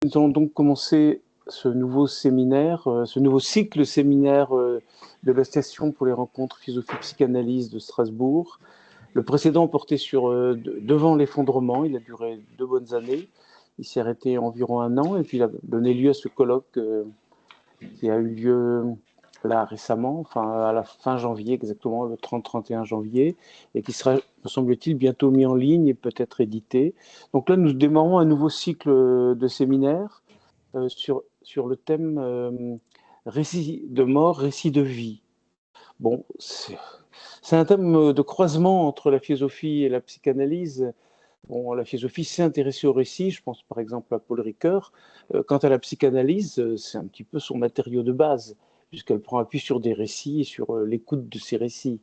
Nous allons donc commencer ce nouveau séminaire, ce nouveau cycle séminaire de l'association pour les rencontres philosophie-psychanalyse de Strasbourg. Le précédent portait sur devant l'effondrement, il a duré 2 bonnes années, il s'est arrêté environ 1 an et puis il a donné lieu à ce colloque qui a eu lieu là récemment, enfin à la fin janvier exactement, le 30-31 janvier, et qui sera, me semble-t-il, bientôt mis en ligne et peut-être édité. Donc là, nous démarrons un nouveau cycle de séminaires sur le thème récit de mort, récit de vie. Bon, c'est un thème de croisement entre la philosophie et la psychanalyse. Bon, la philosophie s'est intéressée au récit, je pense par exemple à Paul Ricoeur. Quant à la psychanalyse, c'est un petit peu son matériau de base, puisqu'elle prend appui sur des récits et sur l'écoute de ces récits.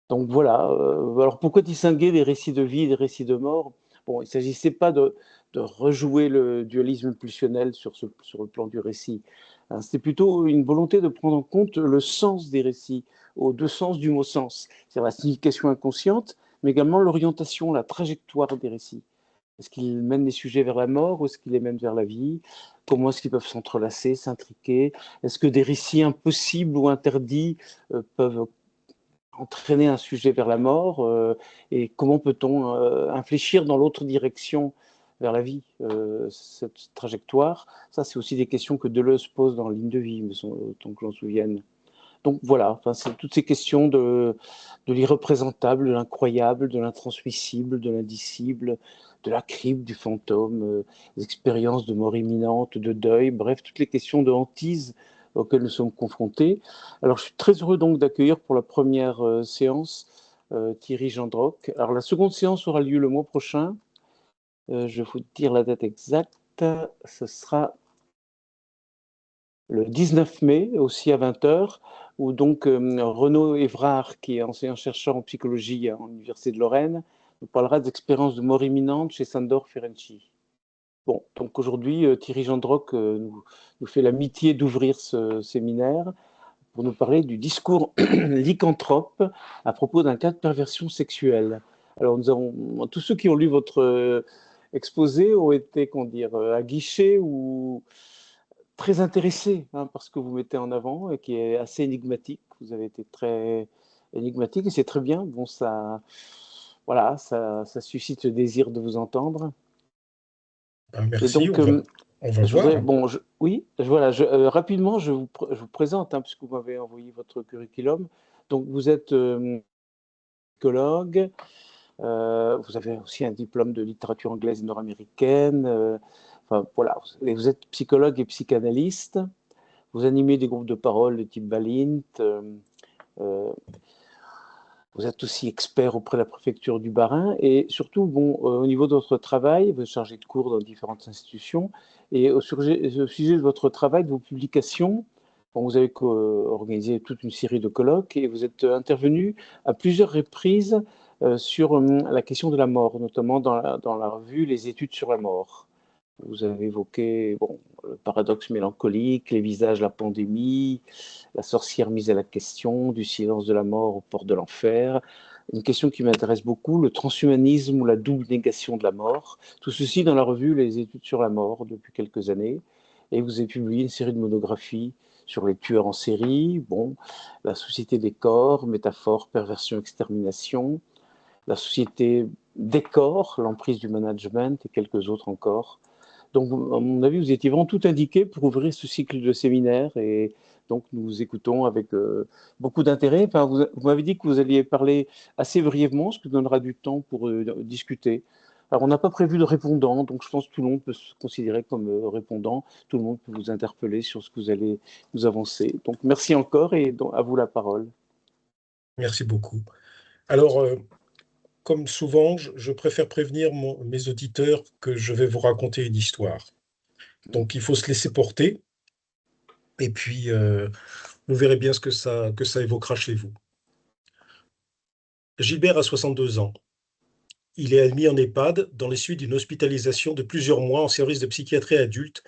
Donc voilà, alors pourquoi distinguer les récits de vie et les récits de mort? Bon, il ne s'agissait pas de rejouer le dualisme pulsionnel sur le plan du récit. Hein, c'était plutôt une volonté de prendre en compte le sens des récits, aux 2 sens du mot sens, c'est-à-dire la signification inconsciente, mais également l'orientation, la trajectoire des récits. Est-ce qu'ils mènent les sujets vers la mort ou est-ce qu'ils les mènent vers la vie? Comment est-ce qu'ils peuvent s'entrelacer, s'intriquer? Est-ce que des récits impossibles ou interdits peuvent entraîner un sujet vers la mort et comment peut-on infléchir dans l'autre direction vers la vie cette trajectoire? Ça, c'est aussi des questions que Deleuze pose dans Ligne de vie, autant que j'en souvienne. Donc voilà, enfin, c'est toutes ces questions de l'irreprésentable, de l'incroyable, de l'intransmissible, de l'indicible, de la crypte, du fantôme, des expériences de mort imminente, de deuil, bref, toutes les questions de hantise auxquelles nous sommes confrontés. Alors je suis très heureux donc d'accueillir pour la première séance Thierry Gendroc. Alors la seconde séance aura lieu le mois prochain. Je vais vous dire la date exacte. Ce sera le 19 mai, aussi à 20h, où donc Renaud Évrard, qui est enseignant-chercheur en psychologie à l'Université de Lorraine, nous parlera des expériences de mort imminente chez Sandor Ferenczi. Bon, donc aujourd'hui, Thierry Gendroc nous fait l'amitié d'ouvrir ce séminaire pour nous parler du discours lycanthrope à propos d'un cas de perversion sexuelle. Alors, tous ceux qui ont lu votre exposé ont été, comment dire, aguichés ou très intéressés par ce que vous mettez en avant et qui est assez énigmatique. Vous avez été très énigmatique et c'est très bien. Bon, voilà, ça suscite le désir de vous entendre. Et Merci, donc, on va je voudrais, voir. bon, oui, voilà, rapidement, je vous présente, puisque vous m'avez envoyé votre curriculum. Donc, vous êtes psychologue, vous avez aussi un diplôme de littérature anglaise et nord-américaine. Enfin, voilà, vous êtes psychologue et psychanalyste. Vous animez des groupes de parole de type Balint. Vous êtes aussi expert auprès de la préfecture du Bas-Rhin et surtout, bon, au niveau de votre travail, vous êtes chargé de cours dans différentes institutions et au sujet de votre travail, de vos publications, bon, vous avez organisé toute une série de colloques et vous êtes intervenu à plusieurs reprises sur la question de la mort, notamment dans la revue Les études sur la mort. Vous avez évoqué bon, le paradoxe mélancolique, les visages de la pandémie, la sorcière mise à la question, du silence de la mort aux portes de l'enfer. Une question qui m'intéresse beaucoup, le transhumanisme ou la double négation de la mort. Tout ceci dans la revue Les études sur la mort depuis quelques années. Et vous avez publié une série de monographies sur les tueurs en série, bon, la société des corps, métaphore, perversion, extermination, la société des corps, l'emprise du management et quelques autres encore. Donc, à mon avis, vous étiez vraiment tout indiqué pour ouvrir ce cycle de séminaires et donc nous vous écoutons avec beaucoup d'intérêt. Enfin, vous m'avez dit que vous alliez parler assez brièvement, ce qui donnera du temps pour discuter. Alors, on n'a pas prévu de répondant, donc je pense que tout le monde peut se considérer comme répondant. Tout le monde peut vous interpeller sur ce que vous allez nous avancer. Donc, merci encore et donc, à vous la parole. Merci beaucoup. Alors, comme souvent, je préfère prévenir mes auditeurs que je vais vous raconter une histoire. Donc, il faut se laisser porter et puis vous verrez bien ce que ça évoquera chez vous. Gilbert a 62 ans. Il est admis en EHPAD dans les suites d'une hospitalisation de plusieurs mois en service de psychiatrie adulte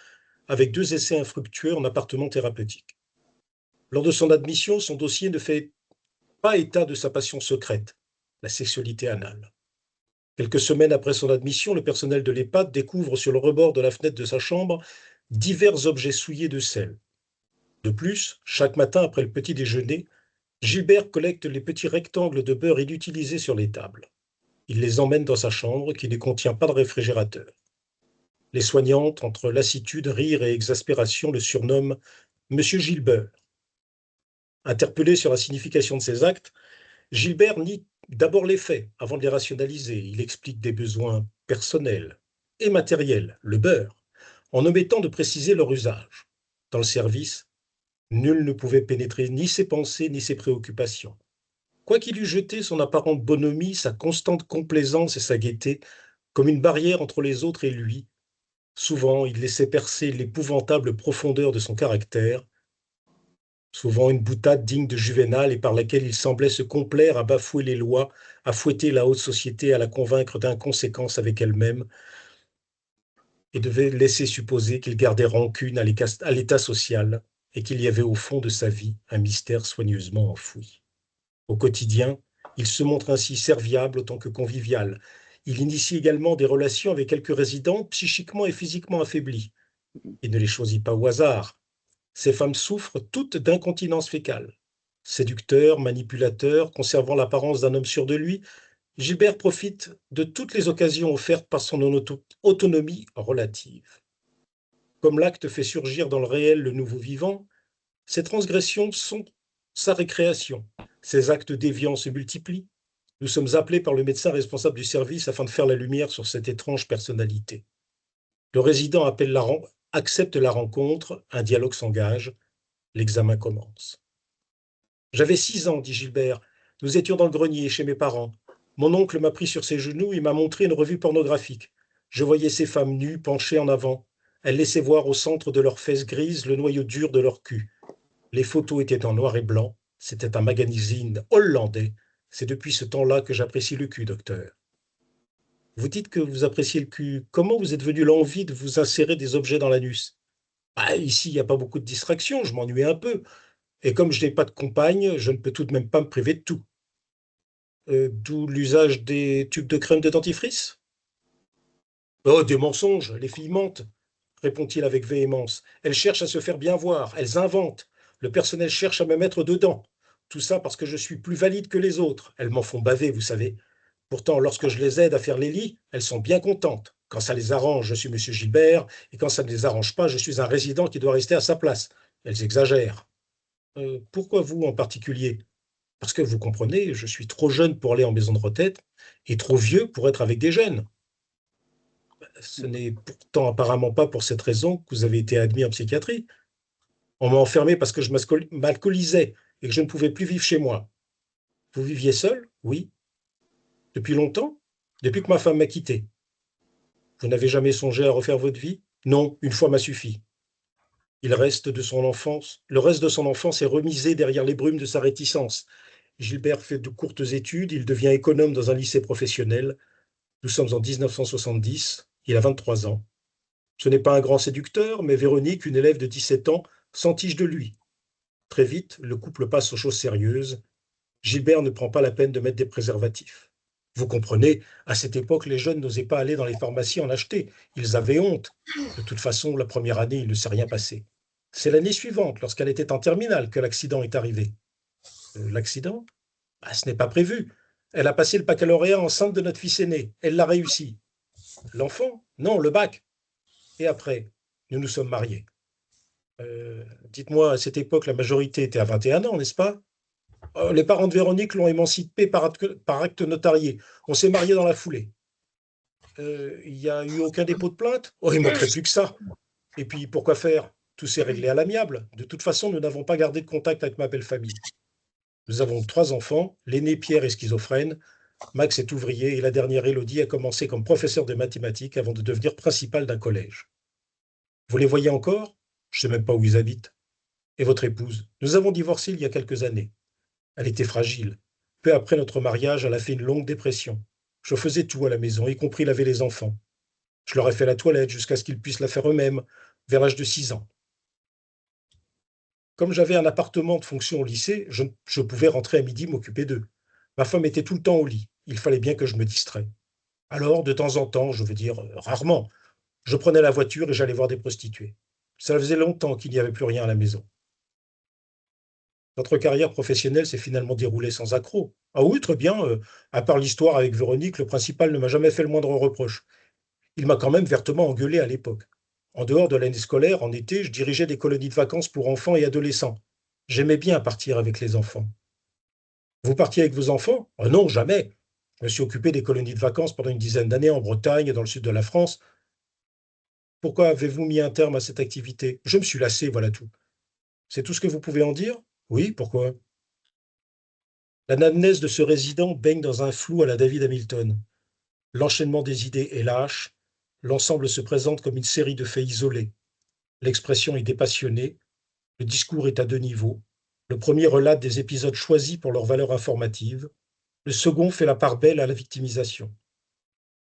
avec 2 essais infructueux en appartement thérapeutique. Lors de son admission, son dossier ne fait pas état de sa passion secrète, la sexualité anale. Quelques semaines après son admission, le personnel de l'EHPAD découvre sur le rebord de la fenêtre de sa chambre divers objets souillés de sel. De plus, chaque matin après le petit déjeuner, Gilbert collecte les petits rectangles de beurre inutilisés sur les tables. Il les emmène dans sa chambre qui ne contient pas de réfrigérateur. Les soignantes, entre lassitude, rire et exaspération, le surnomment Monsieur Gilbert. Interpellé sur la signification de ses actes, Gilbert nie d'abord les faits avant de les rationaliser. Il explique des besoins personnels et matériels, le beurre, en omettant de préciser leur usage. Dans le service, nul ne pouvait pénétrer ni ses pensées ni ses préoccupations. Quoiqu'il eût jeté son apparente bonhomie, sa constante complaisance et sa gaieté comme une barrière entre les autres et lui, souvent il laissait percer l'épouvantable profondeur de son caractère, souvent une boutade digne de Juvénal et par laquelle il semblait se complaire à bafouer les lois, à fouetter la haute société, à la convaincre d'inconséquence avec elle-même, et devait laisser supposer qu'il gardait rancune à l'état social et qu'il y avait au fond de sa vie un mystère soigneusement enfoui. Au quotidien, il se montre ainsi serviable autant que convivial. Il initie également des relations avec quelques résidents psychiquement et physiquement affaiblis. Il ne les choisit pas au hasard. Ces femmes souffrent toutes d'incontinence fécale. Séducteur, manipulateur, conservant l'apparence d'un homme sûr de lui, Gilbert profite de toutes les occasions offertes par son autonomie relative. Comme l'acte fait surgir dans le réel le nouveau vivant, ces transgressions sont sa récréation. Ces actes déviants se multiplient. Nous sommes appelés par le médecin responsable du service afin de faire la lumière sur cette étrange personnalité. Le résident accepte la rencontre, un dialogue s'engage, l'examen commence. J'avais 6 ans, dit Gilbert. Nous étions dans le grenier, chez mes parents. Mon oncle m'a pris sur ses genoux et m'a montré une revue pornographique. Je voyais ces femmes nues, penchées en avant. Elles laissaient voir au centre de leurs fesses grises le noyau dur de leur cul. Les photos étaient en noir et blanc. C'était un magazine hollandais. C'est depuis ce temps-là que j'apprécie le cul, docteur. Vous dites que vous appréciez le cul. Comment vous êtes venu l'envie de vous insérer des objets dans l'anus? Ici, il n'y a pas beaucoup de distractions, je m'ennuie un peu. Et comme je n'ai pas de compagne, je ne peux tout de même pas me priver de tout. D'où l'usage des tubes de crème de dentifrice? Oh, des mensonges, les filles mentent, répond-il avec véhémence. Elles cherchent à se faire bien voir, elles inventent. Le personnel cherche à me mettre dedans. Tout ça parce que je suis plus valide que les autres. Elles m'en font baver, vous savez. Pourtant, lorsque je les aide à faire les lits, elles sont bien contentes. Quand ça les arrange, je suis Monsieur Gilbert, et quand ça ne les arrange pas, je suis un résident qui doit rester à sa place. Elles exagèrent. Pourquoi vous en particulier? Parce que vous comprenez, je suis trop jeune pour aller en maison de retraite et trop vieux pour être avec des jeunes. Ce n'est pourtant apparemment pas pour cette raison que vous avez été admis en psychiatrie. On m'a enfermé parce que je m'alcoolisais et que je ne pouvais plus vivre chez moi. Vous viviez seul? Oui. Depuis longtemps? Depuis que ma femme m'a quitté. Vous n'avez jamais songé à refaire votre vie? Non, une fois m'a suffi. Le reste de son enfance est remisé derrière les brumes de sa réticence. Gilbert fait de courtes études, il devient économe dans un lycée professionnel. Nous sommes en 1970, il a 23 ans. Ce n'est pas un grand séducteur, mais Véronique, une élève de 17 ans, s'entiche de lui. Très vite, le couple passe aux choses sérieuses. Gilbert ne prend pas la peine de mettre des préservatifs. Vous comprenez, à cette époque, les jeunes n'osaient pas aller dans les pharmacies en acheter. Ils avaient honte. De toute façon, la première année, il ne s'est rien passé. C'est l'année suivante, lorsqu'elle était en terminale, que l'accident est arrivé. L'accident? Ce n'est pas prévu. Elle a passé le baccalauréat enceinte de notre fils aîné. Elle l'a réussi. L'enfant? Non, le bac. Et après, nous nous sommes mariés. Dites-moi, à cette époque, la majorité était à 21 ans, n'est-ce pas? Les parents de Véronique l'ont émancipée par acte notarié. On s'est mariés dans la foulée. Il n'y a eu aucun dépôt de plainte? Oh, il ne manquerait plus que ça. Et puis, pourquoi faire? Tout s'est réglé à l'amiable. De toute façon, nous n'avons pas gardé de contact avec ma belle famille. Nous avons 3 enfants. L'aîné Pierre est schizophrène. Max est ouvrier et la dernière Élodie a commencé comme professeur de mathématiques avant de devenir principale d'un collège. Vous les voyez encore? Je ne sais même pas où ils habitent. Et votre épouse? Nous avons divorcé il y a quelques années. Elle était fragile. Peu après notre mariage, elle a fait une longue dépression. Je faisais tout à la maison, y compris laver les enfants. Je leur ai fait la toilette jusqu'à ce qu'ils puissent la faire eux-mêmes, vers l'âge de 6 ans. Comme j'avais un appartement de fonction au lycée, je pouvais rentrer à midi m'occuper d'eux. Ma femme était tout le temps au lit. Il fallait bien que je me distrais. Alors, de temps en temps, je veux dire rarement, je prenais la voiture et j'allais voir des prostituées. Ça faisait longtemps qu'il n'y avait plus rien à la maison. Votre carrière professionnelle s'est finalement déroulée sans accroc. Ah oui, très bien. À part l'histoire avec Véronique, le principal ne m'a jamais fait le moindre reproche. Il m'a quand même vertement engueulé à l'époque. En dehors de l'année scolaire, en été, je dirigeais des colonies de vacances pour enfants et adolescents. J'aimais bien partir avec les enfants. Vous partiez avec vos enfants? Oh non, jamais. Je me suis occupé des colonies de vacances pendant une dizaine d'années en Bretagne et dans le sud de la France. Pourquoi avez-vous mis un terme à cette activité? Je me suis lassé, voilà tout. C'est tout ce que vous pouvez en dire? Oui, pourquoi? L'anamnèse de ce résident baigne dans un flou à la David Hamilton. L'enchaînement des idées est lâche, l'ensemble se présente comme une série de faits isolés. L'expression est dépassionnée, le discours est à deux niveaux. Le premier relate des épisodes choisis pour leur valeur informative, le second fait la part belle à la victimisation.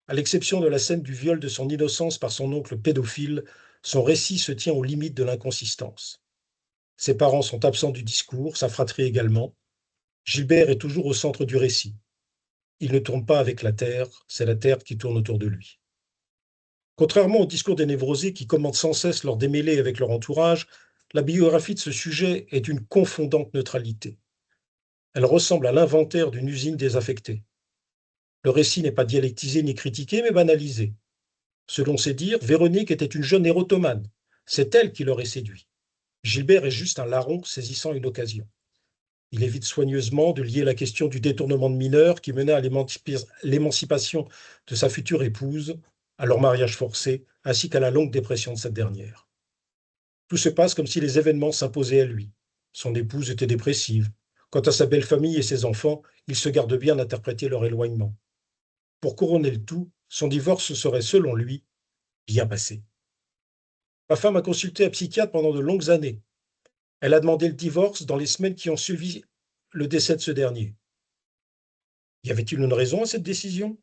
À l'exception de la scène du viol de son innocence par son oncle pédophile, son récit se tient aux limites de l'inconsistance. Ses parents sont absents du discours, sa fratrie également. Gilbert est toujours au centre du récit. Il ne tourne pas avec la Terre, c'est la Terre qui tourne autour de lui. Contrairement au discours des névrosés qui commentent sans cesse leur démêlés avec leur entourage, la biographie de ce sujet est d'une confondante neutralité. Elle ressemble à l'inventaire d'une usine désaffectée. Le récit n'est pas dialectisé ni critiqué, mais banalisé. Selon ses dires, Véronique était une jeune érotomane. C'est elle qui l'aurait séduit. Gilbert est juste un larron saisissant une occasion. Il évite soigneusement de lier la question du détournement de mineurs qui menait à l'émancipation de sa future épouse, à leur mariage forcé, ainsi qu'à la longue dépression de cette dernière. Tout se passe comme si les événements s'imposaient à lui. Son épouse était dépressive. Quant à sa belle famille et ses enfants, il se garde bien d'interpréter leur éloignement. Pour couronner le tout, son divorce serait, selon lui, bien passé. Ma femme a consulté un psychiatre pendant de longues années. Elle a demandé le divorce dans les semaines qui ont suivi le décès de ce dernier. Y avait-il une raison à cette décision?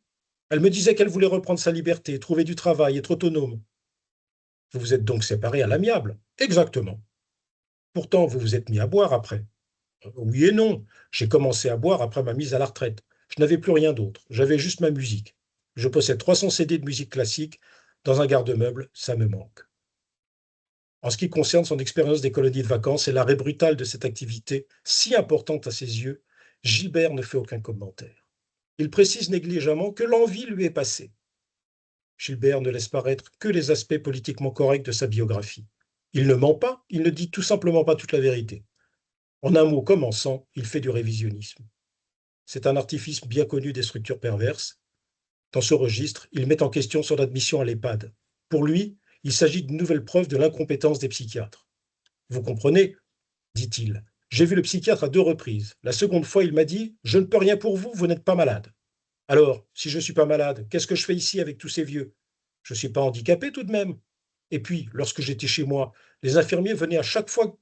Elle me disait qu'elle voulait reprendre sa liberté, trouver du travail, être autonome. Vous vous êtes donc séparés à l'amiable? Exactement. Pourtant, vous vous êtes mis à boire après. Oui et non. J'ai commencé à boire après ma mise à la retraite. Je n'avais plus rien d'autre. J'avais juste ma musique. Je possède 300 CD de musique classique. Dans un garde-meuble, ça me manque. En ce qui concerne son expérience des colonies de vacances et l'arrêt brutal de cette activité, si importante à ses yeux, Gilbert ne fait aucun commentaire. Il précise négligemment que l'envie lui est passée. Gilbert ne laisse paraître que les aspects politiquement corrects de sa biographie. Il ne ment pas, il ne dit tout simplement pas toute la vérité. En un mot comme en 100, il fait du révisionnisme. C'est un artifice bien connu des structures perverses. Dans ce registre, il met en question son admission à l'EHPAD. Pour lui, il s'agit d'une nouvelle preuve de l'incompétence des psychiatres. Vous comprenez, dit-il. J'ai vu le psychiatre à 2 reprises. La seconde fois, il m'a dit: je ne peux rien pour vous, vous n'êtes pas malade. Alors, si je ne suis pas malade, qu'est-ce que je fais ici avec tous ces vieux? Je ne suis pas handicapé tout de même. Et puis, lorsque j'étais chez moi, les infirmiers venaient à chaque fois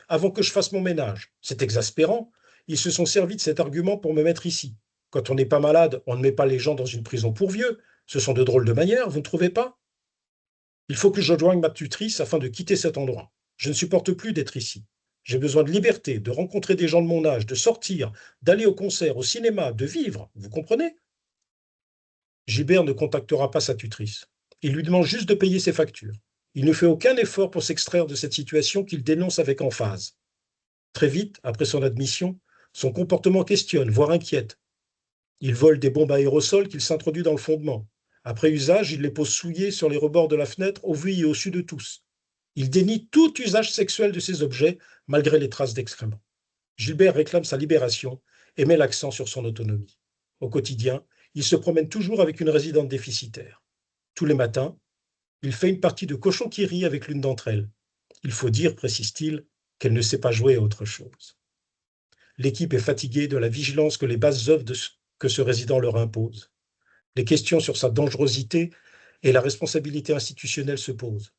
avant que je fasse mon ménage. C'est exaspérant. Ils se sont servis de cet argument pour me mettre ici. Quand on n'est pas malade, on ne met pas les gens dans une prison pour vieux. Ce sont de drôles de manières, vous ne trouvez pas? Il faut que je joigne ma tutrice afin de quitter cet endroit. Je ne supporte plus d'être ici. J'ai besoin de liberté, de rencontrer des gens de mon âge, de sortir, d'aller au concert, au cinéma, de vivre. Vous comprenez? Gilbert ne contactera pas sa tutrice. Il lui demande juste de payer ses factures. Il ne fait aucun effort pour s'extraire de cette situation qu'il dénonce avec emphase. Très vite, après son admission, son comportement questionne, voire inquiète. Il vole des bombes à aérosols qu'il s'introduit dans le fondement. Après usage, il les pose souillés sur les rebords de la fenêtre, au vu et au su de tous. Il dénie tout usage sexuel de ces objets, malgré les traces d'excréments. Gilbert réclame sa libération et met l'accent sur son autonomie. Au quotidien, il se promène toujours avec une résidente déficitaire. Tous les matins, il fait une partie de cochon-qui-rit avec l'une d'entre elles. Il faut dire, précise-t-il, qu'elle ne sait pas jouer à autre chose. L'équipe est fatiguée de la vigilance que les basses œuvres que ce résident leur impose. Les questions sur sa dangerosité et la responsabilité institutionnelle se posent.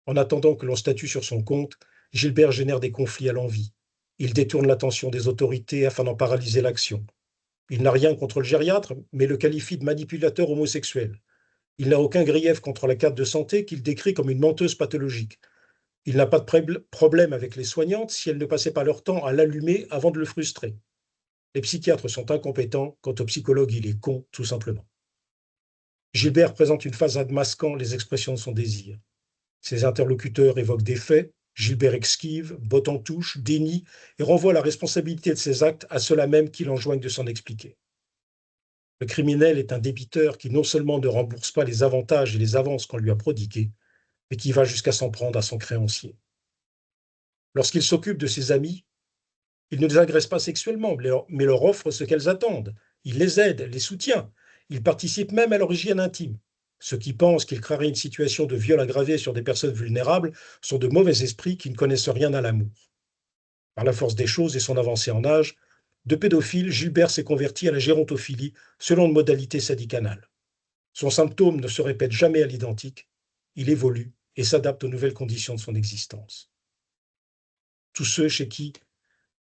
En attendant que l'on statue sur son compte, Gilbert génère des conflits à l'envi. Il détourne l'attention des autorités afin d'en paralyser l'action. Il n'a rien contre le gériatre, mais le qualifie de manipulateur homosexuel. Il n'a aucun grief contre la carte de santé qu'il décrit comme une menteuse pathologique. Il n'a pas de problème avec les soignantes si elles ne passaient pas leur temps à l'allumer avant de le frustrer. Les psychiatres sont incompétents, quant au psychologue, il est con, tout simplement. Gilbert présente une façade masquant les expressions de son désir. Ses interlocuteurs évoquent des faits, Gilbert esquive, botte en touche, dénie et renvoie la responsabilité de ses actes à ceux-là même qui l'enjoignent de s'en expliquer. Le criminel est un débiteur qui non seulement ne rembourse pas les avantages et les avances qu'on lui a prodigués, mais qui va jusqu'à s'en prendre à son créancier. Lorsqu'il s'occupe de ses amis, il ne les agresse pas sexuellement, mais leur offre ce qu'elles attendent. Il les aide, les soutient. Il participe même à leur hygiène intime. Ceux qui pensent qu'il créerait une situation de viol aggravé sur des personnes vulnérables sont de mauvais esprits qui ne connaissent rien à l'amour. Par la force des choses et son avancée en âge, de pédophile, Gilbert s'est converti à la gérontophilie selon une modalité syndicale. Son symptôme ne se répète jamais à l'identique, il évolue et s'adapte aux nouvelles conditions de son existence. Tous ceux chez qui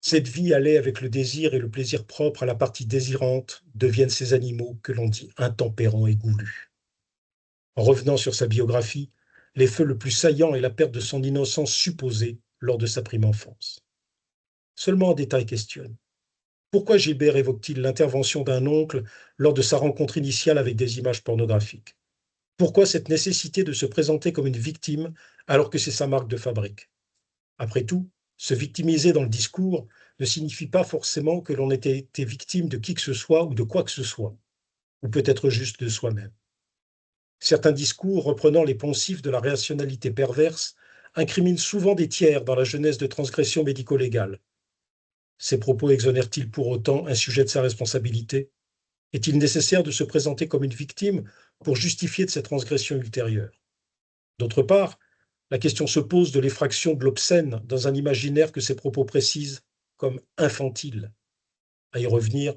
cette vie allait avec le désir et le plaisir propre à la partie désirante deviennent ces animaux que l'on dit intempérants et goulus. En revenant sur sa biographie, les faits le plus saillant est la perte de son innocence supposée lors de sa prime enfance. Seulement un détail questionne. Pourquoi Gilbert évoque-t-il l'intervention d'un oncle lors de sa rencontre initiale avec des images pornographiques? Pourquoi cette nécessité de se présenter comme une victime alors que c'est sa marque de fabrique? Après tout, se victimiser dans le discours ne signifie pas forcément que l'on ait été victime de qui que ce soit ou de quoi que ce soit, ou peut-être juste de soi-même. Certains discours, reprenant les poncifs de la rationalité perverse, incriminent souvent des tiers dans la jeunesse de transgressions médico-légales. Ces propos exonèrent-ils pour autant un sujet de sa responsabilité? Est-il nécessaire de se présenter comme une victime pour justifier de ces transgressions ultérieures? D'autre part, la question se pose de l'effraction de l'obscène dans un imaginaire que ces propos précisent comme infantile. À y revenir,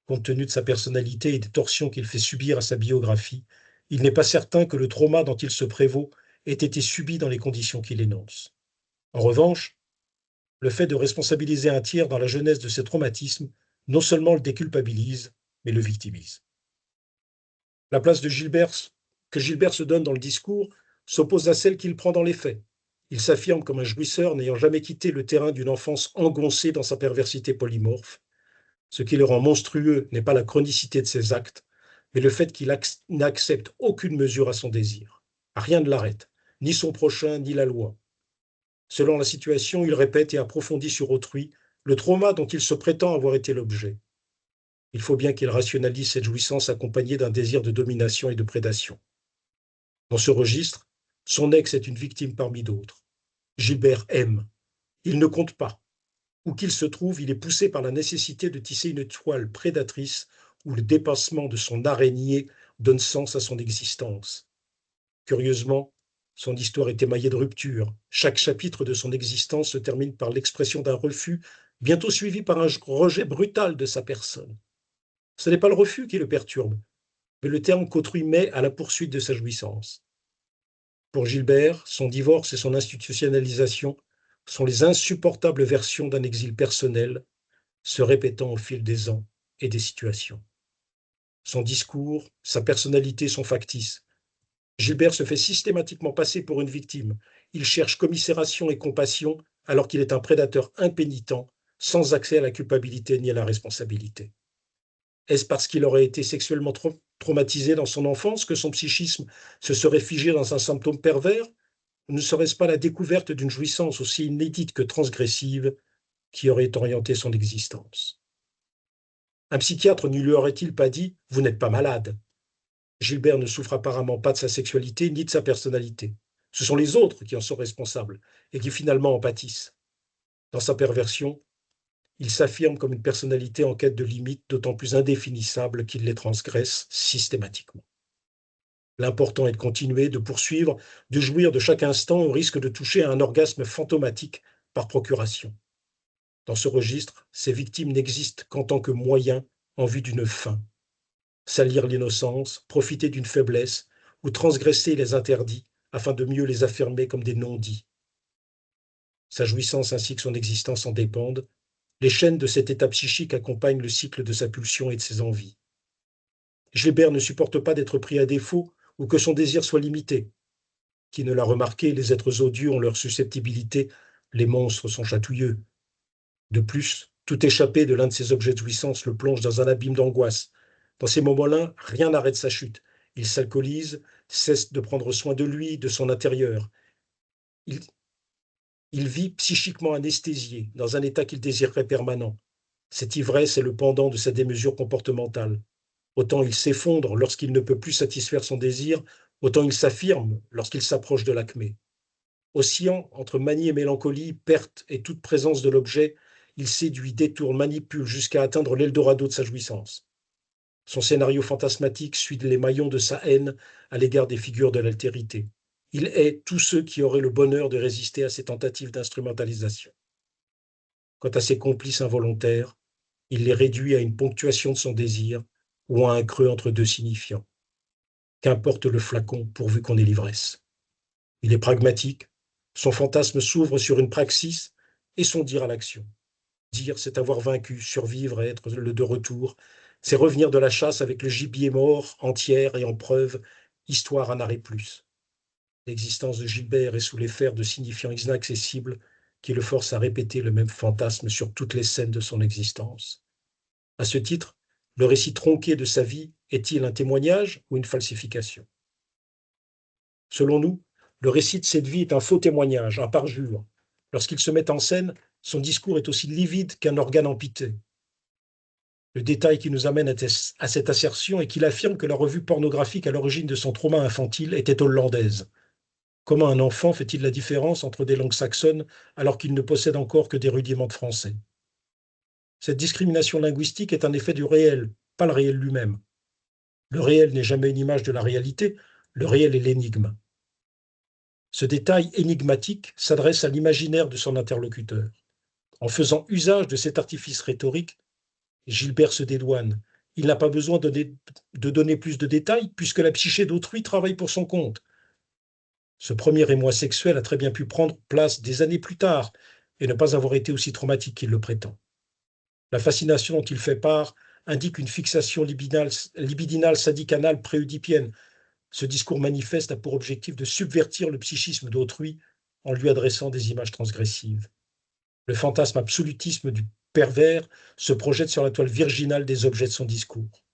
compte tenu de sa personnalité et des torsions qu'il fait subir à sa biographie, il n'est pas certain que le trauma dont il se prévaut ait été subi dans les conditions qu'il énonce. En revanche, le fait de responsabiliser un tiers dans la genèse de ces traumatismes non seulement le déculpabilise, mais le victimise. La place que Gilbert se donne dans le discours s'oppose à celle qu'il prend dans les faits. Il s'affirme comme un jouisseur n'ayant jamais quitté le terrain d'une enfance engoncée dans sa perversité polymorphe. Ce qui le rend monstrueux n'est pas la chronicité de ses actes, mais le fait qu'il n'accepte aucune mesure à son désir. Rien ne l'arrête, ni son prochain, ni la loi. Selon la situation, il répète et approfondit sur autrui le trauma dont il se prétend avoir été l'objet. Il faut bien qu'il rationalise cette jouissance accompagnée d'un désir de domination et de prédation. Dans ce registre, son ex est une victime parmi d'autres. Gilbert aime. Il ne compte pas. Où qu'il se trouve, il est poussé par la nécessité de tisser une toile prédatrice où le dépassement de son araignée donne sens à son existence. Curieusement, son histoire est émaillée de ruptures. Chaque chapitre de son existence se termine par l'expression d'un refus, bientôt suivi par un rejet brutal de sa personne. Ce n'est pas le refus qui le perturbe, mais le terme qu'autrui met à la poursuite de sa jouissance. Pour Gilbert, son divorce et son institutionnalisation sont les insupportables versions d'un exil personnel se répétant au fil des ans et des situations. Son discours, sa personnalité sont factices. Gilbert se fait systématiquement passer pour une victime. Il cherche commisération et compassion alors qu'il est un prédateur impénitent, sans accès à la culpabilité ni à la responsabilité. Est-ce parce qu'il aurait été sexuellement traumatisé dans son enfance que son psychisme se serait figé dans un symptôme pervers? Ou ne serait-ce pas la découverte d'une jouissance aussi inédite que transgressive qui aurait orienté son existence? Un psychiatre ne lui aurait-il pas dit « Vous n'êtes pas malade ». Gilbert ne souffre apparemment pas de sa sexualité ni de sa personnalité. Ce sont les autres qui en sont responsables et qui finalement en pâtissent. Dans sa perversion, il s'affirme comme une personnalité en quête de limites d'autant plus indéfinissables qu'il les transgresse systématiquement. L'important est de continuer, de poursuivre, de jouir de chaque instant au risque de toucher à un orgasme fantomatique par procuration. Dans ce registre, ces victimes n'existent qu'en tant que moyen en vue d'une fin. Salir l'innocence, profiter d'une faiblesse ou transgresser les interdits afin de mieux les affirmer comme des non-dits. Sa jouissance ainsi que son existence en dépendent. Les chaînes de cet état psychique accompagnent le cycle de sa pulsion et de ses envies. Gilbert ne supporte pas d'être pris à défaut ou que son désir soit limité. Qui ne l'a remarqué, les êtres odieux ont leur susceptibilité, les monstres sont chatouilleux. De plus, tout échappé de l'un de ces objets de jouissance le plonge dans un abîme d'angoisse. Dans ces moments-là, rien n'arrête sa chute. il s'alcoolise, cesse de prendre soin de lui, de son intérieur. Il, il vit psychiquement anesthésié, dans un état qu'il désirerait permanent. Cette ivresse est le pendant de sa démesure comportementale. Autant il s'effondre lorsqu'il ne peut plus satisfaire son désir, autant il s'affirme lorsqu'il s'approche de l'acmé. Oscillant entre manie et mélancolie, perte et toute présence de l'objet, il séduit, détourne, manipule jusqu'à atteindre l'Eldorado de sa jouissance. Son scénario fantasmatique suit les maillons de sa haine à l'égard des figures de l'altérité. Il hait tous ceux qui auraient le bonheur de résister à ses tentatives d'instrumentalisation. Quant à ses complices involontaires, il les réduit à une ponctuation de son désir ou à un creux entre deux signifiants. Qu'importe le flacon pourvu qu'on ait l'ivresse. Il est pragmatique, son fantasme s'ouvre sur une praxis et son dire à l'action. Dire, c'est avoir vaincu, survivre et être le de retour, c'est revenir de la chasse avec le gibier mort, entière et en preuve, histoire à n'arrêt plus. L'existence de Gilbert est sous les fers de signifiants inaccessibles qui le forcent à répéter le même fantasme sur toutes les scènes de son existence. À ce titre, le récit tronqué de sa vie est-il un témoignage ou une falsification? Selon nous, le récit de cette vie est un faux témoignage, un parjure. Lorsqu'il se met en scène, son discours est aussi livide qu'un organe amputé. Le détail qui nous amène à cette assertion est qu'il affirme que la revue pornographique à l'origine de son trauma infantile était hollandaise. Comment un enfant fait-il la différence entre des langues saxonnes alors qu'il ne possède encore que des rudiments de français? Cette discrimination linguistique est un effet du réel, pas le réel lui-même. Le réel n'est jamais une image de la réalité, le réel est l'énigme. Ce détail énigmatique s'adresse à l'imaginaire de son interlocuteur. En faisant usage de cet artifice rhétorique, Gilbert se dédouane. Il n'a pas besoin de donner plus de détails puisque la psyché d'autrui travaille pour son compte. Ce premier émoi sexuel a très bien pu prendre place des années plus tard et ne pas avoir été aussi traumatique qu'il le prétend. La fascination dont il fait part indique une fixation libidinale sadicanale préoedipienne. Ce discours manifeste a pour objectif de subvertir le psychisme d'autrui en lui adressant des images transgressives. Le fantasme absolutisme du pervers se projette sur la toile virginale des objets de son discours.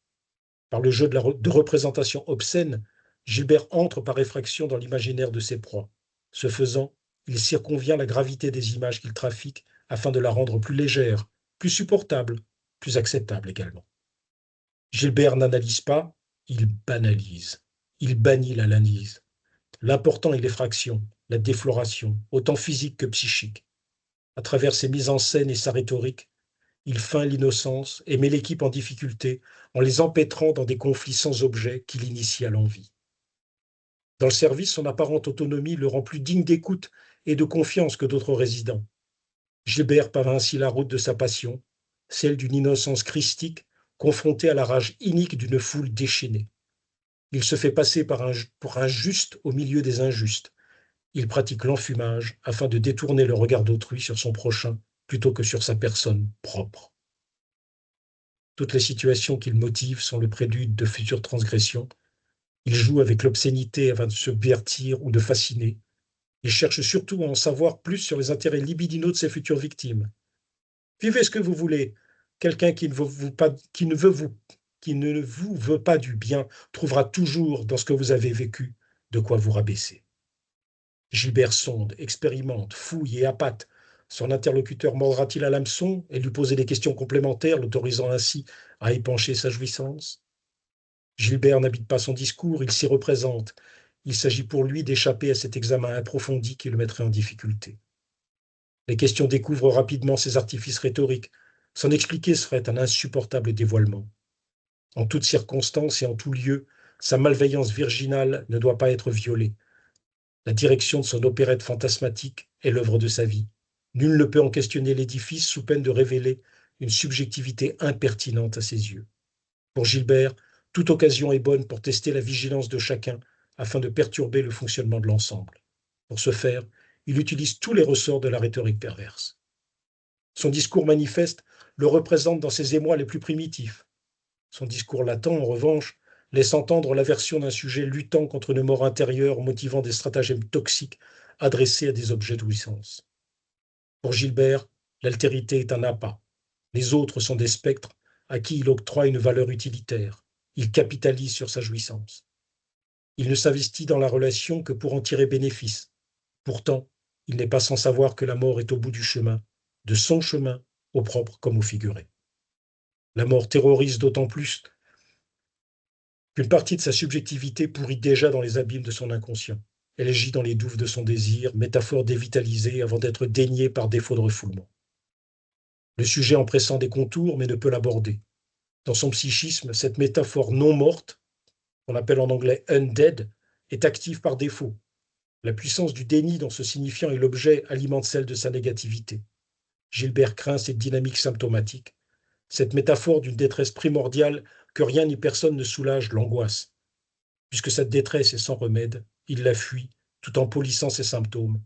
Par le jeu de représentation obscène, Gilbert entre par effraction dans l'imaginaire de ses proies. Ce faisant, il circonvient la gravité des images qu'il trafique afin de la rendre plus légère, plus supportable, plus acceptable également. Gilbert n'analyse pas, il banalise. Il bannit l'analyse. L'important est l'effraction, la défloration, autant physique que psychique. À travers ses mises en scène et sa rhétorique, il feint l'innocence et met l'équipe en difficulté en les empêtrant dans des conflits sans objet qui l'initient à l'envie. Dans le service, son apparente autonomie le rend plus digne d'écoute et de confiance que d'autres résidents. Gilbert pave ainsi la route de sa passion, celle d'une innocence christique confrontée à la rage inique d'une foule déchaînée. Il se fait passer pour un juste au milieu des injustes. Il pratique l'enfumage afin de détourner le regard d'autrui sur son prochain plutôt que sur sa personne propre. Toutes les situations qu'il motive sont le prélude de futures transgressions. Il joue avec l'obscénité afin de subvertir ou de fasciner. Il cherche surtout à en savoir plus sur les intérêts libidinaux de ses futures victimes. Vivez ce que vous voulez. Quelqu'un qui ne vous veut pas du bien trouvera toujours dans ce que vous avez vécu de quoi vous rabaisser. Gilbert sonde, expérimente, fouille et appâte. Son interlocuteur mordra-t-il à l'hameçon et lui poser des questions complémentaires, l'autorisant ainsi à épancher sa jouissance? Gilbert n'habite pas son discours, il s'y représente. Il s'agit pour lui d'échapper à cet examen approfondi qui le mettrait en difficulté. Les questions découvrent rapidement ses artifices rhétoriques. S'en expliquer serait un insupportable dévoilement. En toutes circonstances et en tout lieu, sa malveillance virginale ne doit pas être violée. La direction de son opérette fantasmatique est l'œuvre de sa vie. Nul ne peut en questionner l'édifice sous peine de révéler une subjectivité impertinente à ses yeux. Pour Gilbert, toute occasion est bonne pour tester la vigilance de chacun afin de perturber le fonctionnement de l'ensemble. Pour ce faire, il utilise tous les ressorts de la rhétorique perverse. Son discours manifeste le représente dans ses émois les plus primitifs. Son discours latent, en revanche, laisse entendre l'aversion d'un sujet luttant contre une mort intérieure motivant des stratagèmes toxiques adressés à des objets de jouissance. Pour Gilbert, l'altérité est un appât. Les autres sont des spectres à qui il octroie une valeur utilitaire. Il capitalise sur sa jouissance. Il ne s'investit dans la relation que pour en tirer bénéfice. Pourtant, il n'est pas sans savoir que la mort est au bout du chemin, de son chemin, au propre comme au figuré. La mort terrorise d'autant plus qu'une partie de sa subjectivité pourrit déjà dans les abîmes de son inconscient. Elle gît dans les douves de son désir, métaphore dévitalisée avant d'être déniée par défaut de refoulement. Le sujet en pressant des contours, mais ne peut l'aborder. Dans son psychisme, cette métaphore non morte, qu'on appelle en anglais undead, est active par défaut. La puissance du déni dans ce signifiant et l'objet alimente celle de sa négativité. Gilbert craint cette dynamique symptomatique, cette métaphore d'une détresse primordiale que rien ni personne ne soulage l'angoisse. Puisque cette détresse est sans remède, il la fuit tout en polissant ses symptômes,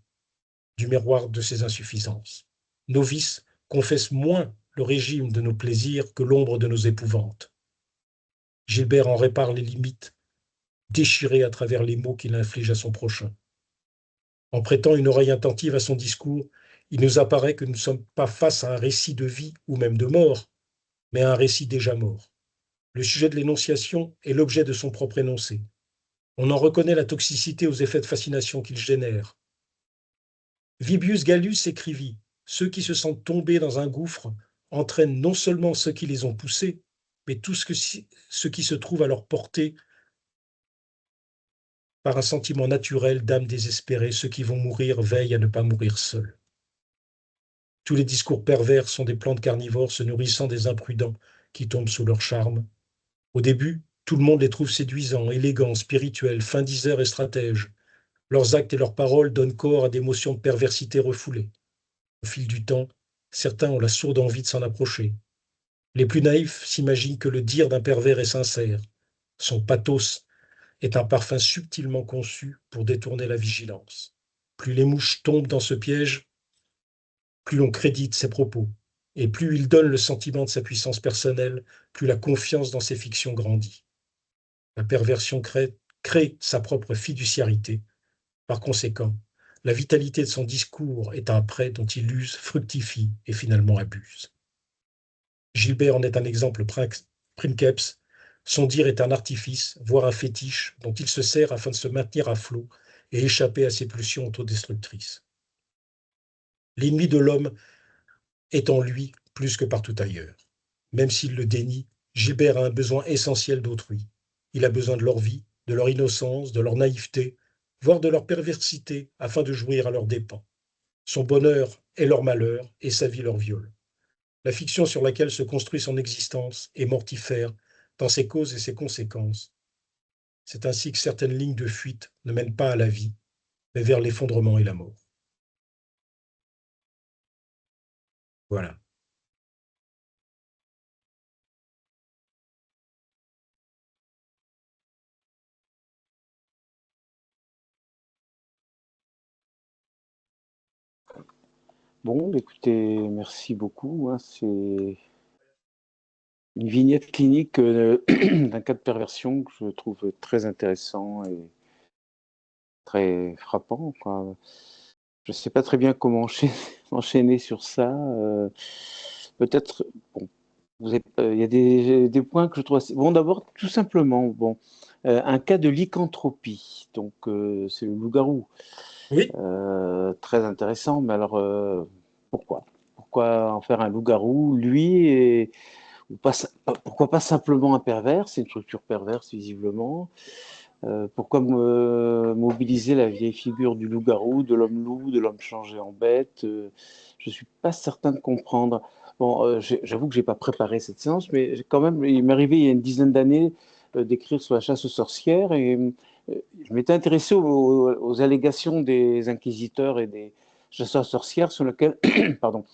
du miroir de ses insuffisances. Nos vices confessent moins le régime de nos plaisirs que l'ombre de nos épouvantes. Gilbert en répare les limites, déchirées à travers les maux qu'il inflige à son prochain. En prêtant une oreille attentive à son discours, il nous apparaît que nous ne sommes pas face à un récit de vie ou même de mort, mais à un récit déjà mort. Le sujet de l'énonciation est l'objet de son propre énoncé. On en reconnaît la toxicité aux effets de fascination qu'il génère. Vibius Gallus écrivit « Ceux qui se sentent tombés dans un gouffre entraînent non seulement ceux qui les ont poussés, mais tout ce qui se trouve à leur portée par un sentiment naturel d'âme désespérée. Ceux qui vont mourir veillent à ne pas mourir seuls. » Tous les discours pervers sont des plantes carnivores se nourrissant des imprudents qui tombent sous leur charme. Au début, tout le monde les trouve séduisants, élégants, spirituels, fins diseurs et stratèges. Leurs actes et leurs paroles donnent corps à des motions de perversité refoulées. Au fil du temps, certains ont la sourde envie de s'en approcher. Les plus naïfs s'imaginent que le dire d'un pervers est sincère. Son pathos est un parfum subtilement conçu pour détourner la vigilance. Plus les mouches tombent dans ce piège, plus l'on crédite ses propos. Et plus il donne le sentiment de sa puissance personnelle, plus la confiance dans ses fictions grandit. La perversion crée sa propre fiduciarité. Par conséquent, la vitalité de son discours est un prêt dont il use, fructifie et finalement abuse. Gilbert en est un exemple princeps. Son dire est un artifice, voire un fétiche, dont il se sert afin de se maintenir à flot et échapper à ses pulsions autodestructrices. L'ennemi de l'homme est en lui plus que partout ailleurs. Même s'il le dénie, Gilbert a un besoin essentiel d'autrui. Il a besoin de leur vie, de leur innocence, de leur naïveté, voire de leur perversité, afin de jouir à leurs dépens. Son bonheur est leur malheur et sa vie leur viol. La fiction sur laquelle se construit son existence est mortifère dans ses causes et ses conséquences. C'est ainsi que certaines lignes de fuite ne mènent pas à la vie, mais vers l'effondrement et la mort. Voilà. Bon, écoutez, merci beaucoup, hein. C'est une vignette clinique d'un cas de perversion que je trouve très intéressant et très frappant, quoi. Je ne sais pas très bien comment enchaîner sur ça. Peut-être, bon, il y a des points que je trouve assez... Bon, d'abord, tout simplement, bon, un cas de lycanthropie, donc c'est le loup-garou. Oui, Très intéressant, mais alors pourquoi? Pourquoi en faire un loup-garou, lui, et ou pas, pourquoi pas simplement un pervers? C'est une structure perverse, visiblement. Pourquoi mobiliser la vieille figure du loup-garou, de l'homme-loup, de l'homme changé en bête? Je ne suis pas certain de comprendre. Bon, j'avoue que je n'ai pas préparé cette séance, mais quand même, il m'est arrivé il y a une dizaine d'années d'écrire sur la chasse aux sorcières et je m'étais intéressé aux allégations des inquisiteurs et des chasseurs aux sorcières sur lesquels pardon,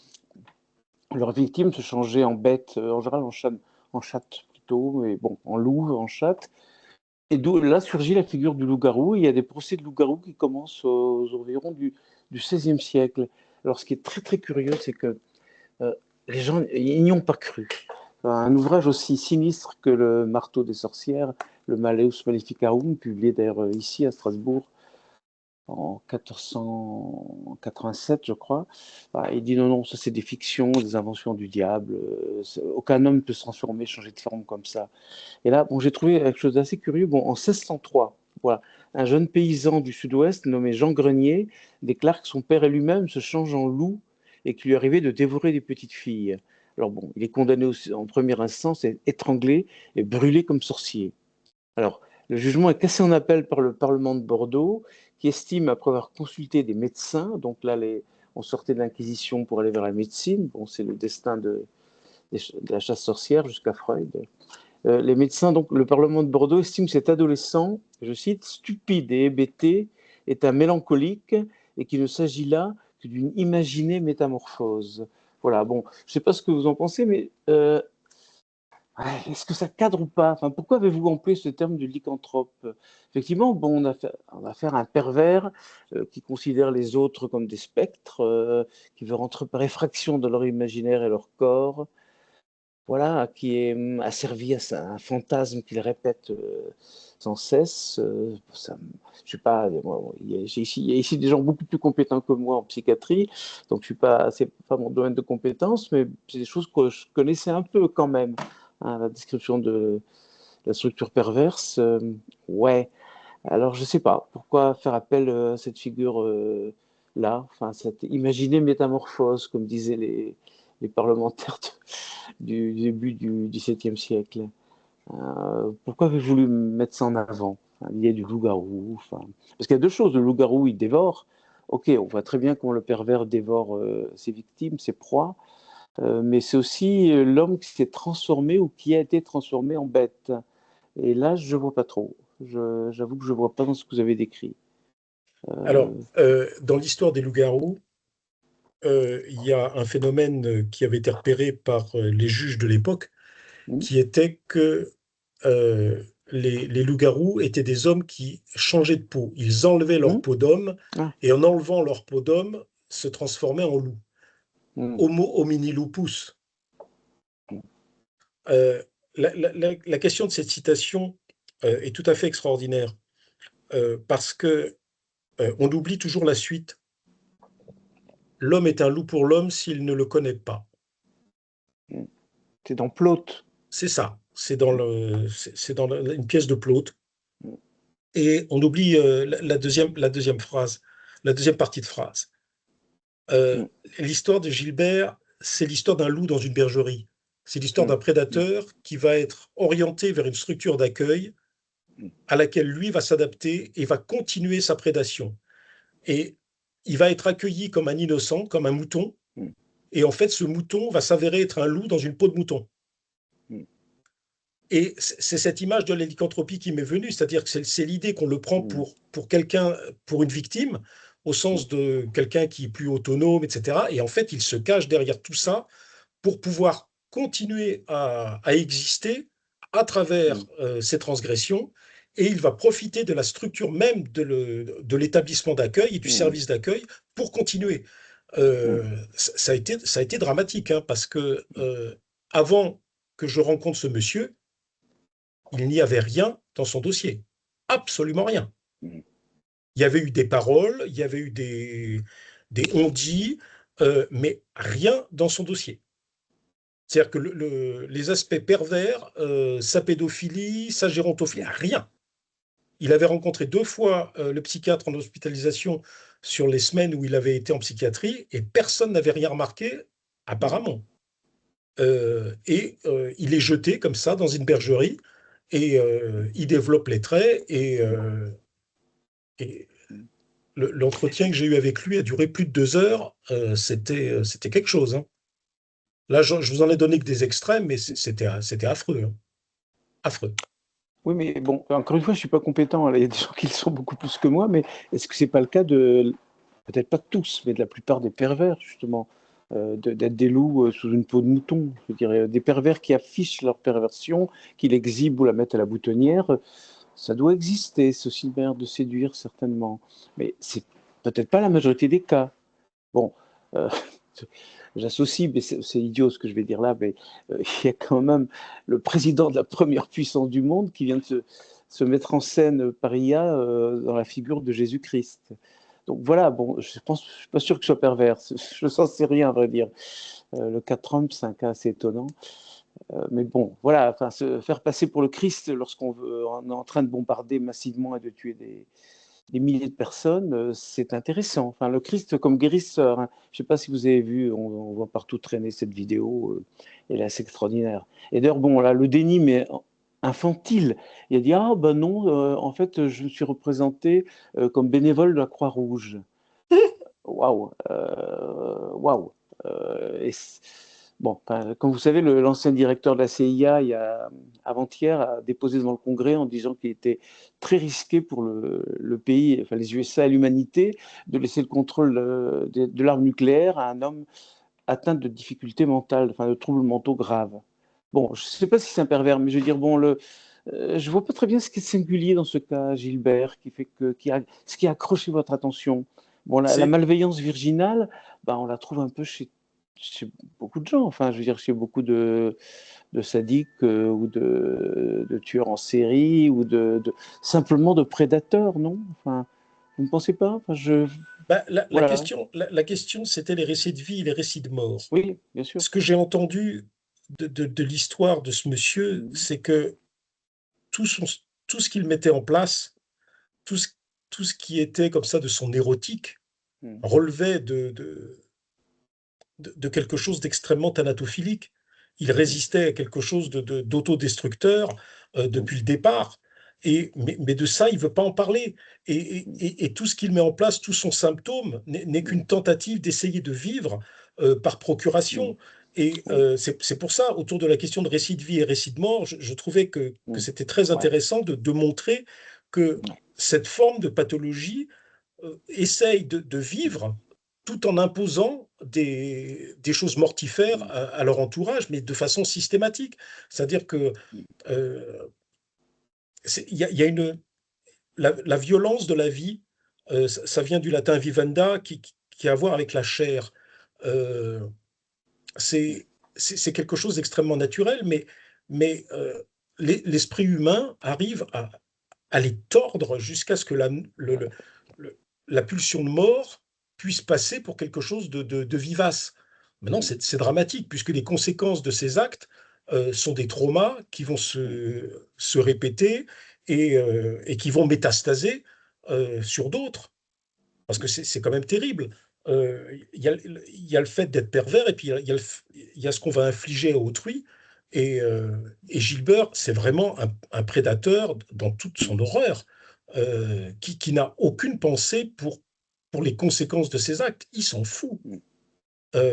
leurs victimes se changeaient en bêtes, en général en chatte plutôt, mais bon, en loup, en chatte. Et d'où là surgit la figure du loup-garou. Il y a des procès de loup-garou qui commencent aux environs du XVIe siècle. Alors, ce qui est très très curieux, c'est que euh, les gens ils n'y ont pas cru. Un ouvrage aussi sinistre que le Marteau des sorcières, le Malleus Maleficarum, publié d'ailleurs ici à Strasbourg en 1487, je crois. Il dit non, non, ça c'est des fictions, des inventions du diable. Aucun homme ne peut se transformer, changer de forme comme ça. Et là, bon, j'ai trouvé quelque chose d'assez curieux. Bon, en 1603, Voilà. Un jeune paysan du sud-ouest nommé Jean Grenier déclare que son père et lui-même se changent en loup et qu'il lui arrivait de dévorer des petites filles. Alors bon, il est condamné en première instance, est étranglé et brûlé comme sorcier. Alors, le jugement est cassé en appel par le Parlement de Bordeaux, qui estime, après avoir consulté des médecins, donc là, on sortait de l'Inquisition pour aller vers la médecine, bon, c'est le destin de la chasse sorcière jusqu'à Freud. Les médecins, donc le Parlement de Bordeaux estime que cet adolescent, je cite, stupide et hébété, est un mélancolique et qu'il ne s'agit là que d'une imaginée métamorphose. Voilà, bon, je ne sais pas ce que vous en pensez, mais est-ce que ça cadre ou pas? Enfin, pourquoi avez-vous employé ce terme de lycanthrope? Effectivement, bon, on a affaire à un pervers qui considère les autres comme des spectres, qui veut rentrer par effraction dans leur imaginaire et leur corps, voilà, qui est asservi à un fantasme qu'il répète sans cesse. Je sais pas, il y a ici des gens beaucoup plus compétents que moi en psychiatrie, donc c'est pas mon domaine de compétence, mais c'est des choses que je connaissais un peu quand même. Hein, la description de la structure perverse, ouais. Alors je sais pas pourquoi faire appel à cette figure là, enfin cette imaginée métamorphose, comme disaient les parlementaires du début du XVIIe siècle. Pourquoi avez-vous voulu mettre ça en avant, enfin, l'idée du loup-garou, enfin, parce qu'il y a deux choses, le loup-garou il dévore, ok, on voit très bien comment le pervers dévore ses victimes, ses proies, mais c'est aussi l'homme qui s'est transformé ou qui a été transformé en bête. Et là, je ne vois pas trop. J'avoue que je ne vois pas dans ce que vous avez décrit. Alors, Euh, dans l'histoire des loups-garous, il y a un phénomène qui avait été repéré par les juges de l'époque, hmm, qui était que euh, les loups-garous étaient des hommes qui changeaient de peau. Ils enlevaient leur hmm, peau d'homme ah, et en enlevant leur peau d'homme, se transformaient en loup. hmm, Homo homini lupus. hmm, Euh, la question de cette citation est tout à fait extraordinaire parce que on oublie toujours la suite. L'homme est un loup pour l'homme s'il ne le connaît pas. hmm. C'est dans Plaute. C'est ça. C'est dans une pièce de Plaute. Hmm, Et on oublie la deuxième phrase, la deuxième partie de phrase. Euh, hmm, L'histoire de Gilbert, c'est l'histoire d'un loup dans une bergerie. C'est l'histoire hmm, d'un prédateur qui va être orienté vers une structure d'accueil hmm, à laquelle lui va s'adapter et va continuer sa prédation. Et il va être accueilli comme un innocent, comme un mouton. hmm, Et en fait, ce mouton va s'avérer être un loup dans une peau de mouton. hmm, Et c'est cette image de la lycanthropie qui m'est venue, c'est-à-dire que c'est l'idée qu'on le prend hmm, pour quelqu'un, pour une victime, au hmm, sens de quelqu'un qui est plus autonome, etc. Et en fait, il se cache derrière tout ça pour pouvoir continuer à exister à travers hmm, ces transgressions. Et il va profiter de la structure même de l'établissement d'accueil et du hmm, service d'accueil pour continuer. hmm, Ça a été dramatique, hein, parce que avant que je rencontre ce monsieur, il n'y avait rien dans son dossier. Absolument rien. hmm, Il y avait eu des paroles, il y avait eu des on-dit, mais rien dans son dossier. C'est-à-dire que les aspects pervers, sa pédophilie, sa gérontophilie, hmm, rien. Il avait rencontré deux fois le psychiatre en hospitalisation sur les semaines où il avait été en psychiatrie et personne n'avait rien remarqué, hmm, apparemment. Il est jeté comme ça dans une bergerie et il développe les traits et hmm. l'entretien que j'ai eu avec lui a duré plus de 2 heures. C'était quelque chose, hein. Là, je vous en ai donné que des extrêmes, mais c'était affreux, hein. Affreux. Oui, mais bon, encore une fois, je ne suis pas compétent. Il y a des gens qui le sont beaucoup plus que moi, mais est-ce que ce n'est pas le cas de, peut-être pas de tous, mais de la plupart des pervers, justement, d'être des loups sous une peau de mouton? Je dirais, des pervers qui affichent leur perversion, qui l'exhibent ou la mettent à la boutonnière, ça doit exister, c'est aussi une manière de séduire, certainement. Mais c'est peut-être pas la majorité des cas. Bon, euh, j'associe, mais c'est idiot ce que je vais dire là, mais il y a quand même le président de la première puissance du monde qui vient de se mettre en scène par IA dans la figure de Jésus-Christ. Donc voilà, bon, je pense, je suis pas sûr que ce soit pervers. Je ne sais rien, à vrai dire. Le cas Trump, c'est un cas assez étonnant. Mais bon, voilà, enfin, se faire passer pour le Christ on est en train de bombarder massivement et de tuer des milliers de personnes, c'est intéressant. Enfin, le Christ comme guérisseur, hein. Je ne sais pas si vous avez vu, on voit partout traîner cette vidéo, elle est assez extraordinaire. Et d'ailleurs, bon, là, le déni, mais infantile. Il a dit, ah ben non, en fait, je me suis représenté comme bénévole de la Croix-Rouge. Waouh, waouh. Bon, comme vous savez, l'ancien directeur de la CIA, avant-hier, a déposé devant le Congrès en disant qu'il était très risqué pour le pays, enfin les USA et l'humanité, de laisser le contrôle de l'arme nucléaire à un homme atteint de difficultés mentales, enfin de troubles mentaux graves. Bon, je ne sais pas si c'est un pervers, mais je veux dire, bon, je ne vois pas très bien ce qui est singulier dans ce cas, Gilbert, ce qui a accroché votre attention. Bon, la C'est malveillance virginale, ben, on la trouve un peu chez beaucoup de gens, enfin, je veux dire, chez beaucoup de sadiques ou de tueurs en série ou simplement de prédateurs, non? Enfin, vous ne pensez pas? Enfin, bah, voilà, la question, c'était les récits de vie et les récits de mort. oui, bien sûr. Ce que j'ai entendu de l'histoire de ce monsieur, Mhm. c'est que tout, son, tout ce qu'il mettait en place, tout ce, tout ce qui était comme ça de son érotique, Mhm. relevait de quelque chose d'extrêmement thanatophilique. Il résistait à quelque chose d'autodestructeur Mhm. depuis le départ. Mais de ça, il ne veut pas en parler. Et tout ce qu'il met en place, tout son symptôme, n'est qu'une tentative d'essayer de vivre par Mhm. procuration. Et Oui. c'est pour ça, autour de la question de récit de vie et récit de mort, je trouvais que Mhm. c'était très Ouais. intéressant de montrer que Ouais. cette forme de pathologie essaye de vivre tout en imposant des choses mortifères Mhm. à leur entourage, mais de façon systématique. C'est-à-dire que euh, il y a la violence de la vie, ça vient du latin vivenda, qui a à voir avec la chair. Euh, c'est c'est quelque chose d'extrêmement naturel, mais l'esprit humain arrive à les tordre jusqu'à ce que le- la pulsion de mort puisse passer pour quelque chose de vivace. Maintenant, Mhm. c'est dramatique, puisque les conséquences de ces actes sont des traumas qui vont se répéter et qui vont métastaser sur d'autres, parce que c'est quand même terrible. Il y a le fait d'être pervers, et puis il y a ce qu'on va infliger à autrui. Et Gilbert, c'est vraiment un prédateur dans toute son horreur, qui n'a aucune pensée pour les conséquences de ses actes. Il s'en fout. Mhm.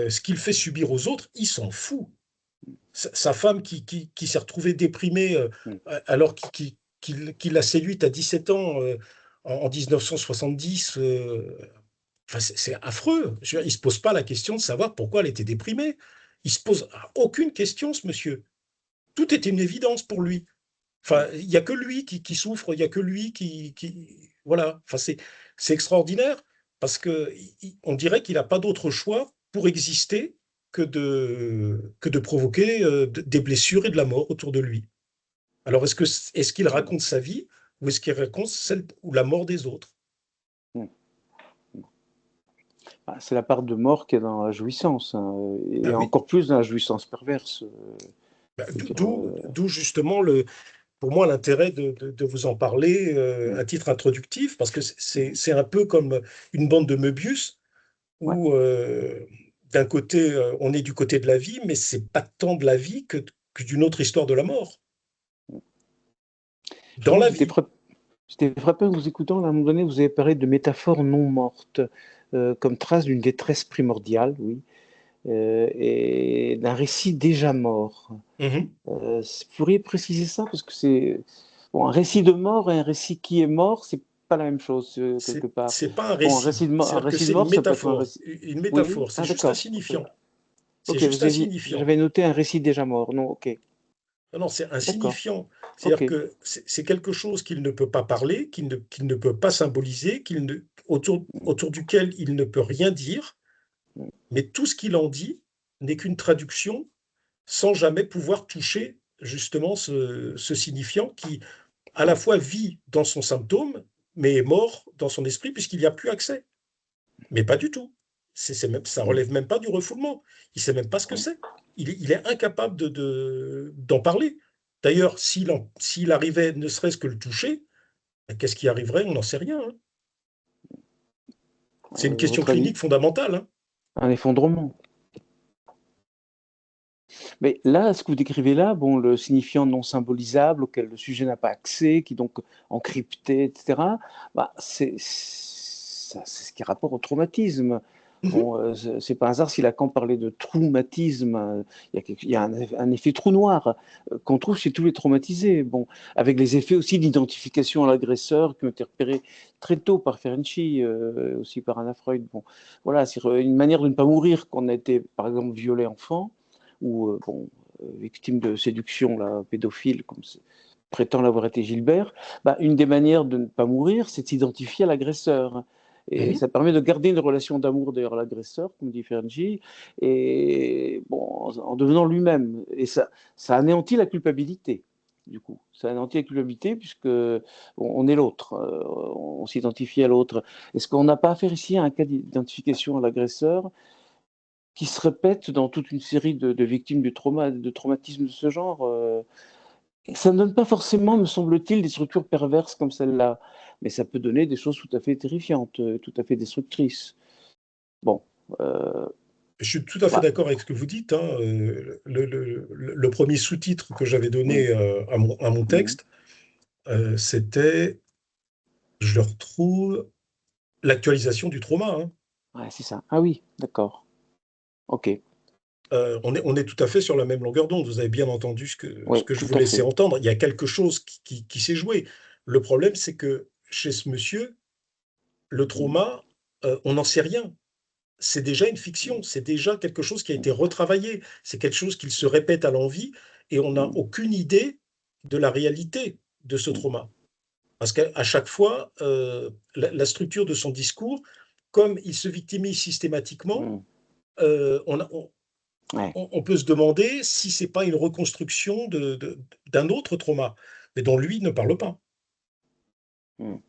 Ce qu'il fait subir aux autres, il s'en fout. Sa femme qui s'est retrouvée déprimée Mhm. alors qu'il l'a séduite à 17 ans en 1970. Enfin, c'est affreux. Il ne se pose pas la question de savoir pourquoi elle était déprimée. Il se pose aucune question, ce monsieur. Tout était une évidence pour lui. Enfin, il n'y a que lui qui souffre, il n'y a que lui voilà. Enfin, c'est extraordinaire parce que on dirait qu'il n'a pas d'autre choix pour exister que de provoquer des blessures et de la mort autour de lui. Alors, est-ce qu'il raconte sa vie ou est-ce qu'il raconte celle ou la mort des autres? Mhm. Ah, c'est la part de mort qui est dans la jouissance, hein, et Ben oui. encore plus dans la jouissance perverse. Ben, Je veux dire, d'où justement pour moi l'intérêt de vous en parler mm, à titre introductif, parce que c'est un peu comme une bande de Möbius ouais. où d'un côté on est du côté de la vie, mais c'est pas tant de la vie que d'une autre histoire de la mort. Dans Justement, la vie, j'étais frappé en vous écoutant, à un moment donné, vous avez parlé de métaphores non mortes, comme trace d'une détresse primordiale, oui, et d'un récit déjà mort. mhm, Vous pourriez préciser ça, parce que c'est bon, un récit de mort et un récit qui est mort, c'est pas la même chose, quelque part. c'est pas un Bon, récit, un c'est-à-dire que récit de c'est une mort, ça peut être un métaphore, récit. une Oui, métaphore, c'est ah juste d'accord, ok. insignifiant. C'est Ok, juste insignifiant. j'avais noté un récit déjà mort. Non, ok, Non, non, c'est d'accord, insignifiant. ok. C'est-à-dire que c'est quelque chose qu'il ne peut pas parler, qu'il ne peut pas symboliser, autour duquel il ne peut rien dire, mais tout ce qu'il en dit n'est qu'une traduction sans jamais pouvoir toucher justement ce signifiant qui, à la Ouais. fois, vit dans son symptôme, mais est mort dans son esprit puisqu'il n'y a plus accès. Mais pas du tout. Ça relève même pas du refoulement. Il sait même pas ce que c'est. Il est incapable d'en parler. D'ailleurs, s'il arrivait ne serait-ce que le toucher, ben, qu'est-ce qui arriverait? On n'en sait rien, hein. C'est une À question votre avis, clinique fondamentale, hein. un effondrement. Mais là, ce que vous décrivez là, bon, le signifiant non symbolisable auquel le sujet n'a pas accès, qui est donc encrypté, etc., bah, c'est ce qui a rapport au traumatisme. Mhm. Bon, c'est pas un hasard si Lacan parlait de traumatisme. Il y a un effet trou noir qu'on trouve chez tous les traumatisés. Bon, avec les effets aussi d'identification à l'agresseur qui ont été repérés très tôt par Ferenczi, aussi par Anna Freud. Bon, voilà, c'est une manière de ne pas mourir quand on a été, par exemple, violé enfant ou victime de séduction, là, pédophile, comme prétend l'avoir été Gilbert. Bah, une des manières de ne pas mourir, c'est de s'identifier à l'agresseur. Et Mhm. ça permet de garder une relation d'amour d'ailleurs à l'agresseur, comme dit Ferenczi, et bon, en devenant lui-même. Et ça anéantit la culpabilité, du coup. Ça anéantit la culpabilité puisque on est l'autre, on s'identifie à l'autre. Est-ce qu'on n'a pas affaire ici à un cas d'identification à l'agresseur qui se répète dans toute une série de victimes de traumatismes de ce genre? Ça ne donne pas forcément, me semble-t-il, des structures perverses comme celle-là, mais ça peut donner des choses tout à fait terrifiantes, tout à fait destructrices. Bon, euh, Je suis tout à fait bah, d'accord avec ce que vous dites, hein. Le premier sous-titre que j'avais oui. donné à mon Mhm. texte, c'était, je le retrouve, l'actualisation du trauma, hein. Ouais, c'est ça. Ah oui, d'accord. Ok. On est tout à fait sur la même longueur d'onde. Vous avez bien entendu ce Oui, que je tout vous à laissais fait. entendre. Il y a quelque chose qui s'est joué. Le problème, c'est que chez ce monsieur, le Mhm. trauma, on n'en sait rien. C'est déjà une fiction, c'est déjà quelque chose qui a été retravaillé, c'est quelque chose qu'il se répète à l'envi et on n'a Mhm. aucune idée de la réalité de ce Mhm. trauma. Parce qu'à chaque fois, la structure de son discours, comme il se victimise systématiquement, Mhm. on, Ouais. on peut se demander si c'est pas une reconstruction d'un autre trauma, mais dont lui ne parle pas. Mhm.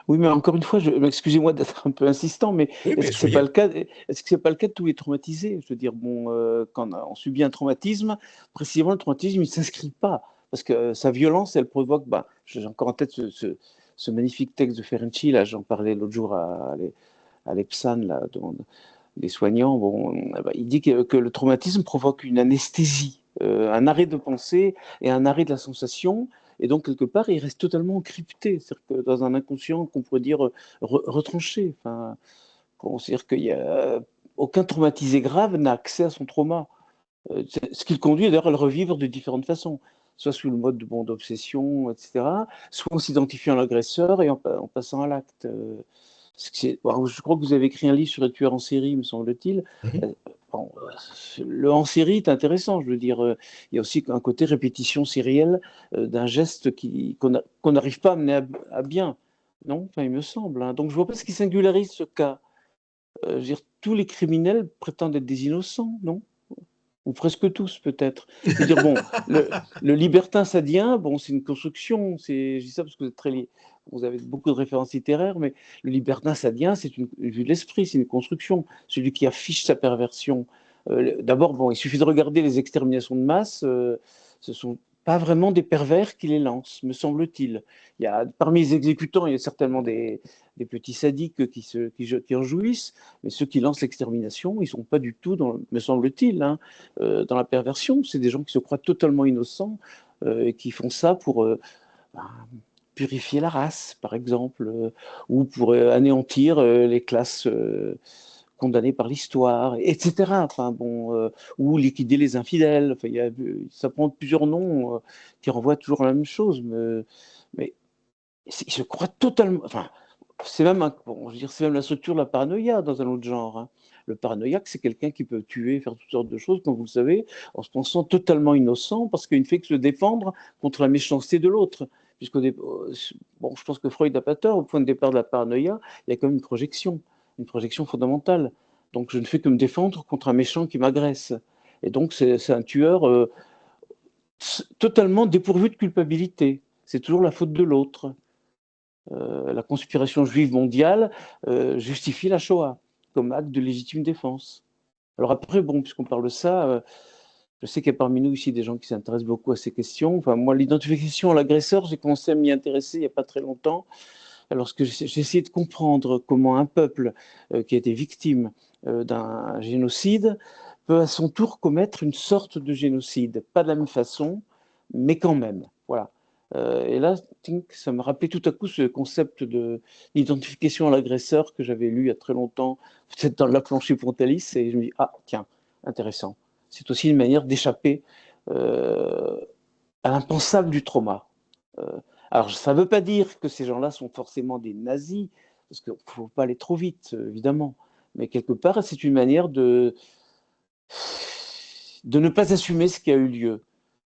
Oui, mais encore une fois, excusez-moi d'être un peu insistant, mais Oui, est-ce mais que c'est pas le soyez. cas, est-ce que c'est pas le cas de tous les traumatisés? Je veux dire, bon, quand on subit un traumatisme, précisément le traumatisme, il s'inscrit pas parce que sa violence, elle provoque. Bah, j'ai encore en tête ce magnifique texte de Ferenczi, là, j'en parlais l'autre jour à l'EPSAN, là, des soignants. Bon, bah, il dit que le traumatisme provoque une anesthésie, un arrêt de pensée et un arrêt de la sensation. Et donc, quelque part, il reste totalement encrypté, c'est-à-dire que dans un inconscient qu'on pourrait dire retranché. Enfin, c'est-à-dire qu'il y a aucun traumatisé grave n'a accès à son trauma. Ce qui le conduit d'ailleurs à le revivre de différentes façons, soit sous le mode d'obsession, etc., soit en s'identifiant à l'agresseur et en passant à l'acte. Bon, je crois que vous avez écrit un livre sur les tueurs en série, me semble-t-il. Mhm. Euh, bon, le en série est intéressant, je veux dire. Il y a aussi un côté répétition sérielle d'un geste qu'on n'arrive pas à mener à bien. Non, enfin, il me semble, hein. Donc, je ne vois pas ce qui singularise ce cas. Je veux dire, tous les criminels prétendent être des innocents, non? Ou presque tous peut-être. Je veux dire, bon, le libertin sadien, bon, c'est une construction, je dis ça parce que vous êtes vous avez beaucoup de références littéraires, mais le libertin sadien, c'est une vue de l'esprit, c'est une construction. Celui qui affiche sa perversion. D'abord, bon, il suffit de regarder les exterminations de masse, ce sont pas vraiment des pervers qui les lancent, me semble-t-il. Parmi les exécutants, il y a certainement des petits sadiques qui en jouissent, mais ceux qui lancent l'extermination, ils ne sont pas du tout, me semble-t-il, hein, dans la perversion. C'est des gens qui se croient totalement innocents et qui font ça pour ben, purifier la race, par exemple, ou pour anéantir les classes condamnées par l'histoire, etc. Enfin, bon, ou liquider les infidèles. Enfin, ça prend plusieurs noms qui renvoient toujours à la même chose. Mais ils se croient totalement. Enfin, c'est même, bon, je veux dire, c'est même la structure de la paranoïa dans un autre genre, hein. Le paranoïaque, c'est quelqu'un qui peut tuer, faire toutes sortes de choses, comme vous le savez, en se pensant totalement innocent parce qu'il ne fait que se défendre contre la méchanceté de l'autre. Bon, je pense que Freud n'a pas tort, au point de départ de la paranoïa, il y a quand même une projection fondamentale. Donc je ne fais que me défendre contre un méchant qui m'agresse. Et donc c'est un tueur totalement dépourvu de culpabilité. C'est toujours la faute de l'autre. La conspiration juive mondiale justifie la Shoah, comme acte de légitime défense. Alors après, bon, puisqu'on parle de ça, je sais qu'il y a parmi nous ici des gens qui s'intéressent beaucoup à ces questions. Enfin, moi, l'identification à l'agresseur, j'ai commencé à m'y intéresser il n'y a pas très longtemps, lorsque j'ai essayé de comprendre comment un peuple qui a été victime d'un génocide peut à son tour commettre une sorte de génocide. Pas de la même façon, mais quand même. Voilà. Et là, ça me rappelait tout à coup ce concept d'identification à l'agresseur que j'avais lu il y a très longtemps, peut-être dans La plancher Pontalis, et je me dis, ah, tiens, intéressant. C'est aussi une manière d'échapper à l'impensable du trauma. Alors, ça ne veut pas dire que ces gens-là sont forcément des nazis, parce qu'il ne faut pas aller trop vite, évidemment. Mais quelque part, c'est une manière de ne pas assumer ce qui a eu lieu.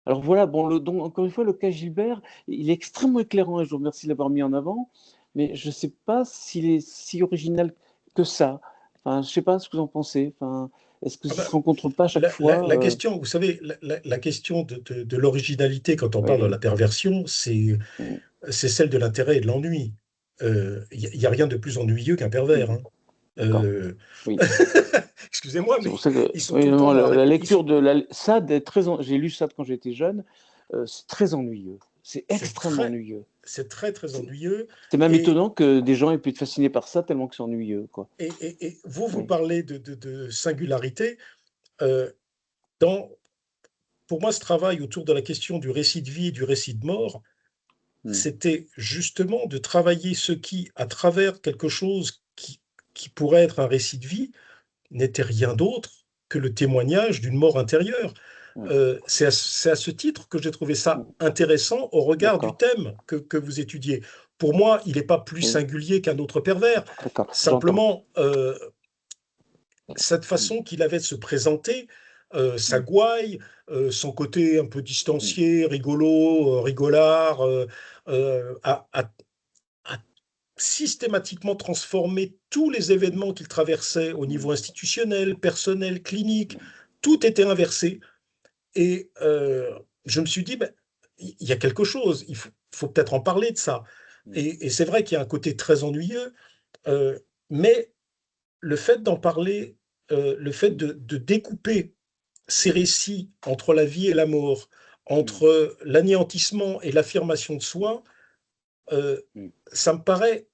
Alors voilà, bon, donc, encore une fois, le cas Gilbert, il est extrêmement éclairant et je vous remercie de l'avoir mis en avant, mais je ne sais pas s'il est si original que ça. Enfin, je ne sais pas ce que vous en pensez. Enfin, est-ce que Ah ça ne se ben, rencontre pas à chaque fois la question, vous savez, la question de l'originalité quand on parle de la Oui. perversion, c'est celle de l'intérêt et de l'ennui. Il y a rien de plus ennuyeux qu'un pervers, hein. D'accord. Euh, Oui. Excusez-moi, C'est mais pour ça que ils sont oui, tout le temps non, dans la la répétition. lecture de Sade est j'ai lu Sade quand j'étais jeune, c'est très ennuyeux. C'est C'est extrêmement très, ennuyeux. c'est très, très C'est ennuyeux. c'est même Et, étonnant que des gens aient pu être fascinés par ça tellement que c'est ennuyeux, quoi. et vous, vous Oui. parlez de singularité. Euh, dans, pour moi, ce travail autour de la question du récit de vie et du récit de mort, Mm. c'était justement de travailler ce qui, à travers quelque chose qui pourrait être un récit de vie, n'était rien d'autre que le témoignage d'une mort intérieure. Mm. C'est à ce titre que j'ai trouvé ça Mm. intéressant au regard du D'accord. thème que vous étudiez. Pour moi, il n'est pas plus Oui. singulier qu'un autre pervers. D'accord. J'entends. Simplement, cette Mm. façon qu'il avait de se présenter, sa Mm. gouaille, son côté un peu Mm. distancié, rigolo, rigolard, a systématiquement transformé tous les événements qu'il traversait au Mm. niveau institutionnel, personnel, clinique. Tout était inversé. Et je me suis dit, ben, il y a quelque chose, faut peut-être en parler de ça. Mm. Et c'est vrai qu'il y a un côté très ennuyeux, mais le fait d'en parler, le fait Mm. de découper ces récits entre la vie et la mort, Mm. entre l'anéantissement et l'affirmation de soi, euh, Mm. ça me paraît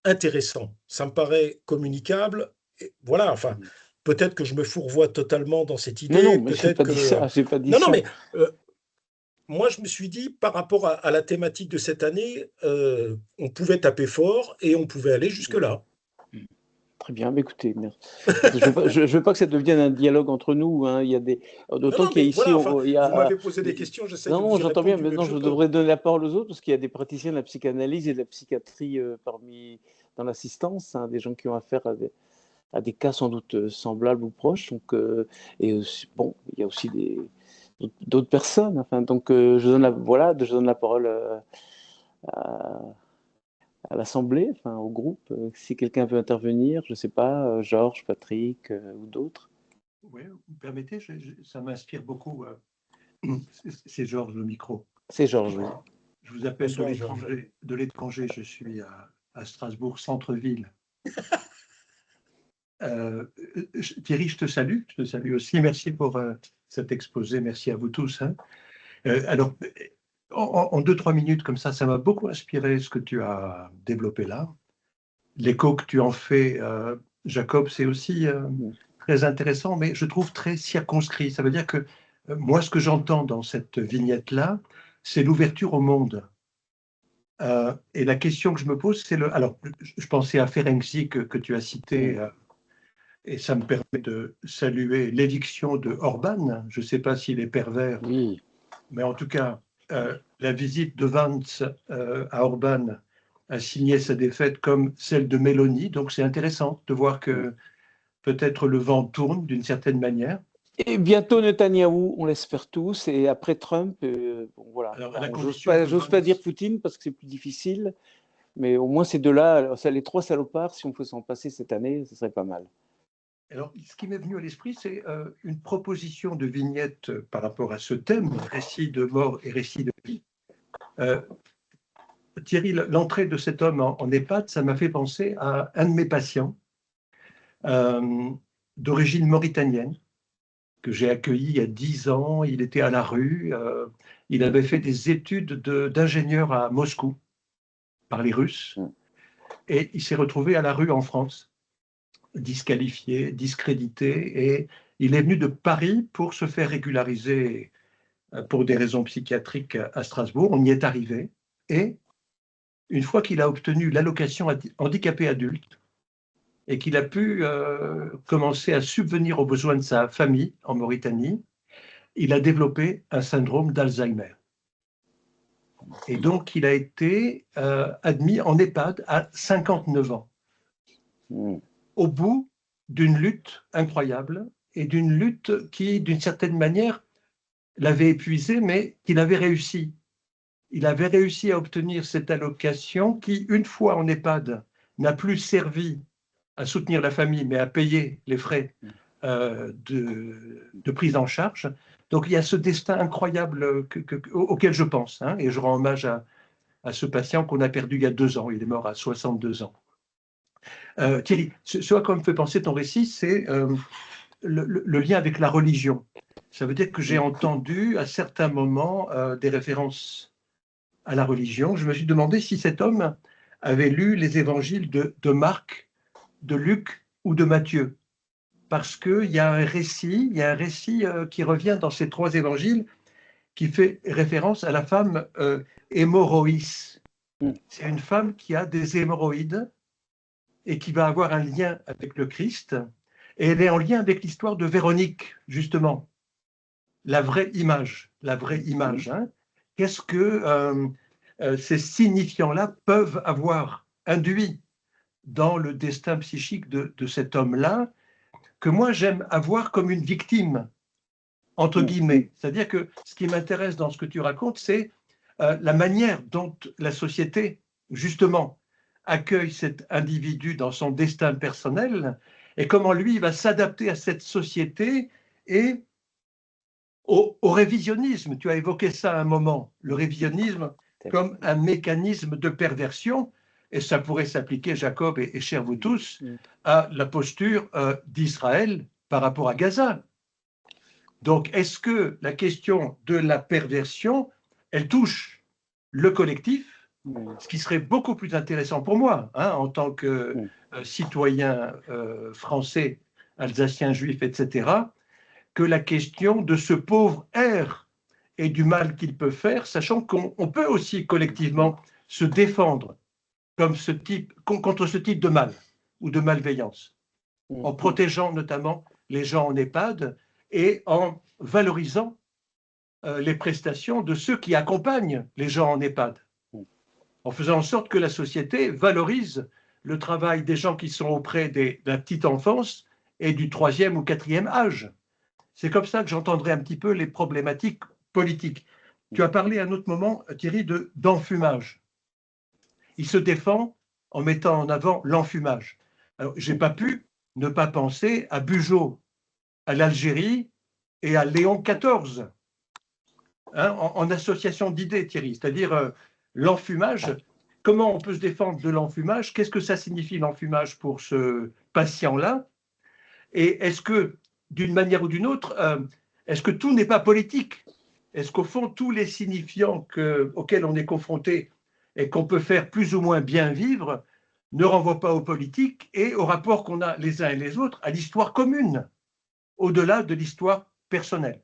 intéressant, ça me paraît communicable. Et voilà, enfin, Mm. peut-être que je me fourvoie totalement dans cette Non, non, idée, mais j'ai peut-être pas dit que... ça. J'ai pas dit Non, non, ça. mais moi, je me suis dit, par rapport à la thématique de cette année, on pouvait taper fort et on pouvait aller Mm. jusque-là. Mm. Très bien, mais écoutez, merci. Je veux pas, je veux pas que ça devienne un dialogue entre nous, hein. Il y a des, Non, d'autant non, qu'il y a mais ici, voilà, enfin, il y vous a, m'avez posé des questions, j'essaie de non, vous y j'entends répondre bien. du mieux que Maintenant, je je peux. devrais donner la parole aux autres parce qu'il y a des praticiens de la psychanalyse et de la psychiatrie dans l'assistance, hein, des gens qui ont affaire à des cas sans doute semblables ou proches. Donc, et aussi, bon, il y a aussi d'autres personnes. Enfin, donc, je donne la parole à, à l'Assemblée, enfin, au groupe. Si quelqu'un veut intervenir, je ne sais pas, Georges, Patrick ou d'autres. Oui, vous permettez, ça m'inspire beaucoup. C'est Georges le micro. C'est Georges, oui. Je vous appelle Bonsoir, Georges. de l'étranger. Je suis à Strasbourg, centre-ville. Thierry, je te salue. Je te salue aussi. Merci pour cet exposé. Merci à vous tous, hein. Alors, en 2-3 minutes, comme ça m'a beaucoup inspiré ce que tu as développé là. L'écho que tu en fais, Jacob, c'est aussi très intéressant, mais je trouve très circonscrit. Ça veut dire que moi, ce que j'entends dans cette vignette-là, c'est l'ouverture au monde. Et la question que je me pose, c'est alors, je pensais à Ferenczi que tu as cité, et ça me permet de saluer l'éviction de Orban. Je ne sais pas s'il est pervers, Oui. mais en tout cas, la visite de Vance à Orban a signé sa défaite comme celle de Mélanie. Donc c'est intéressant de voir que peut-être le vent tourne d'une certaine manière. Et bientôt Netanyahou, on l'espère tous, et après Trump, bon, voilà. Alors, à la J'ose condition pas, que j'ose pas dire Vance... Poutine parce que c'est plus difficile, mais au moins ces deux-là, les trois salopards, si on peut s'en passer cette année, ce serait pas mal. Alors, ce qui m'est venu à l'esprit, c'est une proposition de vignette par rapport à ce thème, récit de mort et récit de vie. Thierry, l'entrée de cet homme en EHPAD, ça m'a fait penser à un de mes patients d'origine mauritanienne, que j'ai accueilli il y a 10 ans. Il était à la rue. Il avait fait des études d'ingénieur à Moscou par les Russes. Et il s'est retrouvé à la rue en France, disqualifié, discrédité. Et il est venu de Paris pour se faire régulariser pour des raisons psychiatriques à Strasbourg. On y est arrivé. Et une fois qu'il a obtenu l'allocation handicapé adulte et qu'il a pu commencer à subvenir aux besoins de sa famille en Mauritanie, il a développé un syndrome d'Alzheimer. Et donc, il a été admis en EHPAD à 59 ans, au bout d'une lutte incroyable et d'une lutte qui, d'une certaine manière, l'avait épuisé, mais qu'il avait réussi. Il avait réussi à obtenir cette allocation qui, une fois en EHPAD, n'a plus servi à soutenir la famille, mais à payer les frais de prise en charge. Donc il y a ce destin incroyable auquel je pense, hein, et je rends hommage à ce patient qu'on a perdu il y a 2 ans. Il est mort à 62 ans. Thierry, ce à quoi me fait penser ton récit, c'est le lien avec la religion. Ça veut dire que j'ai entendu à certains moments des références à la religion. Je me suis demandé si cet homme avait lu les évangiles de Marc, de Luc ou de Matthieu. Parce qu'il y a un récit, qui revient dans ces 3 évangiles qui fait référence à la femme hémorroïs. C'est une femme qui a des hémorroïdes et qui va avoir un lien avec le Christ. Et elle est en lien avec l'histoire de Véronique, justement. La vraie image. Hein. Qu'est-ce que ces signifiants-là peuvent avoir induit dans le destin psychique de cet homme-là, que moi j'aime avoir comme une victime, entre guillemets. C'est-à-dire que ce qui m'intéresse dans ce que tu racontes, c'est la manière dont la société, justement, accueille cet individu dans son destin personnel et comment lui va s'adapter à cette société et au révisionnisme. Tu as évoqué ça à un moment, le révisionnisme comme un mécanisme de perversion, et ça pourrait s'appliquer, Jacob et chers vous tous, à la posture d'Israël par rapport à Gaza. Donc, est-ce que la question de la perversion, elle touche le collectif, ce qui serait beaucoup plus intéressant pour moi, hein, en tant que citoyen français, alsacien, juif, etc., que la question de ce pauvre R et du mal qu'il peut faire, sachant qu'on peut aussi collectivement se défendre contre ce type de mal ou de malveillance, en protégeant notamment les gens en EHPAD et en valorisant les prestations de ceux qui accompagnent les gens en EHPAD, en faisant en sorte que la société valorise le travail des gens qui sont auprès de la petite enfance et du 3e ou 4e âge. C'est comme ça que j'entendrai un petit peu les problématiques politiques. Tu as parlé à un autre moment, Thierry, d'enfumage. Il se défend en mettant en avant l'enfumage. Alors, je n'ai pas pu ne pas penser à Bugeaud, à l'Algérie et à Léon XIV, hein, en association d'idées, Thierry, c'est-à-dire l'enfumage. Comment on peut se défendre de l'enfumage? Qu'est-ce que ça signifie l'enfumage pour ce patient-là? Et est-ce que, d'une manière ou d'une autre, est-ce que tout n'est pas politique? Est-ce qu'au fond, tous les signifiants auxquels on est confronté et qu'on peut faire plus ou moins bien vivre ne renvoient pas aux politiques et au rapport qu'on a les uns et les autres à l'histoire commune, au-delà de l'histoire personnelle?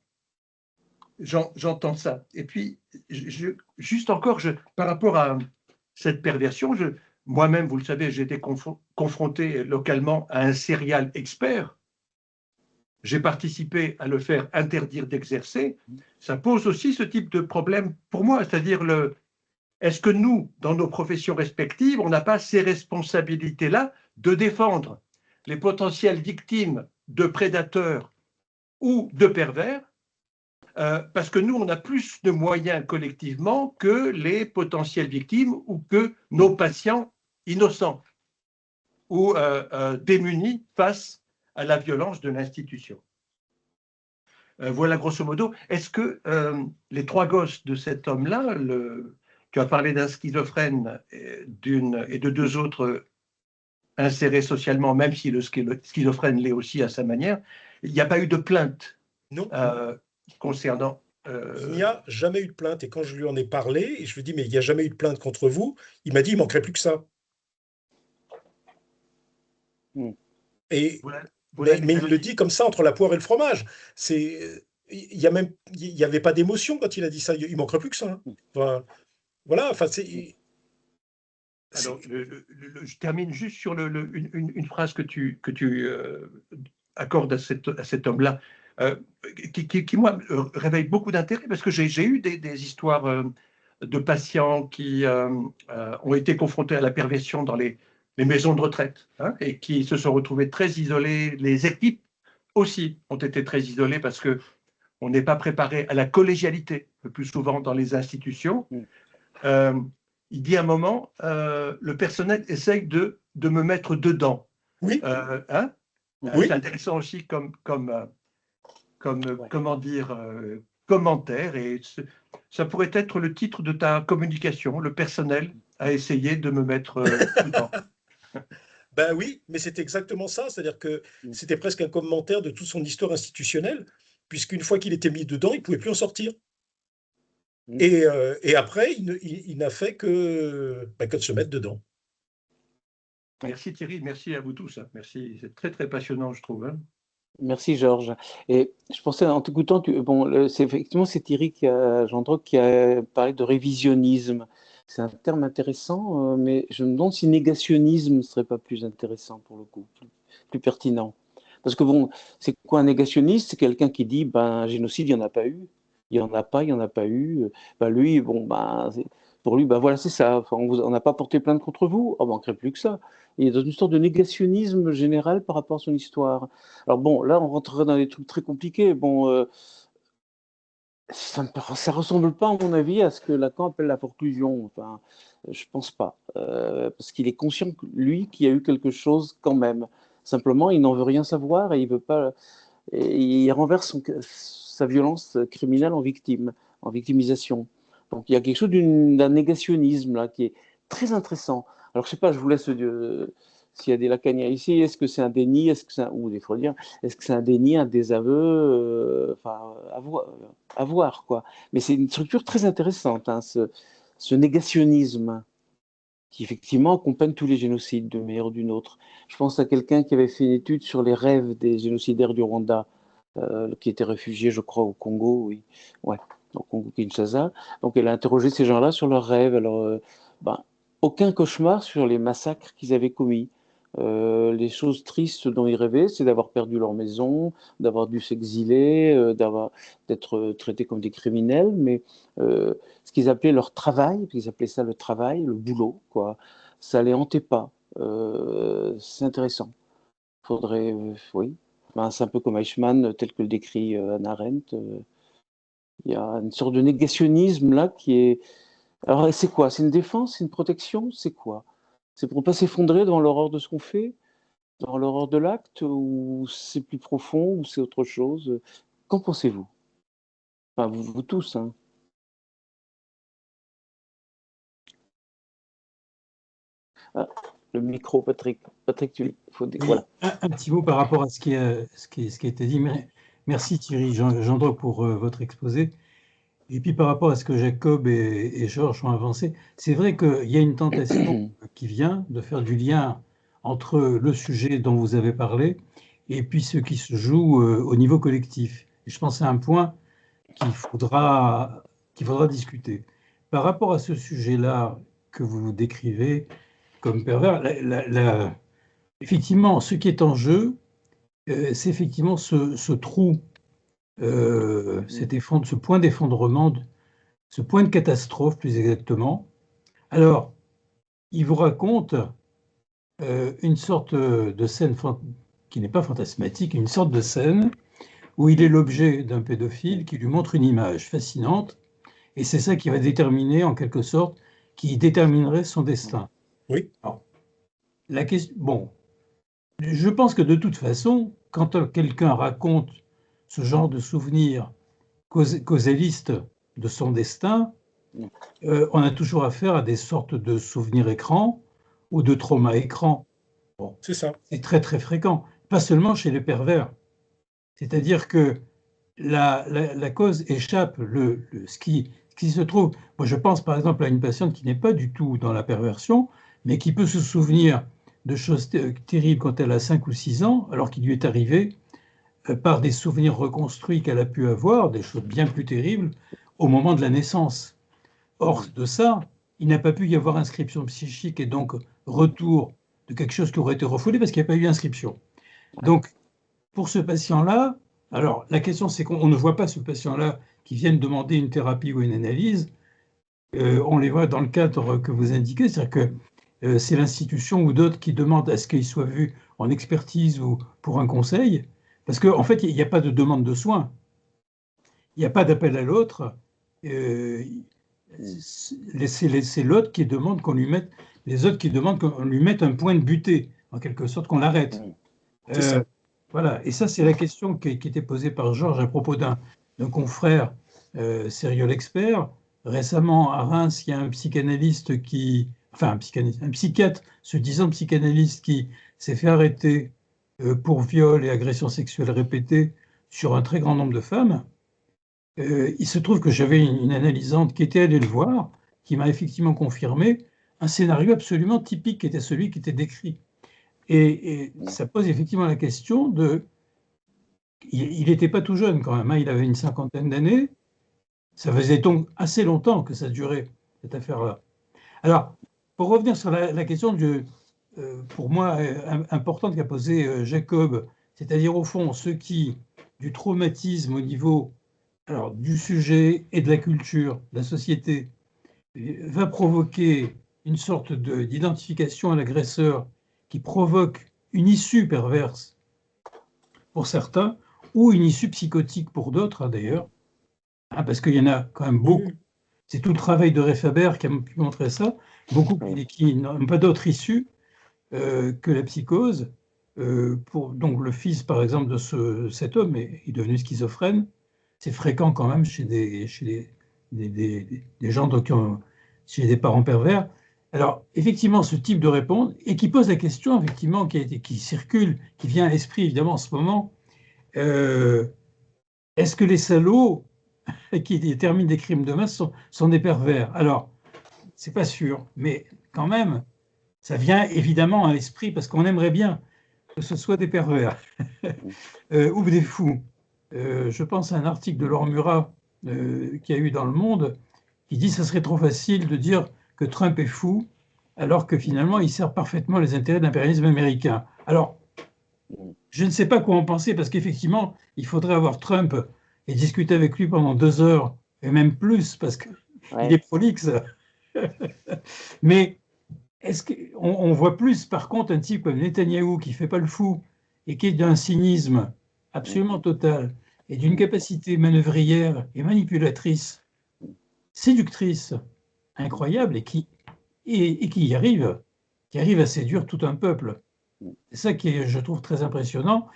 J'entends ça. Et puis, juste encore, par rapport à cette perversion, moi-même, vous le savez, j'ai été confronté localement à un serial expert. J'ai participé à le faire interdire d'exercer. Ça pose aussi ce type de problème pour moi, c'est-à-dire est-ce que nous, dans nos professions respectives, on n'a pas ces responsabilités-là de défendre les potentielles victimes de prédateurs ou de pervers, parce que nous, on a plus de moyens collectivement que les potentielles victimes ou que nos patients innocents ou démunis face à la violence de l'institution. Voilà grosso modo. Est-ce que les 3 gosses de cet homme-là, tu as parlé d'un schizophrène et de 2 autres inséré socialement, même si le schizophrène l'est aussi à sa manière. Il n'y a pas eu de plainte Non. Concernant. Il n'y a jamais eu de plainte. Et quand je lui en ai parlé, et je lui ai dit, mais il n'y a jamais eu de plainte contre vous, il m'a dit, il manquerait plus que ça. Et, mais il le dit comme ça, entre la poire et le fromage. Il y avait pas d'émotion quand il a dit ça. Il manquerait plus que ça. Enfin, voilà. Enfin, alors, je termine juste sur une phrase que tu accordes à cet homme-là, qui, moi, réveille beaucoup d'intérêt, parce que j'ai eu des histoires de patients qui ont été confrontés à la perversion dans les maisons de retraite, hein, et qui se sont retrouvés très isolés. Les équipes aussi ont été très isolées parce qu'on n'est pas préparé à la collégialité, le plus souvent dans les institutions. Il dit à un moment, le personnel essaye de me mettre dedans. Oui. Hein, oui. C'est intéressant aussi comme comment dire, commentaire, et ça pourrait être le titre de ta communication. Le personnel a essayé de me mettre dedans. Ben oui, mais c'est exactement ça. C'est-à-dire que c'était presque un commentaire de toute son histoire institutionnelle, puisqu'une fois qu'il était mis dedans, il ne pouvait plus en sortir. Et après, il n'a fait que de se mettre dedans. Merci Thierry, merci à vous tous. Hein. Merci, c'est très très passionnant, je trouve. Hein. Merci Georges. Et je pensais en t'écoutant, effectivement c'est Thierry Gendroc qui a parlé de révisionnisme. C'est un terme intéressant, mais je me demande si négationnisme ne serait pas plus intéressant pour le coup, plus pertinent. Parce que bon, c'est quoi un négationniste? C'est quelqu'un qui dit, ben, génocide, il n'y en a pas eu. Il n'y en a pas, il n'y en a pas eu. Ben, lui, bon, ben, pour lui, ben voilà, c'est ça. Enfin, on n'a pas porté plainte contre vous. Oh, manquerait plus que ça. Il est dans une sorte de négationnisme général par rapport à son histoire. Alors bon, là, on rentrerait dans des trucs très compliqués. Bon, ça ne ressemble pas, à mon avis, à ce que Lacan appelle la forclusion. Enfin, je pense pas. Parce qu'il est conscient, lui, qu'il y a eu quelque chose quand même. Simplement, il n'en veut rien savoir et il veut pas. Et il renverse sa violence criminelle en victime, en victimisation. Donc il y a quelque chose d'un négationnisme là qui est très intéressant. Alors je sais pas, je vous laisse s'il y a des lacaniens ici, est-ce que c'est un déni, ou des freudiens, est-ce que c'est un déni, un désaveu, enfin à voir quoi. Mais c'est une structure très intéressante, hein, ce négationnisme qui effectivement accompagne tous les génocides d'une manière ou d'une autre. Je pense à quelqu'un qui avait fait une étude sur les rêves des génocidaires du Rwanda, qui étaient réfugiés, je crois, au Congo, oui, ouais, au Congo-Kinshasa. Donc elle a interrogé ces gens-là sur leurs rêves. Alors, aucun cauchemar sur les massacres qu'ils avaient commis. Les choses tristes dont ils rêvaient, c'est d'avoir perdu leur maison, d'avoir dû s'exiler, d'être traités comme des criminels, mais ce qu'ils appelaient leur travail, ils appelaient ça le travail, le boulot, quoi, ça les hantait pas. C'est intéressant. Faudrait, oui. C'est un peu comme Eichmann, tel que le décrit Hannah Arendt. Il y a une sorte de négationnisme là qui est. Alors, c'est quoi? C'est une défense? C'est une protection? C'est quoi? C'est pour ne pas s'effondrer devant l'horreur de ce qu'on fait, dans l'horreur de l'acte, ou c'est plus profond, ou c'est autre chose? Qu'en pensez-vous? Enfin, vous tous, hein. Ah, le micro, Patrick. Patrick, il faut Oui, voilà. un petit mot par rapport à ce qui a été dit. Merci Thierry Gendroc pour votre exposé. Et puis par rapport à ce que Jacob et Georges ont avancé, c'est vrai qu'il y a une tentation qui vient de faire du lien entre le sujet dont vous avez parlé et puis ce qui se joue au niveau collectif. Et je pense à un point qu'il faudra discuter. Par rapport à ce sujet-là que vous décrivez comme pervers, effectivement, ce qui est en jeu, c'est effectivement ce trou, ce point d'effondrement, ce point de catastrophe plus exactement. Alors, il vous raconte une sorte de scène qui n'est pas fantasmatique, une sorte de scène où il est l'objet d'un pédophile qui lui montre une image fascinante, et c'est ça qui va déterminer, en quelque sorte, qui déterminerait son destin. Oui. Alors, la question, bon, je pense que de toute façon, quand quelqu'un raconte ce genre de souvenirs causalistes de son destin, on a toujours affaire à des sortes de souvenirs écrans ou de traumas écrans. Bon, C'est ça. c'est très très fréquent, pas seulement chez les pervers. C'est-à-dire que la cause échappe, ce qui se trouve. Moi, je pense par exemple à une patiente qui n'est pas du tout dans la perversion, mais qui peut se souvenir de choses terribles quand elle a 5 ou 6 ans, alors qu'il lui est arrivé, par des souvenirs reconstruits qu'elle a pu avoir, des choses bien plus terribles, au moment de la naissance. Or, de ça, il n'a pas pu y avoir inscription psychique et donc retour de quelque chose qui aurait été refoulé parce qu'il n'y a pas eu inscription. Donc, pour ce patient-là, alors la question c'est qu'on ne voit pas ce patient-là qui vienne demander une thérapie ou une analyse, on les voit dans le cadre que vous indiquez, c'est-à-dire que c'est l'institution ou d'autres qui demandent à ce qu'il soit vu en expertise ou pour un conseil, parce qu'en fait, il n'y a pas de demande de soins, il n'y a pas d'appel à l'autre, c'est l'autre qui demande qu'on lui mette, les autres qui demandent qu'on lui mette un point de butée, en quelque sorte, qu'on l'arrête. C'est ça. Voilà, et ça, c'est la question qui était posée par Georges à propos d'un confrère, Serial Expert. Récemment, à Reims, il y a un psychanalyste un psychiatre se disant psychanalyste qui s'est fait arrêter pour viol et agression sexuelle répétée sur un très grand nombre de femmes. Il se trouve que j'avais une analysante qui était allée le voir, qui m'a effectivement confirmé un scénario absolument typique qui était celui qui était décrit. Et ça pose effectivement la question de... Il n'était pas tout jeune quand même, hein, il avait une 50aine d'années. Ça faisait donc assez longtemps que ça durait, cette affaire-là. Alors, pour revenir sur la question pour moi, importante qu'a posée Jacob, c'est-à-dire au fond, ce qui, du traumatisme au niveau du sujet et de la culture, de la société, va provoquer une sorte d'identification à l'agresseur qui provoque une issue perverse pour certains, ou une issue psychotique pour d'autres, hein, d'ailleurs, hein, parce qu'il y en a quand même beaucoup. C'est tout le travail de Ray Faber qui a pu montrer ça, beaucoup qui n'ont pas d'autre issue que la psychose. Donc le fils, par exemple, de cet homme est devenu schizophrène. C'est fréquent quand même chez des gens chez des parents pervers. Alors, effectivement, ce type de réponse, et qui pose la question, effectivement, qui circule, qui vient à l'esprit, évidemment, en ce moment, est-ce que les salauds qui terminent des crimes de masse sont des pervers? Alors, c'est pas sûr, mais quand même, ça vient évidemment à l'esprit, parce qu'on aimerait bien que ce soit des pervers ou des fous. Je pense à un article de Laure Murat qu'il y a eu dans Le Monde, qui dit que ce serait trop facile de dire que Trump est fou, alors que finalement, il sert parfaitement les intérêts de l'impérialisme américain. Alors, je ne sais pas quoi en penser, parce qu'effectivement, il faudrait avoir Trump et discuter avec lui pendant 2 heures, et même plus, parce qu'il est prolixe. Mais est-ce qu'on voit plus, par contre, un type comme Netanyahou qui ne fait pas le fou et qui est d'un cynisme absolument total et d'une capacité manœuvrière et manipulatrice, séductrice, incroyable, et qui y arrive, à séduire tout un peuple. C'est ça qui est, je trouve, très impressionnant.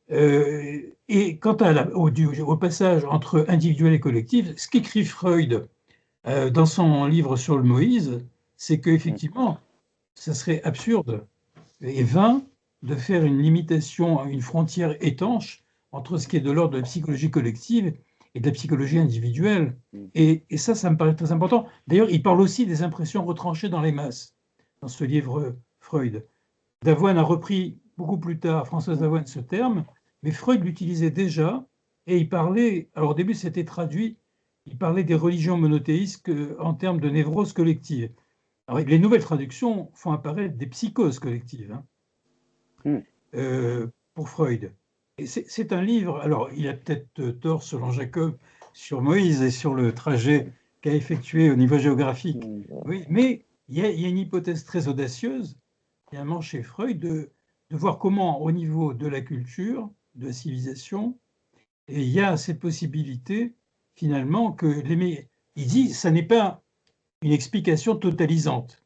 Et quant au passage entre individuel et collectif, ce qu'écrit Freud dans son livre sur le Moïse, c'est qu'effectivement, ça serait absurde et vain de faire une limitation, une frontière étanche entre ce qui est de l'ordre de la psychologie collective et de la psychologie individuelle. Et ça me paraît très important. D'ailleurs, il parle aussi des impressions retranchées dans les masses, dans ce livre Freud. Davoine a repris beaucoup plus tard, Françoise Davoine, ce terme, mais Freud l'utilisait déjà, et il parlait, alors au début c'était traduit, il parlait des religions monothéistes en termes de névrose collective. Alors, les nouvelles traductions font apparaître des psychoses collectives pour Freud. Et c'est un livre, alors il a peut-être tort selon Jacob sur Moïse et sur le trajet qu'a effectué au niveau géographique, oui, mais il y a une hypothèse très audacieuse, finalement chez Freud, de voir comment au niveau de la culture, de la civilisation, et il y a cette possibilité finalement que il dit ça n'est pas une explication totalisante.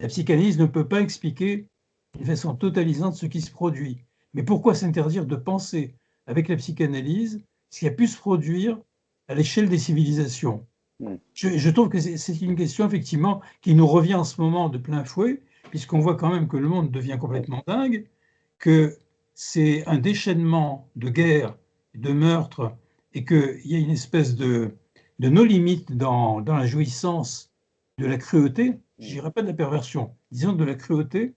La psychanalyse ne peut pas expliquer d'une façon totalisante ce qui se produit. Mais pourquoi s'interdire de penser avec la psychanalyse ce qui a pu se produire à l'échelle des civilisations? Je trouve que c'est une question, effectivement, qui nous revient en ce moment de plein fouet, puisqu'on voit quand même que le monde devient complètement dingue, que c'est un déchaînement de guerre, de meurtres, et qu'il y a une espèce de no-limite dans la jouissance de la cruauté, je ne dirais pas de la perversion, disons de la cruauté.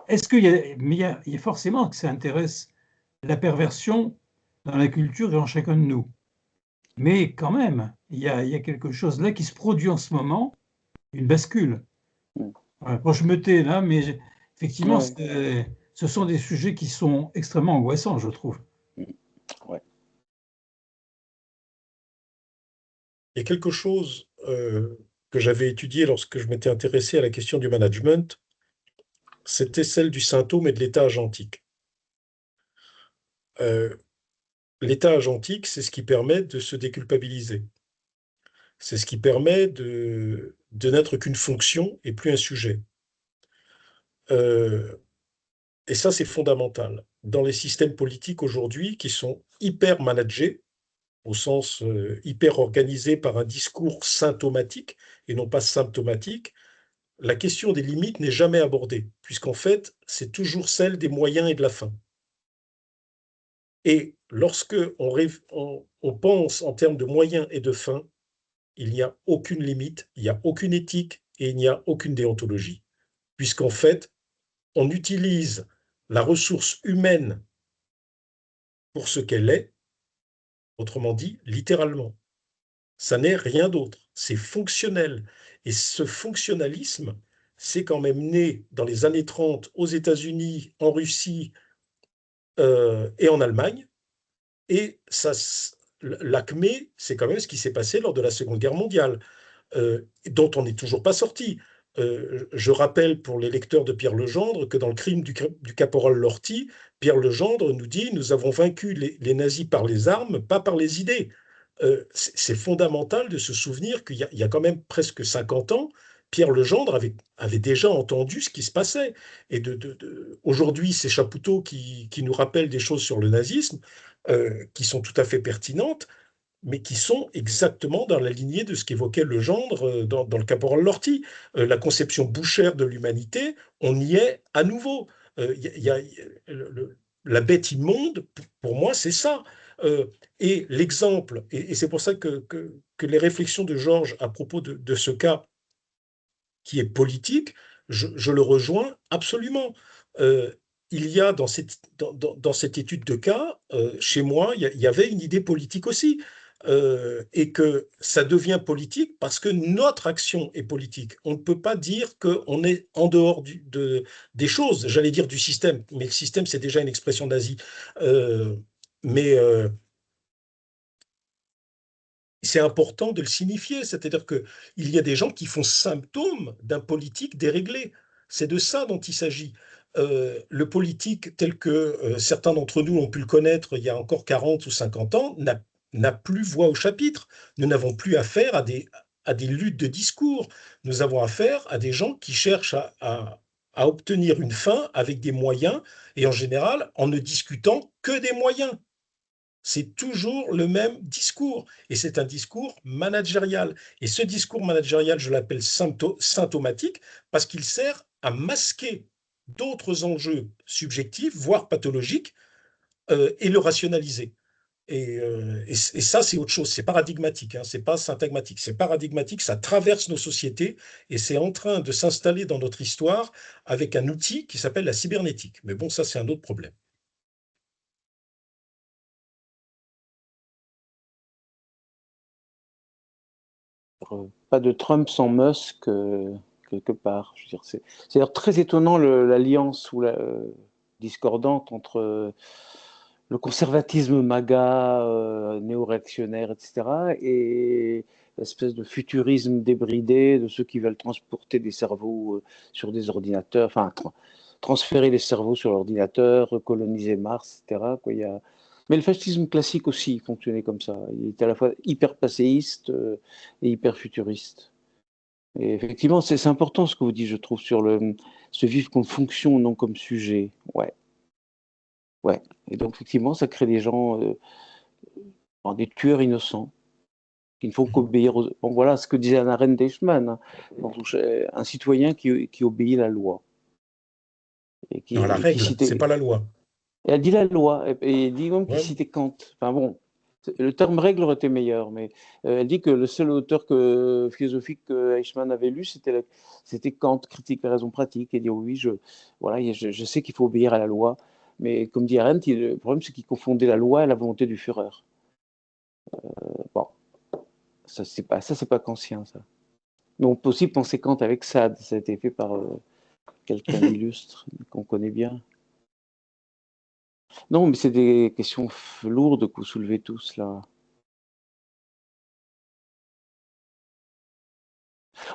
Est-ce qu'il y a, mais il y a forcément que ça intéresse la perversion dans la culture et en chacun de nous. Mais quand même, il y a quelque chose là qui se produit en ce moment, une bascule. Voilà. Bon, je me tais là, mais effectivement, ce sont des sujets qui sont extrêmement angoissants, je trouve. Ouais. Il y a quelque chose que j'avais étudié lorsque je m'étais intéressé à la question du management, c'était celle du symptôme et de l'état agentique. L'état agentique, c'est ce qui permet de se déculpabiliser. C'est ce qui permet de n'être qu'une fonction et plus un sujet. Et ça, c'est fondamental. Dans les systèmes politiques aujourd'hui qui sont hyper managés, au sens hyper organisés par un discours symptomatique et non pas symptomatique, la question des limites n'est jamais abordée, puisqu'en fait, c'est toujours celle des moyens et de la fin. Et lorsque on pense en termes de moyens et de fin, il n'y a aucune limite, il n'y a aucune éthique et il n'y a aucune déontologie, puisqu'en fait, on utilise la ressource humaine pour ce qu'elle est, autrement dit, littéralement. Ça n'est rien d'autre, c'est fonctionnel. Et ce fonctionnalisme, c'est quand même né dans les années 30 aux États-Unis, en Russie et en Allemagne. Et ça, l'acmé, c'est quand même ce qui s'est passé lors de la Seconde Guerre mondiale, dont on n'est toujours pas sorti. Je rappelle pour les lecteurs de Pierre Legendre que dans le crime du caporal Lorty, Pierre Legendre nous dit « Nous avons vaincu les nazis par les armes, pas par les idées ». C'est fondamental de se souvenir qu'il y a quand même presque 50 ans, Pierre Legendre avait déjà entendu ce qui se passait. Et aujourd'hui, c'est Chapoutot qui nous rappelle des choses sur le nazisme qui sont tout à fait pertinentes, mais qui sont exactement dans la lignée de ce qu'évoquait Legendre dans le caporal Lorty. La conception bouchère de l'humanité, on y est à nouveau. La bête immonde, pour moi, c'est ça. Et l'exemple, et c'est pour ça que les réflexions de Georges à propos de ce cas qui est politique, je le rejoins absolument. Il y a dans cette étude de cas, chez moi, il y avait une idée politique aussi. Et que ça devient politique parce que notre action est politique. On ne peut pas dire qu'on est en dehors des choses, j'allais dire du système, mais le système, c'est déjà une expression nazie. Mais c'est important de le signifier, c'est-à-dire qu'il y a des gens qui font symptôme d'un politique déréglé. C'est de ça dont il s'agit. Le politique tel que certains d'entre nous ont pu le connaître il y a encore 40 ou 50 ans n'a plus voix au chapitre. Nous n'avons plus affaire à des luttes de discours. Nous avons affaire à des gens qui cherchent à obtenir une fin avec des moyens et en général en ne discutant que des moyens. C'est toujours le même discours et c'est un discours managérial. Et ce discours managérial, je l'appelle symptomatique parce qu'il sert à masquer d'autres enjeux subjectifs, voire pathologiques, et le rationaliser. Et ça, c'est autre chose, c'est paradigmatique, hein, c'est pas syntagmatique, c'est paradigmatique, ça traverse nos sociétés et c'est en train de s'installer dans notre histoire avec un outil qui s'appelle la cybernétique. Mais bon, ça, c'est un autre problème. Pas de Trump sans Musk quelque part. Je veux dire, c'est très étonnant l'alliance ou discordante entre le conservatisme MAGA, néo-réactionnaire, etc., et l'espèce de futurisme débridé de ceux qui veulent transporter des cerveaux sur des ordinateurs, enfin transférer les cerveaux sur l'ordinateur, recoloniser Mars, etc. Quoi, Mais le fascisme classique aussi fonctionnait comme ça. Il était à la fois hyper passéiste et hyper futuriste. Et effectivement, c'est important ce que vous dites, je trouve, sur se vivre comme fonction, non comme sujet. Ouais. Ouais. Et donc, effectivement, ça crée des gens, des tueurs innocents. qui ne font qu'obéir aux... Bon, voilà ce que disait Anna Arendt d'Eichmann, hein, un citoyen qui obéit à la loi. Non, la règle, c'est pas la loi. Et elle dit la loi, et elle dit même qu'il Ouais. citait Kant. Enfin bon, le terme règle aurait été meilleur, mais elle dit que le seul auteur philosophique que Eichmann avait lu, c'était Kant, Critique des raisons pratiques, et dit oui, je sais qu'il faut obéir à la loi, mais comme dit Arendt, le problème c'est qu'il confondait la loi et la volonté du Führer. Bon, ça c'est pas kantien, ça. Mais on peut aussi penser Kant avec Sade, ça a été fait par quelqu'un d'illustre qu'on connaît bien. Non, mais c'est des questions lourdes que vous soulevez tous là.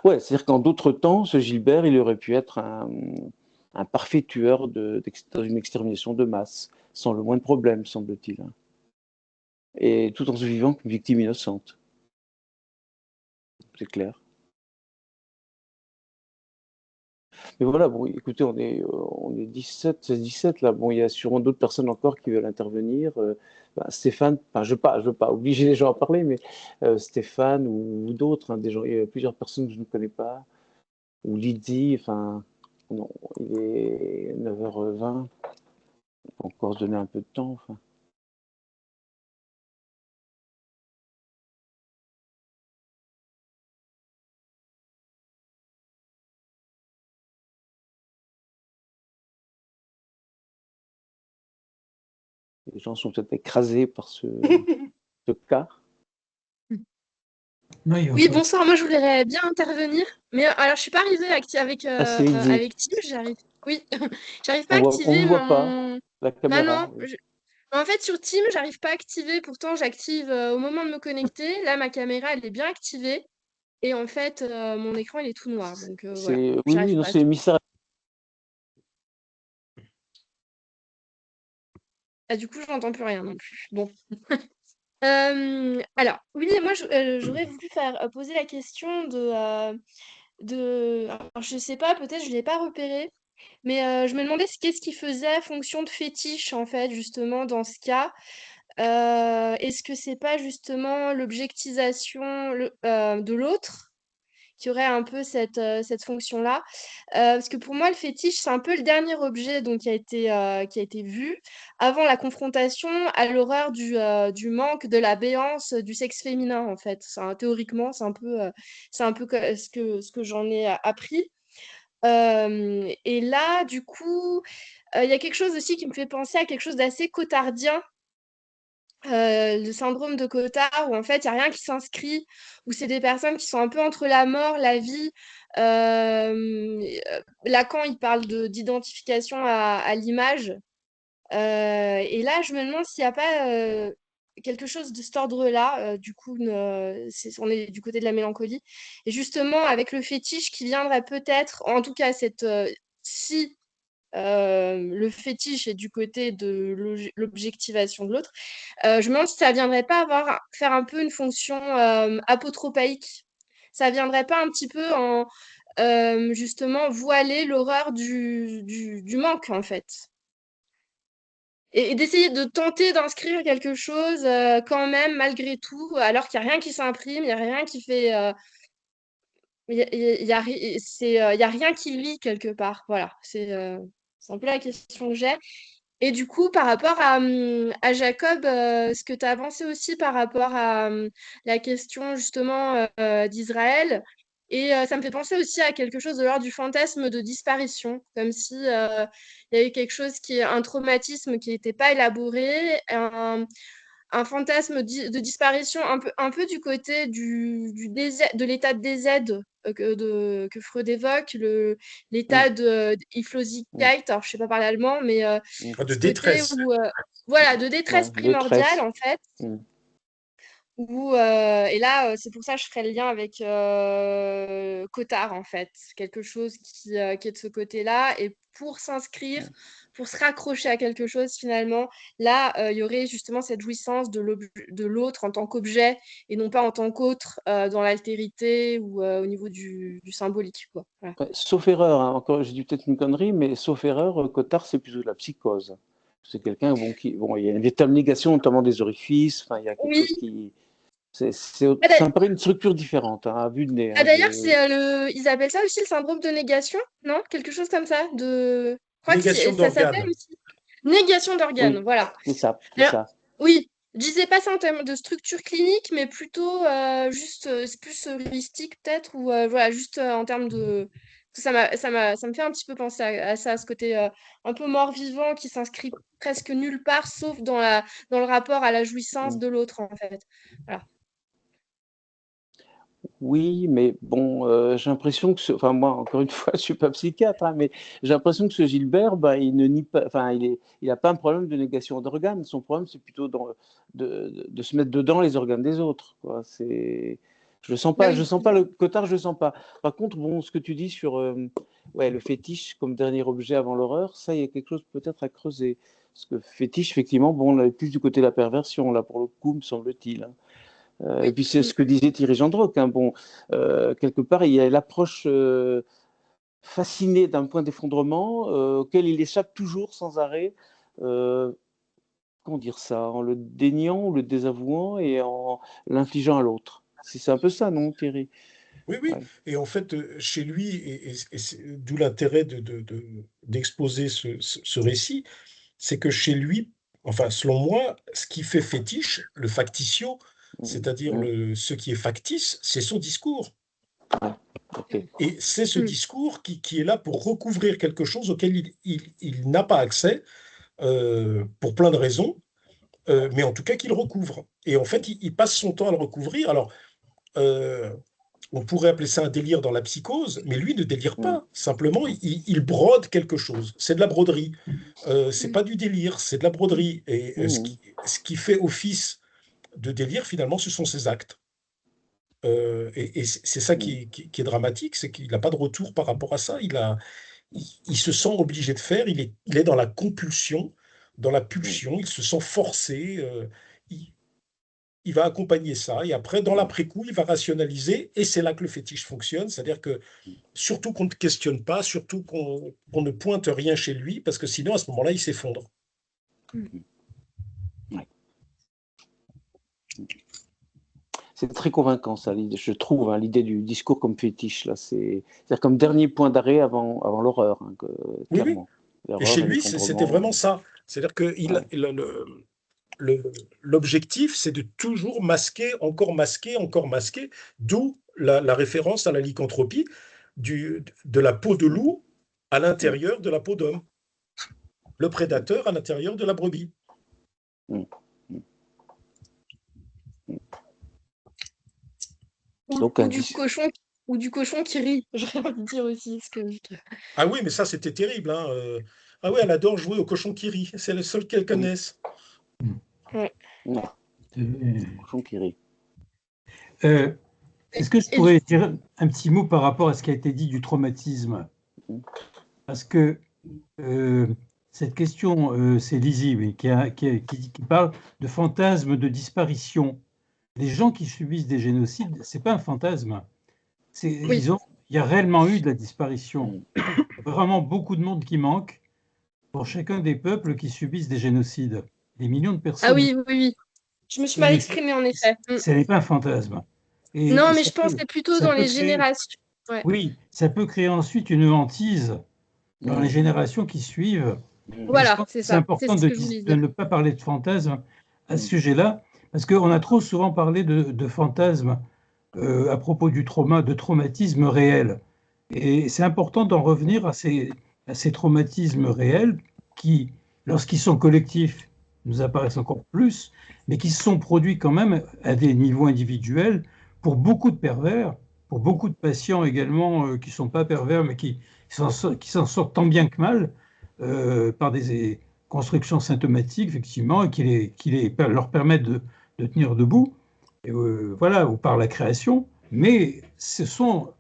Ouais, c'est-à-dire qu'en d'autres temps, ce Gilbert, il aurait pu être un parfait tueur dans une extermination de masse, sans le moindre problème, semble-t-il. Hein. Et tout en se vivant comme victime innocente. C'est clair. Mais voilà, bon, écoutez, on est 17 là. Bon, il y a sûrement d'autres personnes encore qui veulent intervenir. Stéphane, enfin, je veux pas obliger les gens à parler, mais Stéphane ou d'autres, hein, il y a plusieurs personnes que je ne connais pas, ou Lydie, enfin, non, il est 9h20, on peut encore se donner un peu de temps, enfin. Les gens sont peut-être écrasés par ce cas. Non, Oui, bonsoir, moi je voudrais bien intervenir, mais alors je ne suis pas arrivée c'est Lydie. avec Teams, oui, j'arrive pas à On activer ne voit pas la caméra. non, en fait sur Teams, j'arrive pas à activer, pourtant j'active au moment de me connecter, là ma caméra elle est bien activée, et en fait mon écran il est tout noir, donc voilà, Oui, non, c'est émissaire. Ah, du coup je n'entends plus rien non plus, bon. Alors, oui, moi j'aurais voulu poser la question alors, je sais pas, peut-être je l'ai pas repéré, mais je me demandais qu'est-ce qui faisait fonction de fétiche en fait justement dans ce cas. Est-ce que c'est pas justement l'objectisation de l'autre qui aurait un peu cette fonction-là? Parce que pour moi, le fétiche, c'est un peu le dernier objet donc, qui a été vu avant la confrontation à l'horreur du manque, de la béance du sexe féminin, en fait. Théoriquement, c'est un peu ce que j'en ai appris. Et là, du coup, il y a quelque chose aussi qui me fait penser à quelque chose d'assez cotardien, le syndrome de Cotard, où en fait, il n'y a rien qui s'inscrit, où c'est des personnes qui sont un peu entre la mort, la vie. Lacan, il parle d'identification à l'image. Et là, je me demande s'il n'y a pas quelque chose de cet ordre-là. Du coup, on est du côté de la mélancolie. Et justement, avec le fétiche qui viendrait peut-être, en tout cas, si le fétiche est du côté de l'objectivation de l'autre, je me demande si ça ne viendrait pas faire un peu une fonction apotropaïque. Ça ne viendrait pas un petit peu justement voiler l'horreur du manque, en fait. Et d'essayer de tenter d'inscrire quelque chose quand même, malgré tout, alors qu'il n'y a rien qui s'imprime, il n'y a rien qui fait... il y a rien qui lie quelque part. Voilà, c'est un peu la question que j'ai. Et du coup, par rapport à Jacob, ce que tu as avancé aussi par rapport à la question justement d'Israël, et ça me fait penser aussi à quelque chose de l'ordre du fantasme de disparition, comme si il y avait quelque chose un traumatisme qui n'était pas élaboré, un fantasme de disparition un peu du côté de l'état de DZ que Freud évoque, l'état de Hilflosigkeit, alors je ne sais pas parler allemand, mais De ce côté détresse. où, voilà, de détresse primordiale Détresse. en fait. Et là, c'est pour ça que je ferai le lien avec Cotard, en fait. Quelque chose qui est de ce côté-là. Et pour s'inscrire, pour se raccrocher à quelque chose, finalement, là, il y aurait justement cette jouissance de l'autre en tant qu'objet et non pas en tant qu'autre dans l'altérité ou au niveau du symbolique, quoi. Voilà. Ouais, sauf erreur, hein, encore, j'ai dit peut-être une connerie, mais sauf erreur, Cotard, c'est plutôt de la psychose. C'est quelqu'un il y a une véritable négation, notamment des orifices, enfin, il y a quelque chose qui... Ça me paraît une structure différente, hein, à vue de nez. Ah, d'ailleurs, ils appellent ça aussi le syndrome de négation, non? Quelque chose comme ça. Je crois que Négation ça s'appelle d'organes. aussi négation d'organes, Oui, voilà. c'est ça, c'est Alors, ça. oui, je disais pas ça en termes de structure clinique, mais plutôt juste, c'est plus heuristique peut-être, ou voilà, juste en termes de. Ça me fait un petit peu penser à ça, à ce côté un peu mort-vivant qui s'inscrit presque nulle part, sauf dans le rapport à la jouissance de l'autre, en fait. Voilà. Oui, mais bon, j'ai l'impression que enfin moi, encore une fois, je suis pas psychiatre, hein, mais j'ai l'impression que ce Gilbert, bah, il ne nie pas, enfin, il a pas un problème de négation d'organes. Son problème, c'est plutôt de se mettre dedans les organes des autres, quoi. Je sens pas, Oui. je sens pas le Cotard, je sens pas. Par contre, bon, ce que tu dis sur, ouais, le fétiche comme dernier objet avant l'horreur, ça, il y a quelque chose peut-être à creuser. Parce que fétiche, effectivement, bon, on est plus du côté de la perversion, là, pour le coup, me semble-t-il, hein. Et puis c'est ce que disait Thierry Gendroc, hein. Bon, quelque part, il y a l'approche fascinée d'un point d'effondrement auquel il échappe toujours sans arrêt. Comment dire ça? En le déniant, le désavouant et en l'infligeant à l'autre. C'est un peu ça, non, Thierry? Oui, oui. Ouais. Et en fait, chez lui, d'où l'intérêt d'exposer ce récit, c'est que chez lui, enfin, selon moi, ce qui fait fétiche, le factitio, c'est-à-dire ce qui est factice, c'est son discours. Okay. Et c'est ce discours qui est là pour recouvrir quelque chose auquel il n'a pas accès, pour plein de raisons, mais en tout cas qu'il recouvre. Et en fait, il passe son temps à le recouvrir. Alors, on pourrait appeler ça un délire dans la psychose, mais lui ne délire pas. Simplement, il brode quelque chose. C'est de la broderie. C'est pas du délire, c'est de la broderie. Et ce qui fait office de délire, finalement, ce sont ses actes. Et c'est ça qui est dramatique, c'est qu'il n'a pas de retour par rapport à ça. Il se sent obligé de faire, il est dans la compulsion, dans la pulsion, il se sent forcé. Il va accompagner ça, et après, dans l'après-coup, il va rationaliser, et c'est là que le fétiche fonctionne, c'est-à-dire que surtout qu'on ne questionne pas, surtout qu'on ne pointe rien chez lui, parce que sinon, à ce moment-là, il s'effondre. C'est très convaincant, ça, je trouve, hein, l'idée du discours comme fétiche. Là, c'est-à-dire comme dernier point d'arrêt avant l'horreur, hein, clairement. Oui. Et chez lui, c'était vraiment ça. C'est-à-dire que l'objectif, c'est de toujours masquer, encore masquer, encore masquer, d'où la référence à la lycanthropie de la peau de loup à l'intérieur de la peau d'homme. Le prédateur à l'intérieur de la brebis. Ou du cochon qui rit, j'aurais envie de dire aussi. Ah oui, mais ça, c'était terrible, hein. Ah oui, elle adore jouer au cochon qui rit. C'est le seul qu'elle connaisse. Ouais. Cochon qui rit. Est-ce que je pourrais dire un petit mot par rapport à ce qui a été dit du traumatisme? Parce que cette question, c'est Lizzie, oui, qui parle de fantasme de disparition. Les gens qui subissent des génocides, c'est pas un fantasme. Il y a réellement eu de la disparition. Il y a vraiment beaucoup de monde qui manque pour chacun des peuples qui subissent des génocides. Des millions de personnes. Ah oui, oui, oui. Je me suis mal exprimée, en effet. Ce n'est pas un fantasme. Non, mais je pensais plutôt dans les générations. Ouais. Oui, ça peut créer ensuite une hantise dans les générations qui suivent. Voilà, c'est ça. C'est important de ne pas parler de fantasme à ce sujet-là, parce qu'on a trop souvent parlé de fantasmes à propos du traumatisme réel. Et c'est important d'en revenir à ces traumatismes réels qui, lorsqu'ils sont collectifs, nous apparaissent encore plus, mais qui se sont produits quand même à des niveaux individuels pour beaucoup de pervers, pour beaucoup de patients également qui ne sont pas pervers, mais qui s'en sortent tant bien que mal par des constructions symptomatiques, effectivement, et qui leur permettent de tenir debout, voilà, ou par la création, mais ce sont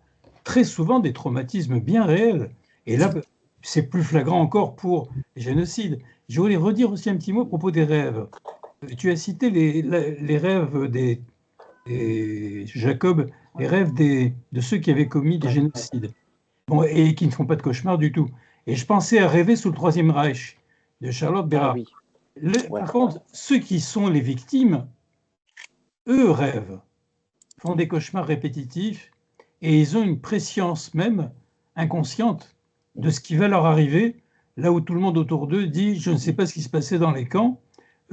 très souvent des traumatismes bien réels. Et là, c'est plus flagrant encore pour les génocides. Je voulais redire aussi un petit mot à propos des rêves. Tu as cité les rêves Jacob, les rêves de ceux qui avaient commis des génocides, bon, et qui ne font pas de cauchemar du tout. Et je pensais à Rêver sous le Troisième Reich de Charlotte Bérard. Par contre, ceux qui sont les victimes, eux rêvent, font des cauchemars répétitifs, et ils ont une prescience même inconsciente de ce qui va leur arriver, là où tout le monde autour d'eux dit « je ne sais pas ce qui se passait dans les camps »,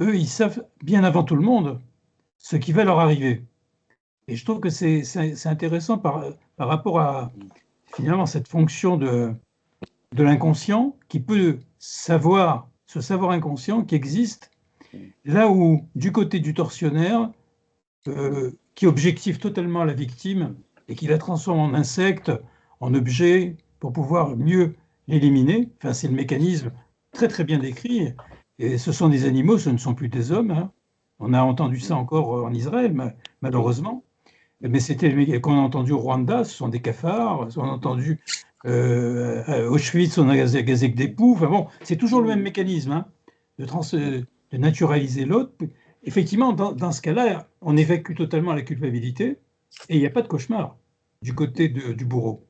eux, ils savent bien avant tout le monde ce qui va leur arriver. Et je trouve que c'est intéressant par rapport à, finalement, cette fonction de l'inconscient qui peut savoir, ce savoir inconscient qui existe, là où, du côté du tortionnaire, qui objective totalement la victime et qui la transforme en insecte, en objet, pour pouvoir mieux l'éliminer. Enfin, c'est le mécanisme très très bien décrit. Et ce sont des animaux, ce ne sont plus des hommes. Hein. On a entendu ça encore en Israël, malheureusement. Mais c'était qu'on a entendu au Rwanda, ce sont des cafards. On a entendu à Auschwitz, on a gazé que des poux. Enfin bon, c'est toujours le même mécanisme hein, de naturaliser l'autre. Effectivement, dans ce cas-là, on évacue totalement la culpabilité et il n'y a pas de cauchemar du côté du bourreau.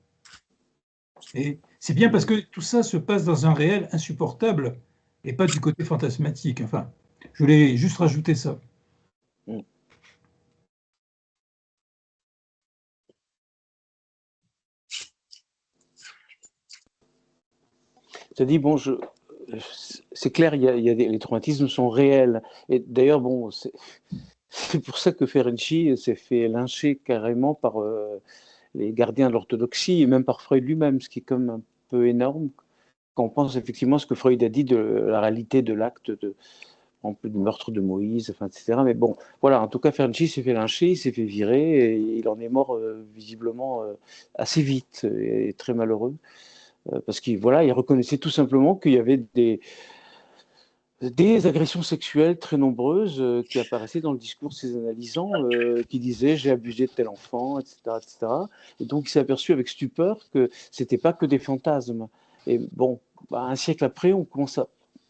Et c'est bien parce que tout ça se passe dans un réel insupportable et pas du côté fantasmatique. Enfin, je voulais juste rajouter ça. Tu as dit, bon, c'est clair, les traumatismes sont réels. Et d'ailleurs, bon, c'est pour ça que Ferenczi s'est fait lyncher carrément par les gardiens de l'orthodoxie et même par Freud lui-même, ce qui est comme un peu énorme quand on pense effectivement à ce que Freud a dit de la réalité de l'acte du meurtre de Moïse, enfin, etc. Mais bon, voilà, en tout cas, Ferenczi s'est fait lyncher, il s'est fait virer et il en est mort visiblement assez vite et très malheureux. Parce qu'il voilà, il reconnaissait tout simplement qu'il y avait des agressions sexuelles très nombreuses qui apparaissaient dans le discours de ses analysants, qui disaient « j'ai abusé de tel enfant », etc., etc. Et donc, il s'est aperçu avec stupeur que ce n'était pas que des fantasmes. Et bon, un siècle après, on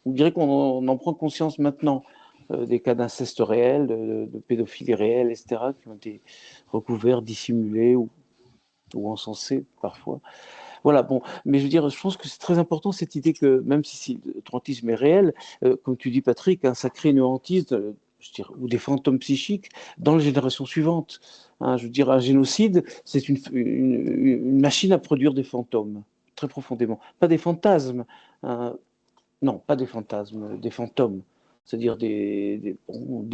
dirait qu'on en prend conscience maintenant, des cas d'inceste réel, de pédophilie réelle, etc., qui ont été recouverts, dissimulés ou encensés parfois. Voilà, bon, mais je veux dire, je pense que c'est très important cette idée que même si le traumatisme est réel, comme tu dis Patrick, ça crée une hantise, ou des fantômes psychiques dans les générations suivantes. Hein, je veux dire, un génocide, c'est une machine à produire des fantômes, très profondément. Pas des fantasmes, non, pas des fantasmes, des fantômes. C'est-à-dire des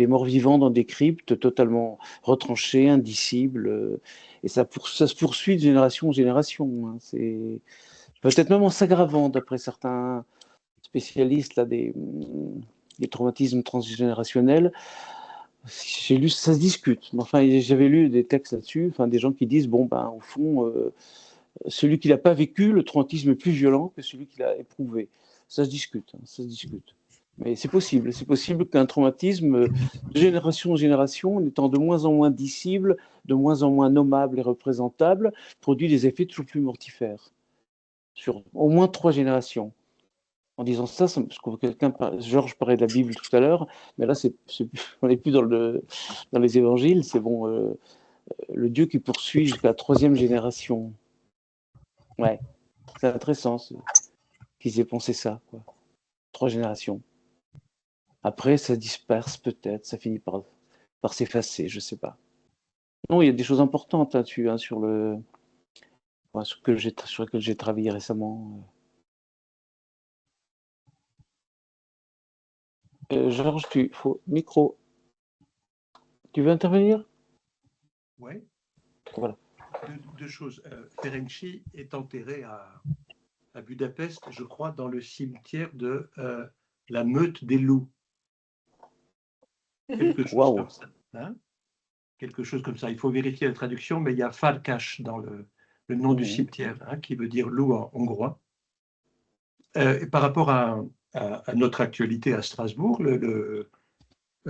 morts vivants dans des cryptes totalement retranchés, indicibles. Et ça se poursuit de génération en génération. Hein. C'est peut-être même en s'aggravant, d'après certains spécialistes là, des traumatismes transgénérationnels. J'ai lu, ça se discute. Enfin, j'avais lu des textes là-dessus, enfin, des gens qui disent, bon, ben, au fond, celui qui l'a pas vécu, le traumatisme est plus violent que celui qui l'a éprouvé. Ça se discute, hein, ça se discute. Mais c'est possible qu'un traumatisme, de génération en génération, en étant de moins en moins dissible, de moins en moins nommable et représentable, produit des effets toujours plus mortifères, sur au moins 3 générations. En disant ça, parce que Georges parlait de la Bible tout à l'heure, mais là, on n'est plus dans les évangiles, c'est bon, le Dieu qui poursuit jusqu'à la 3e génération. Ouais, c'est intéressant qu'ils aient pensé ça, quoi. 3 générations. Après, ça disperse peut-être, ça finit par s'effacer, je sais pas. Non, il y a des choses importantes là-dessus, hein, sur lequel j'ai travaillé récemment. Georges, micro. Tu veux intervenir? Oui. Voilà. Deux choses. Ferenczi est enterré à Budapest, je crois, dans le cimetière de la Meute des Loups. Quelque chose comme ça. Hein, quelque chose comme ça. Il faut vérifier la traduction, mais il y a Farkas dans le nom du cimetière, hein, qui veut dire loup en hongrois. Et par rapport à notre actualité à Strasbourg,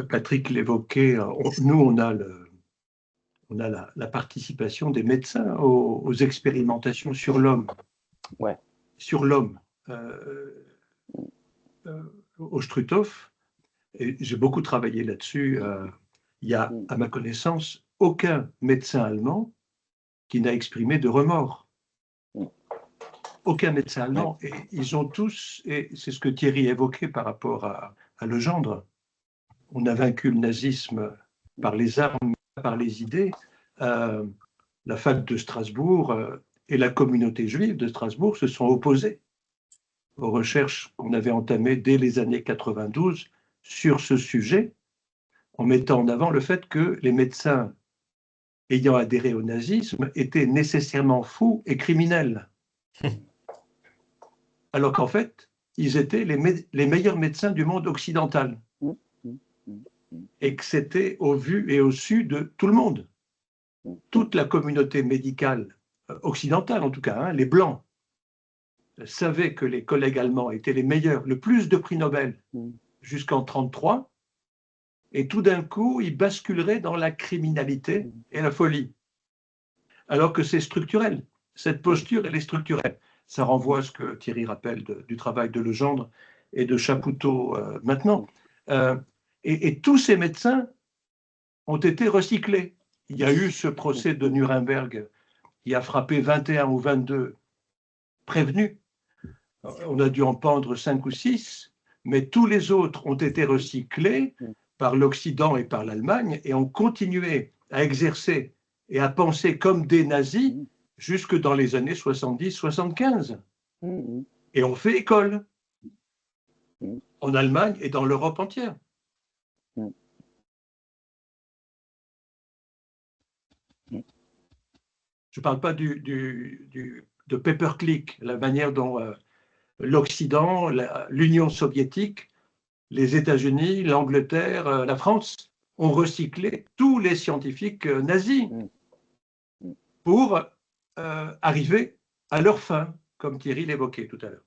Patrick l'évoquait, nous on a la participation des médecins aux expérimentations sur l'homme. Ouais. Sur l'homme. Au Struthof, et j'ai beaucoup travaillé là-dessus. Il y a, à ma connaissance, aucun médecin allemand qui n'a exprimé de remords. Aucun médecin allemand. Et ils ont tous, et c'est ce que Thierry évoquait par rapport à Legendre, on a vaincu le nazisme par les armes, par les idées, la fac de Strasbourg et la communauté juive de Strasbourg se sont opposés aux recherches qu'on avait entamées dès les années 92 sur ce sujet, en mettant en avant le fait que les médecins ayant adhéré au nazisme étaient nécessairement fous et criminels. Alors qu'en fait, ils étaient les meilleurs médecins du monde occidental. Et que c'était au vu et au su de tout le monde. Toute la communauté médicale occidentale, en tout cas, hein, les Blancs, savaient que les collègues allemands étaient les meilleurs, le plus de prix Nobel jusqu'en 1933, et tout d'un coup, ils basculeraient dans la criminalité et la folie. Alors que c'est structurel. Cette posture, elle est structurelle. Ça renvoie à ce que Thierry rappelle du travail de Legendre et de Chapoutot maintenant. Et tous ces médecins ont été recyclés. Il y a eu ce procès de Nuremberg qui a frappé 21 ou 22 prévenus. On a dû en pendre 5 ou 6, mais tous les autres ont été recyclés par l'Occident et par l'Allemagne et ont continué à exercer et à penser comme des nazis jusque dans les années 70-75. Et ont fait école en Allemagne et dans l'Europe entière. Je ne parle pas de pay-per-click, la manière dont l'Occident, l'Union soviétique, les États-Unis, l'Angleterre, la France ont recyclé tous les scientifiques nazis pour arriver à leur fin, comme Thierry l'évoquait tout à l'heure.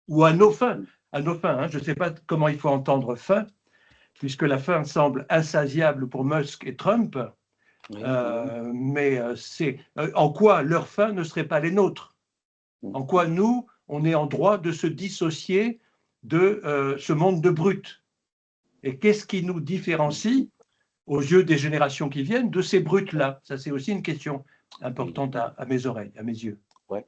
Ou à nos fins. À nos fins, hein. Je ne sais pas comment il faut entendre fin, puisque la fin semble insatiable pour Musk et Trump. Mais c'est en quoi leur fin ne serait pas les nôtres, en quoi nous, on est en droit de se dissocier de ce monde de brutes. Et qu'est-ce qui nous différencie, aux yeux des générations qui viennent, de ces brutes-là? Ça, c'est aussi une question importante à mes oreilles, à mes yeux. Ouais.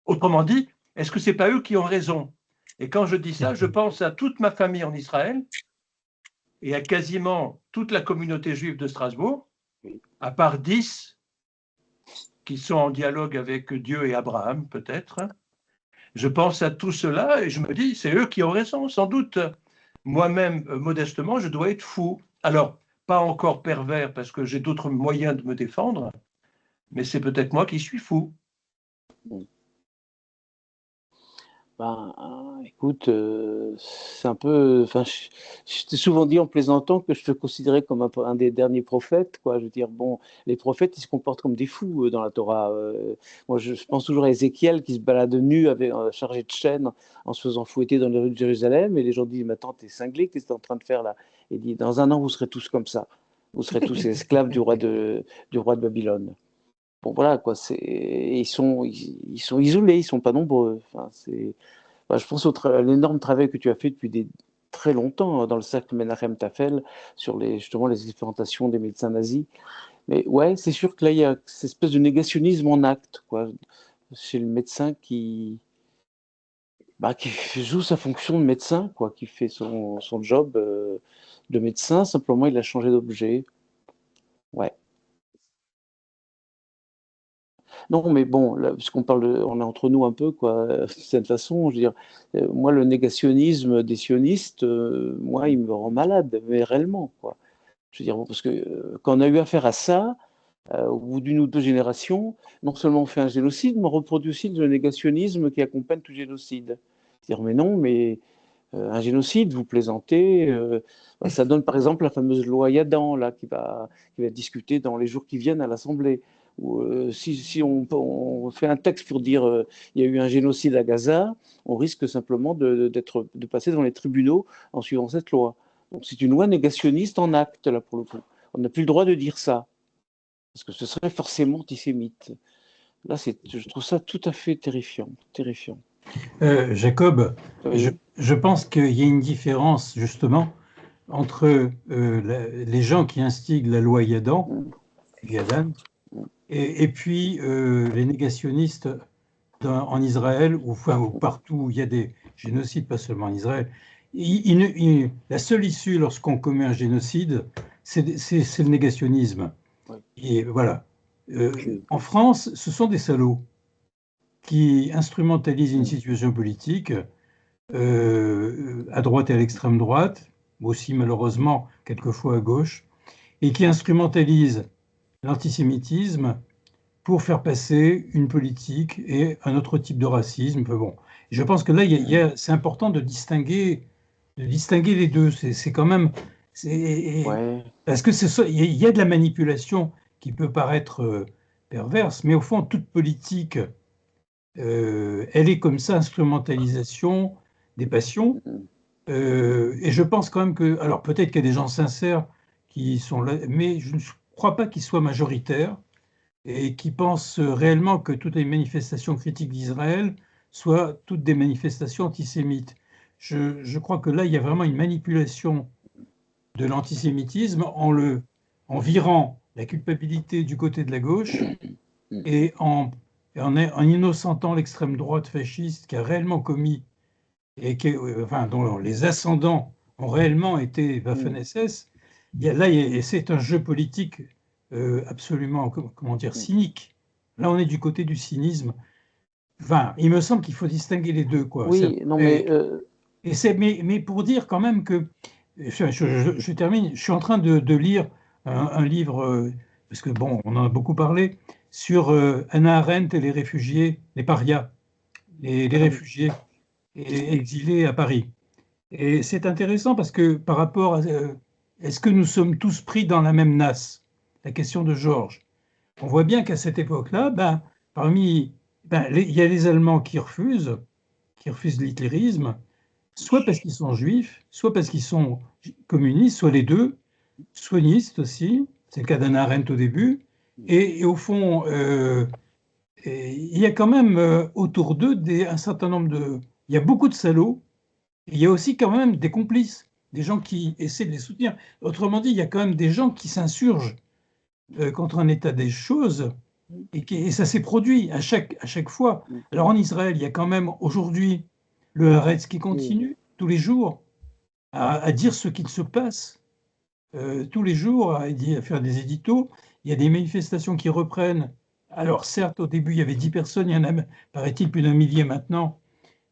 Autrement dit, est-ce que ce n'est pas eux qui ont raison? Et quand je dis ça, je pense à toute ma famille en Israël, et à quasiment toute la communauté juive de Strasbourg, à part 10 qui sont en dialogue avec Dieu et Abraham, peut-être. Je pense à tout cela et je me dis, c'est eux qui ont raison, sans doute. Moi-même, modestement, je dois être fou. Alors, pas encore pervers parce que j'ai d'autres moyens de me défendre, mais c'est peut-être moi qui suis fou. Ben, écoute, c'est un peu. Enfin, je t'ai souvent dit en plaisantant que je te considérais comme un des derniers prophètes, quoi. Je veux dire, bon, les prophètes, ils se comportent comme des fous dans la Torah. Moi, je pense toujours à Ézéchiel qui se balade nu, chargé de chaînes, en se faisant fouetter dans les rues de Jérusalem. Et les gens disent, mais attends, t'es cinglé, qu'est-ce que t'es en train de faire là? Et il dit, dans un an, vous serez tous comme ça. Vous serez tous esclaves du roi de Babylone. Bon, voilà, quoi. Ils sont isolés, ils sont pas nombreux. Enfin, je pense à l'énorme travail que tu as fait depuis très longtemps dans le cercle Menachem Tafel sur justement les expérimentations des médecins nazis. Mais ouais, c'est sûr que là, il y a cette espèce de négationnisme en acte, quoi, chez le médecin qui joue sa fonction de médecin, quoi, qui fait son job de médecin. Simplement, il a changé d'objet. Ouais. Non, mais bon, là, puisqu'on on est entre nous un peu, quoi, de cette façon, je veux dire, moi, le négationnisme des sionistes, moi, il me rend malade, mais réellement, quoi. Je veux dire, parce que quand on a eu affaire à ça, au bout d'une ou deux générations, non seulement on fait un génocide, mais on reproduit aussi le négationnisme qui accompagne tout génocide. Dire, mais non, mais un génocide, vous plaisantez. Ça donne par exemple la fameuse loi Yadan, là, qui va être discutée dans les jours qui viennent à l'Assemblée. Si on fait un texte pour dire il y a eu un génocide à Gaza, on risque simplement de passer dans les tribunaux en suivant cette loi. Donc c'est une loi négationniste en acte, là, pour le coup. On n'a plus le droit de dire ça, parce que ce serait forcément antisémite. Là, je trouve ça tout à fait terrifiant. Jacob, Oui. je pense qu'il y a une différence justement entre les gens qui instiguent la loi Yadan, et puis les négationnistes en Israël, ou partout où il y a des génocides, pas seulement en Israël. la seule issue lorsqu'on commet un génocide, c'est le négationnisme. Ouais. Et voilà. En France, ce sont des salauds qui instrumentalisent une situation politique à droite et à l'extrême droite, aussi malheureusement quelquefois à gauche, et qui instrumentalisent l'antisémitisme pour faire passer une politique et un autre type de racisme. Enfin bon, je pense que là, c'est important de distinguer les deux. C'est quand même... Ouais. Parce que il y a de la manipulation qui peut paraître perverse, mais au fond, toute politique, elle est comme ça, instrumentalisation des passions. Et je pense quand même que... Alors peut-être qu'il y a des gens sincères qui sont là, mais je ne crois pas qu'ils soient majoritaires et qui pensent réellement que toutes les manifestations critiques d'Israël soient toutes des manifestations antisémites. Je crois que là, il y a vraiment une manipulation de l'antisémitisme en virant la culpabilité du côté de la gauche et en innocentant l'extrême droite fasciste qui a réellement commis et enfin, dont les ascendants ont réellement été Waffen-SS. C'est un jeu politique absolument, comment dire, cynique. Là, on est du côté du cynisme. Enfin, il me semble qu'il faut distinguer les deux, quoi. Oui, non, mais Mais pour dire quand même que, je termine, je suis en train de lire un livre, parce que bon, on en a beaucoup parlé, sur Hannah Arendt et les réfugiés, les parias, les réfugiés et exilés à Paris. Et c'est intéressant parce que par rapport à est-ce que nous sommes tous pris dans la même nasse? La question de Georges. On voit bien qu'à cette époque-là, il y a les Allemands qui refusent l'hitlérisme, soit parce qu'ils sont juifs, soit parce qu'ils sont communistes, soit les deux, sionistes aussi, c'est le cas d'Hannah Arendt au début, et au fond, il y a quand même autour d'eux un certain nombre de... Il y a beaucoup de salauds, et il y a aussi quand même des complices, des gens qui essaient de les soutenir. Autrement dit, il y a quand même des gens qui s'insurgent contre un état des choses, et ça s'est produit à chaque fois. Alors en Israël, il y a quand même aujourd'hui le Haaretz qui continue tous les jours à dire ce qu'il se passe, tous les jours à faire des éditos. Il y a des manifestations qui reprennent. Alors certes, au début, il y avait 10 personnes, il y en a, paraît-il, plus d'un millier maintenant,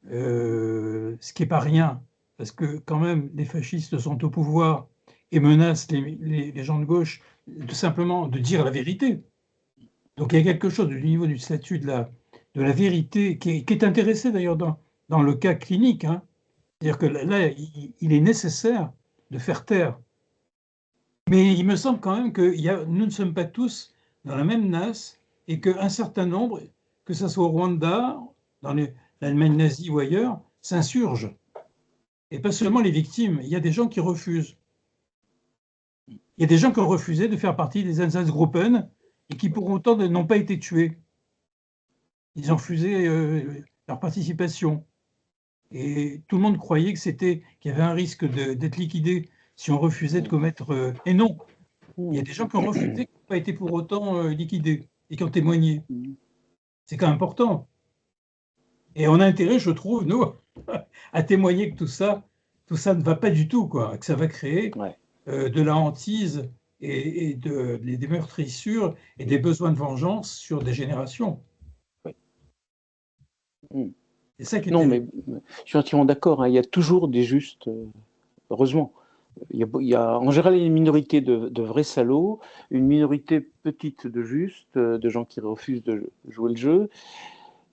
ce qui n'est pas rien, parce que quand même, les fascistes sont au pouvoir et menacent les gens de gauche simplement de dire la vérité. Donc il y a quelque chose du niveau du statut de la vérité qui est intéressé d'ailleurs dans le cas clinique, hein. C'est-à-dire que là, il est nécessaire de faire taire. Mais il me semble quand même que nous ne sommes pas tous dans la même nasse et qu'un certain nombre, que ce soit au Rwanda, dans l'Allemagne nazie ou ailleurs, s'insurgent. Et pas seulement les victimes, il y a des gens qui refusent. Il y a des gens qui ont refusé de faire partie des Einsatzgruppen et qui pour autant n'ont pas été tués. Ils ont refusé leur participation. Et tout le monde croyait qu'il y avait un risque d'être liquidé si on refusait de commettre... Et non, il y a des gens qui ont refusé, qui n'ont pas été pour autant liquidés et qui ont témoigné. C'est quand même important. Et on a intérêt, je trouve, nous, à témoigner que tout ça ne va pas du tout, quoi, que ça va créer de la hantise et des meurtrissures et des besoins de vengeance sur des générations. C'est ça qui est non, terrible. mais je suis entièrement d'accord, hein, il y a toujours des justes, heureusement. Il y a en général une minorité de vrais salauds, une minorité petite de justes, de gens qui refusent de jouer le jeu,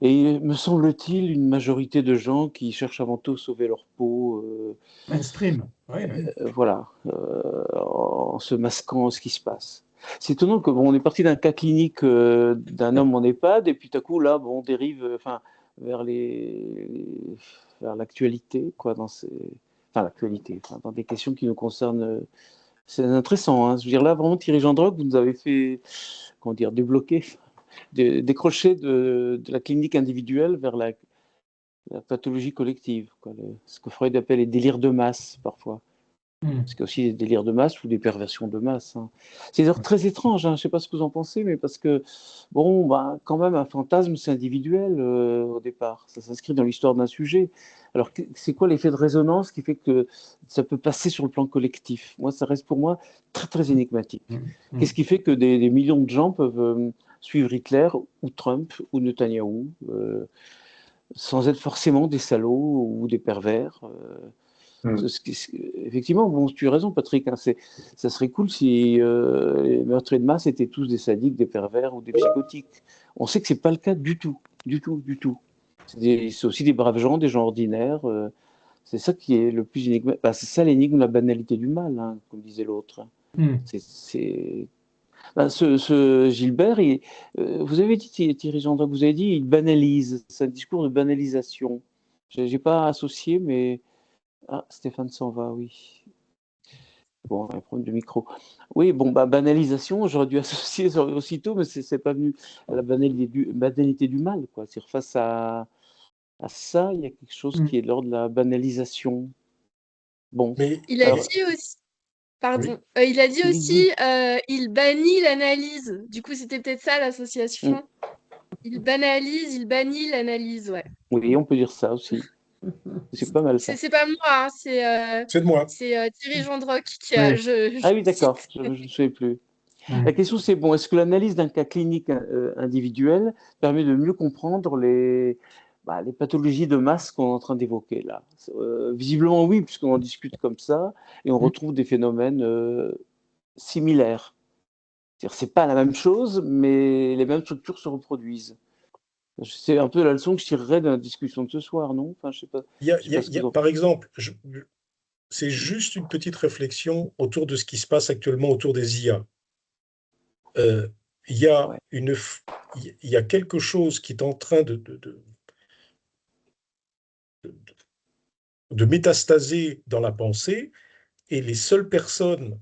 et me semble-t-il une majorité de gens qui cherchent avant tout à sauver leur peau. Mainstream, oui. Voilà, en se masquant ce qui se passe. C'est étonnant que on est parti d'un cas clinique d'un homme en EHPAD, et puis tout à coup là, on dérive, vers l'actualité, quoi, l'actualité, dans des questions qui nous concernent. C'est intéressant, hein. Je veux dire, là, vraiment, Thierry Gendroc, vous nous avez fait, comment dire, débloquer, décrocher de la clinique individuelle vers la pathologie collective, quoi, ce que Freud appelle les délires de masse, parfois. Parce qu'il y a aussi des délires de masse ou des perversions de masse. Hein. C'est d'ailleurs très étrange, hein, je ne sais pas ce que vous en pensez, mais parce que, bon, bah, quand même, un fantasme, c'est individuel au départ. Ça s'inscrit dans l'histoire d'un sujet. Alors, c'est quoi l'effet de résonance qui fait que ça peut passer sur le plan collectif? Moi, ça reste pour moi très, très énigmatique. Qu'est-ce qui fait que des millions de gens peuvent suivre Hitler ou Trump ou Netanyahou sans être forcément des salauds ou des pervers Effectivement, bon, tu as raison, Patrick. Hein, ça serait cool si les meurtriers de masse étaient tous des sadiques, des pervers ou des psychotiques. On sait que c'est pas le cas du tout, du tout, du tout. C'est aussi des braves gens, des gens ordinaires. C'est ça qui est le plus énigmatique. Bah, c'est ça l'énigme, la banalité du mal, hein, comme disait l'autre. Ben, ce Gilbert, vous avez dit, Thierry Gendrin, vous avez dit, il banalise. C'est un discours de banalisation. Je n'ai pas associé, mais. Ah, Stéphane s'en va, oui. Bon, un problème de micro. Oui, bon, bah, banalisation, j'aurais dû associer aussitôt, mais c'est pas venu à la banalité du mal, quoi. C'est face à ça, il y a quelque chose qui est de l'ordre de la banalisation. Bon. Mais Il a dit aussi, pardon, il a dit aussi, il bannit l'analyse. Du coup, c'était peut-être ça l'association. Il banalise, il bannit l'analyse, ouais. Oui, on peut dire ça aussi. C'est pas mal ça. C'est pas moi, hein, c'est de moi. C'est Thierry Gendroc qui a. Ah oui, d'accord, je ne sais plus. La question, c'est bon, est-ce que l'analyse d'un cas clinique individuel permet de mieux comprendre les pathologies de masse qu'on est en train d'évoquer là? Visiblement, oui, puisqu'on en discute comme ça et on retrouve des phénomènes similaires. C'est pas la même chose, mais les mêmes structures se reproduisent. C'est un peu la leçon que je tirerais de la discussion de ce soir, non? Enfin, je sais pas. Par exemple, c'est juste une petite réflexion autour de ce qui se passe actuellement autour des IA. Il y a quelque chose qui est en train de métastaser dans la pensée, et les seules personnes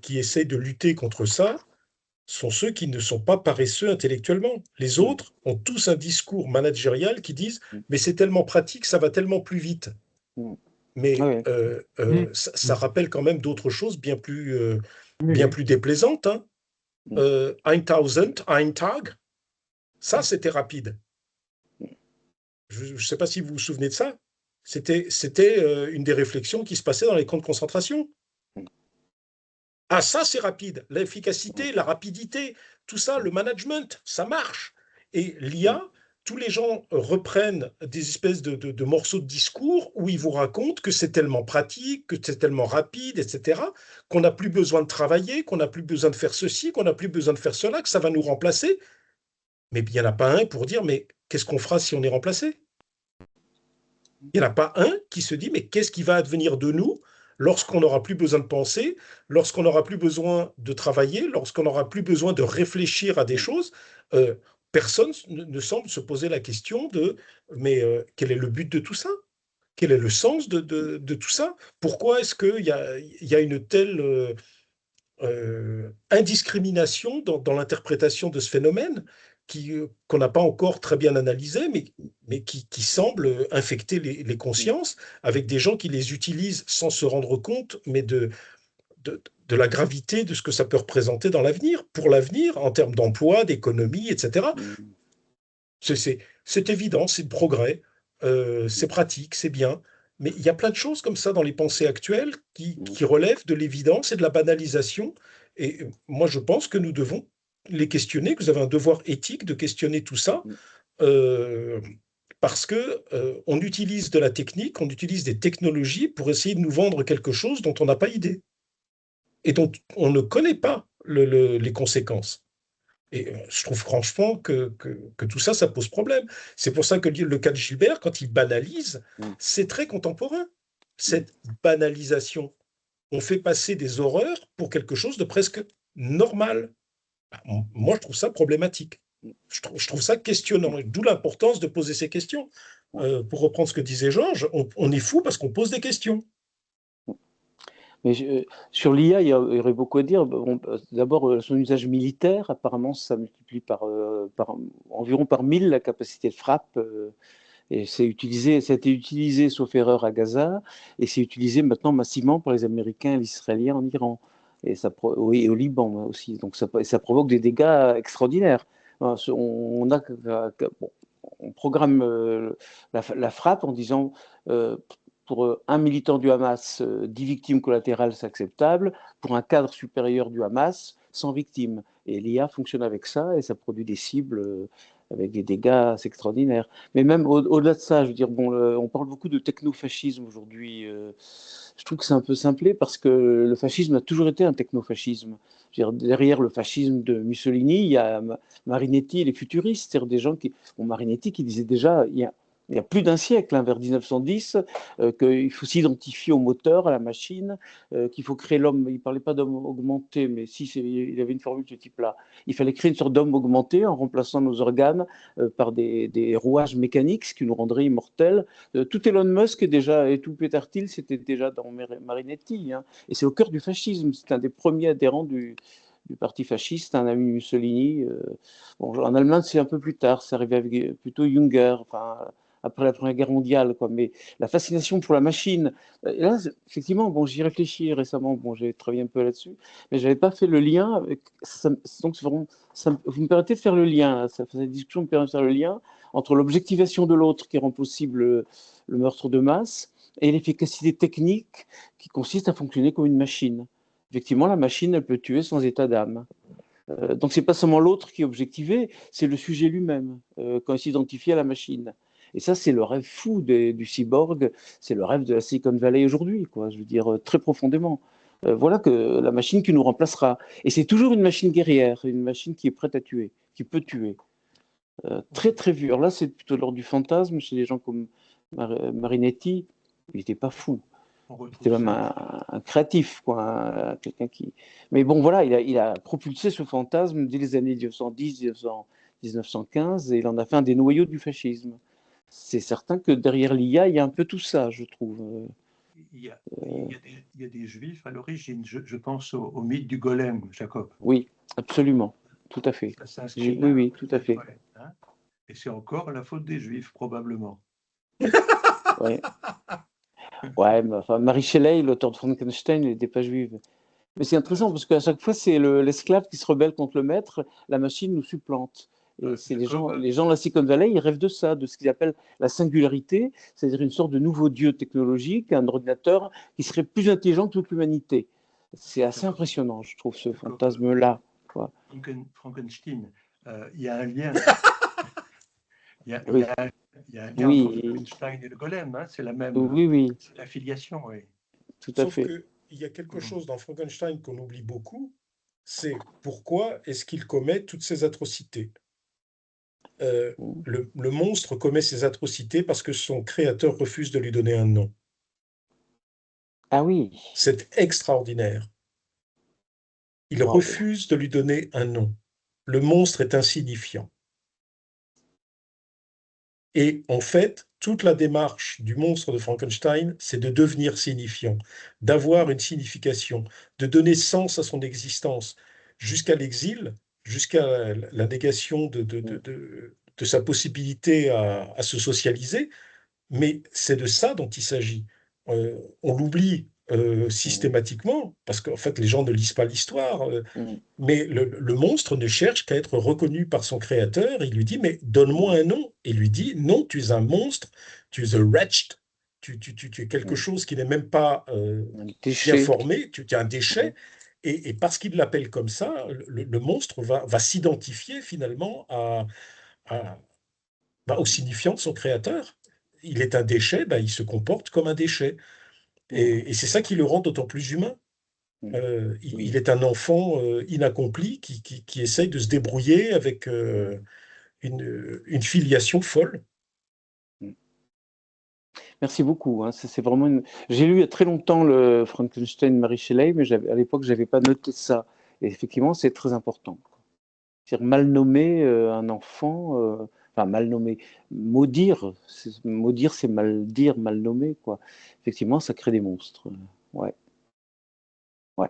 qui essaient de lutter contre ça sont ceux qui ne sont pas paresseux intellectuellement. Les autres ont tous un discours managérial qui disent « mais c'est tellement pratique, ça va tellement plus vite ». Mais ça rappelle quand même d'autres choses bien plus déplaisantes. Hein. 1000, ein Tag, ça c'était rapide. Je ne sais pas si vous vous souvenez de ça. C'était une des réflexions qui se passait dans les camps de concentration. Ah, ça c'est rapide. L'efficacité, la rapidité, tout ça, le management, ça marche. Et l'IA, tous les gens reprennent des espèces de morceaux de discours où ils vous racontent que c'est tellement pratique, que c'est tellement rapide, etc., qu'on n'a plus besoin de travailler, qu'on n'a plus besoin de faire ceci, qu'on n'a plus besoin de faire cela, que ça va nous remplacer. Mais il n'y en a pas un pour dire, mais qu'est-ce qu'on fera si on est remplacé? Il n'y en a pas un qui se dit, mais qu'est-ce qui va advenir de nous lorsqu'on n'aura plus besoin de penser, lorsqu'on n'aura plus besoin de travailler, lorsqu'on n'aura plus besoin de réfléchir à des choses? Personne ne semble se poser la question de, mais quel est le but de tout ça? Quel est le sens de tout ça? Pourquoi est-ce qu'il y a une telle indiscrimination dans l'interprétation de ce phénomène qu'on n'a pas encore très bien analysé, mais qui semble infecter les consciences, avec des gens qui les utilisent sans se rendre compte, mais de la gravité de ce que ça peut représenter dans l'avenir, pour l'avenir, en termes d'emploi, d'économie, etc. C'est évident, c'est le progrès, c'est pratique, c'est bien, mais il y a plein de choses comme ça dans les pensées actuelles qui relèvent de l'évidence et de la banalisation. Et moi, je pense que nous devons les questionner, que vous avez un devoir éthique de questionner tout ça, parce que on utilise de la technique, on utilise des technologies pour essayer de nous vendre quelque chose dont on n'a pas idée et dont on ne connaît pas les conséquences. Et je trouve franchement que tout ça, ça pose problème. C'est pour ça que le cas de Gilbert, quand il banalise, c'est très contemporain. Cette banalisation, on fait passer des horreurs pour quelque chose de presque normal. Moi, je trouve ça problématique. Je trouve ça questionnant. D'où l'importance de poser ces questions. Pour reprendre ce que disait Georges, on est fou parce qu'on pose des questions. Mais sur l'IA, il y aurait beaucoup à dire. Bon, d'abord, son usage militaire, apparemment, ça multiplie environ par 1000 la capacité de frappe Et ça a été utilisé, sauf erreur, à Gaza, et c'est utilisé maintenant massivement par les Américains et les Israéliens en Iran, oui, et au Liban aussi. Donc ça provoque des dégâts extraordinaires. Bon, on programme la frappe en disant pour un militant du Hamas, 10 victimes collatérales, c'est acceptable. Pour un cadre supérieur du Hamas, 100 victimes. Et l'IA fonctionne avec ça et ça produit des cibles avec des dégâts extraordinaires. Mais même au-delà de ça, je veux dire, bon, on parle beaucoup de technofascisme aujourd'hui. Je trouve que c'est un peu simplé parce que le fascisme a toujours été un technofascisme. Je veux dire, derrière le fascisme de Mussolini, il y a Marinetti et les futuristes, c'est-à-dire des gens Marinetti qui disait déjà, il y a plus d'un siècle, hein, vers 1910, qu'il faut s'identifier au moteur, à la machine, qu'il faut créer l'homme. Il ne parlait pas d'homme augmenté, mais si, il avait une formule de ce type-là. Il fallait créer une sorte d'homme augmenté en remplaçant nos organes par des rouages mécaniques, ce qui nous rendrait immortels. Tout Elon Musk et tout Peter Thiel, c'était déjà dans Marinetti. Hein, et c'est au cœur du fascisme. C'est un des premiers adhérents du parti fasciste, un ami Mussolini. Bon, en Allemagne, c'est un peu plus tard, c'est arrivé avec plutôt Junger, enfin, après la Première Guerre mondiale, quoi. Mais la fascination pour la machine, et là, effectivement, bon, j'y réfléchis récemment, bon, j'ai travaillé un peu là-dessus, mais je n'avais pas fait le lien avec, donc vraiment, vous me permettez de faire le lien, cette discussion me permet de faire le lien entre l'objectivation de l'autre qui rend possible le meurtre de masse et l'efficacité technique qui consiste à fonctionner comme une machine. Effectivement, la machine, elle peut tuer sans état d'âme. Donc, ce n'est pas seulement l'autre qui est objectivé, c'est le sujet lui-même, quand il s'identifie à la machine. Et ça, c'est le rêve fou du cyborg, c'est le rêve de la Silicon Valley aujourd'hui, quoi, je veux dire, très profondément. Voilà que la machine qui nous remplacera. Et c'est toujours une machine guerrière, une machine qui est prête à tuer, qui peut tuer. Très, très vu. Alors là, c'est plutôt l'ordre du fantasme chez des gens comme Marinetti. Il n'était pas fou. C'était même un créatif, quoi, quelqu'un qui. Mais bon, voilà, il a propulsé ce fantasme dès les années 1910, 1915, et il en a fait un des noyaux du fascisme. C'est certain que derrière l'IA, il y a un peu tout ça, je trouve. Il y a des juifs à l'origine. Je pense au mythe du golem, Jacob. Oui, absolument, tout à fait. Oui, oui, tout à fait. Hein, et c'est encore la faute des juifs, probablement. Ouais. Ouais, mais enfin, Mary Shelley, l'auteur de Frankenstein, il n'était pas juive. Mais c'est intéressant parce qu'à chaque fois, c'est l'esclave qui se rebelle contre le maître, la machine nous supplante. Et c'est les gens de la Silicon Valley, ils rêvent de ça, de ce qu'ils appellent la singularité, c'est-à-dire une sorte de nouveau dieu technologique, un ordinateur qui serait plus intelligent que toute l'humanité. C'est assez impressionnant, je trouve, ce fantasme-là. Frankenstein, il y a un lien. Il y a un lien entre Frankenstein et le golem, hein, c'est la même affiliation. Oui. Tout à Sauf fait. qu'il y a quelque chose dans Frankenstein qu'on oublie beaucoup, c'est pourquoi est-ce qu'il commet toutes ces atrocités. Le monstre commet ces atrocités parce que son créateur refuse de lui donner un nom. Ah oui. C'est extraordinaire. Il refuse de lui donner un nom. Le monstre est insignifiant. Et en fait, toute la démarche du monstre de Frankenstein, c'est de devenir signifiant, d'avoir une signification, de donner sens à son existence, jusqu'à l'exil, jusqu'à la négation de sa possibilité à se socialiser. Mais c'est de ça dont il s'agit. On l'oublie systématiquement, parce qu'en fait, les gens ne lisent pas l'histoire. Mais le monstre ne cherche qu'à être reconnu par son créateur. Il lui dit, mais donne-moi un nom. Et lui dit, non, tu es un monstre, tu es un wretched, tu es quelque chose qui n'est même pas bien formé, tu es un déchet. Et parce qu'il l'appelle comme ça, le monstre va s'identifier finalement au signifiant de son créateur. Il est un déchet, il se comporte comme un déchet. Et c'est ça qui le rend d'autant plus humain. Il est un enfant inaccompli qui essaye de se débrouiller avec une filiation folle. Merci beaucoup. Hein. C'est vraiment J'ai lu il y a très longtemps le Frankenstein de Mary Shelley, mais à l'époque, je n'avais pas noté ça. Et effectivement, c'est très important. C'est-à-dire mal nommer un enfant, enfin mal nommer, maudire, c'est mal dire, mal nommer, quoi. Effectivement, ça crée des monstres. Ouais. Ouais.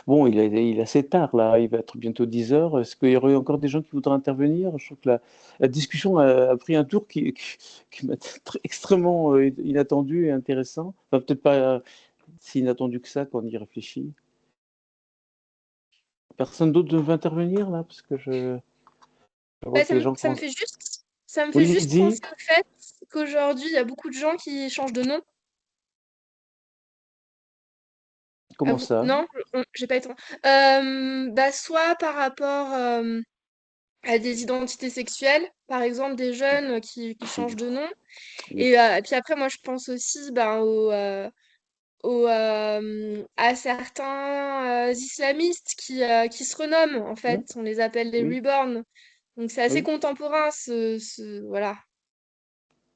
bon, il est assez tard là, il va être bientôt 10 heures. Est-ce qu'il y aurait encore des gens qui voudraient intervenir? Je trouve que la discussion a pris un tour qui m'a extrêmement inattendu et intéressant. Enfin, peut-être pas si inattendu que ça quand on y réfléchit. Personne d'autre ne veut intervenir là, parce que je vois Ouais, que les gens ça me commencent. fait ça me fait Oui, juste penser Lydie, au fait qu'aujourd'hui, il y a beaucoup de gens qui changent de nom. comment ça? Non, j'ai pas été. Bah, soit par rapport à des identités sexuelles, par exemple des jeunes qui changent de nom. Oui. Et puis après, moi, je pense aussi ben, à certains islamistes qui se renomment, en fait. Oui, On les appelle les oui, reborn. Donc c'est assez oui. contemporain, voilà.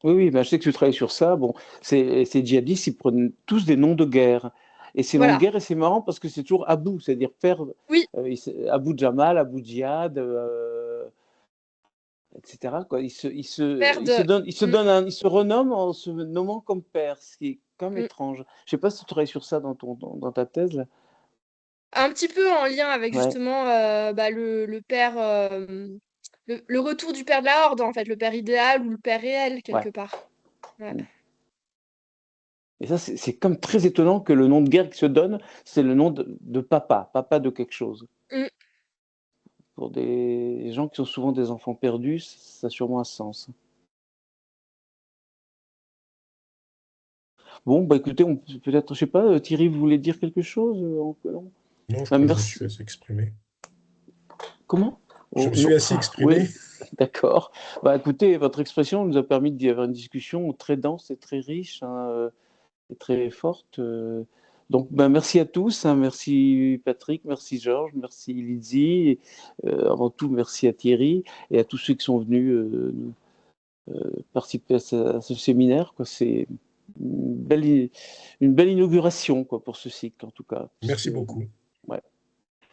Oui, oui, ben, je sais que tu travailles sur ça. Bon, ces djihadistes, ils prennent tous des noms de guerre. Et ces noms de Voilà. guerre, et c'est marrant parce que c'est toujours Abu, c'est-à-dire père, Oui, Abu Jamal, Abu Djihad, etc. Quoi. merde. Mm, Il se renomme en se nommant comme père, ce qui est quand même mm. étrange. Je sais pas si tu travailles sur ça dans ta thèse, là. Un petit peu en lien avec Ouais, justement bah, le père, le retour du père de la Horde, en fait, le père idéal ou le père réel, ouais. quelque part. Ouais. Et ça, c'est comme très étonnant que le nom de guerre qui se donne, c'est le nom de papa de quelque chose. Mm. Pour des gens qui sont souvent des enfants perdus, ça a sûrement un sens. Bon, bah écoutez, peut-être, je sais pas, Thierry, vous voulez dire quelque chose? Non. Non, je Ah, crois que je me merci. suis assez exprimé. Comment? Je Oh, me non. suis assez Ah, oui, exprimé. d'accord. Bah écoutez, votre expression nous a permis d'y avoir une discussion très dense et très riche, hein, et très forte. Donc, bah, merci à tous, hein, merci Patrick, merci Georges, merci Lydie, et, avant tout, merci à Thierry et à tous ceux qui sont venus participer à ce séminaire, quoi. C'est une belle inauguration, quoi, pour ce cycle, en tout cas. Merci beaucoup. Ouais.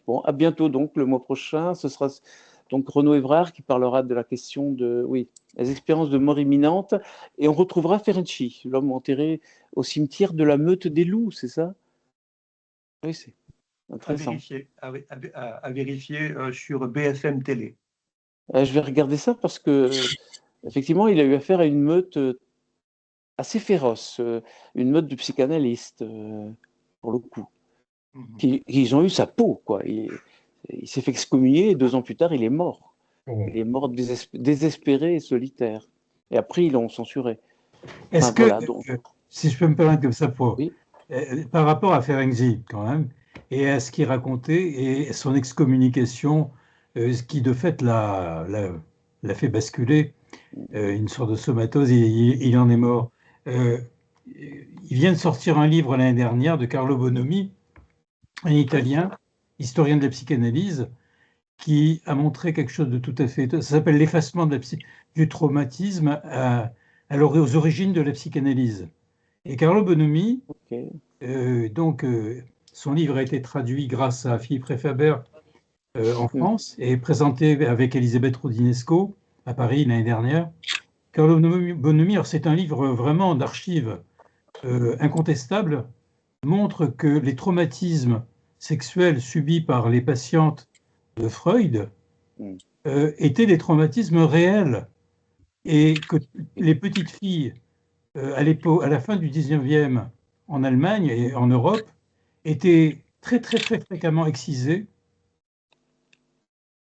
Bon, à bientôt, donc, le mois prochain. Ce sera donc Renaud Évrard qui parlera de la question de, oui, les expériences de mort imminente. Et on retrouvera Ferenczi, l'homme enterré au cimetière de la Meute des Loups, c'est ça? Oui, c'est intéressant. À vérifier sur BFM Télé. Je vais regarder ça parce que, effectivement, il a eu affaire à une meute assez féroce, une meute de psychanalystes, pour le coup, qui ont eu sa peau, quoi. Il s'est fait excommunier et 2 ans plus tard, il est mort. Bon. Il est mort désespéré et solitaire. Et après, ils l'ont censuré. Est-ce Enfin, que, voilà, donc, si je peux me permettre comme ça, oui. par rapport à Ferenczi, quand même, et à ce qu'il racontait, et son excommunication, ce qui de fait l'a fait basculer, une sorte de somatose, il en est mort. Il vient de sortir un livre l'année dernière de Carlo Bonomi, un Italien, historien de la psychanalyse, qui a montré quelque chose de tout à fait. Ça s'appelle l'effacement du traumatisme aux origines de la psychanalyse. Et Carlo Bonomi, Ok. son livre a été traduit grâce à Philippe Refaber en Mm. France et présenté avec Elisabeth Rodinesco à Paris l'année dernière. Carlo Bonomi, c'est un livre vraiment d'archives incontestable, montre que les traumatismes sexuels subis par les patientes de Freud Mm. étaient des traumatismes réels et que les petites filles à la fin du 19e en Allemagne et en Europe étaient très très très fréquemment excisées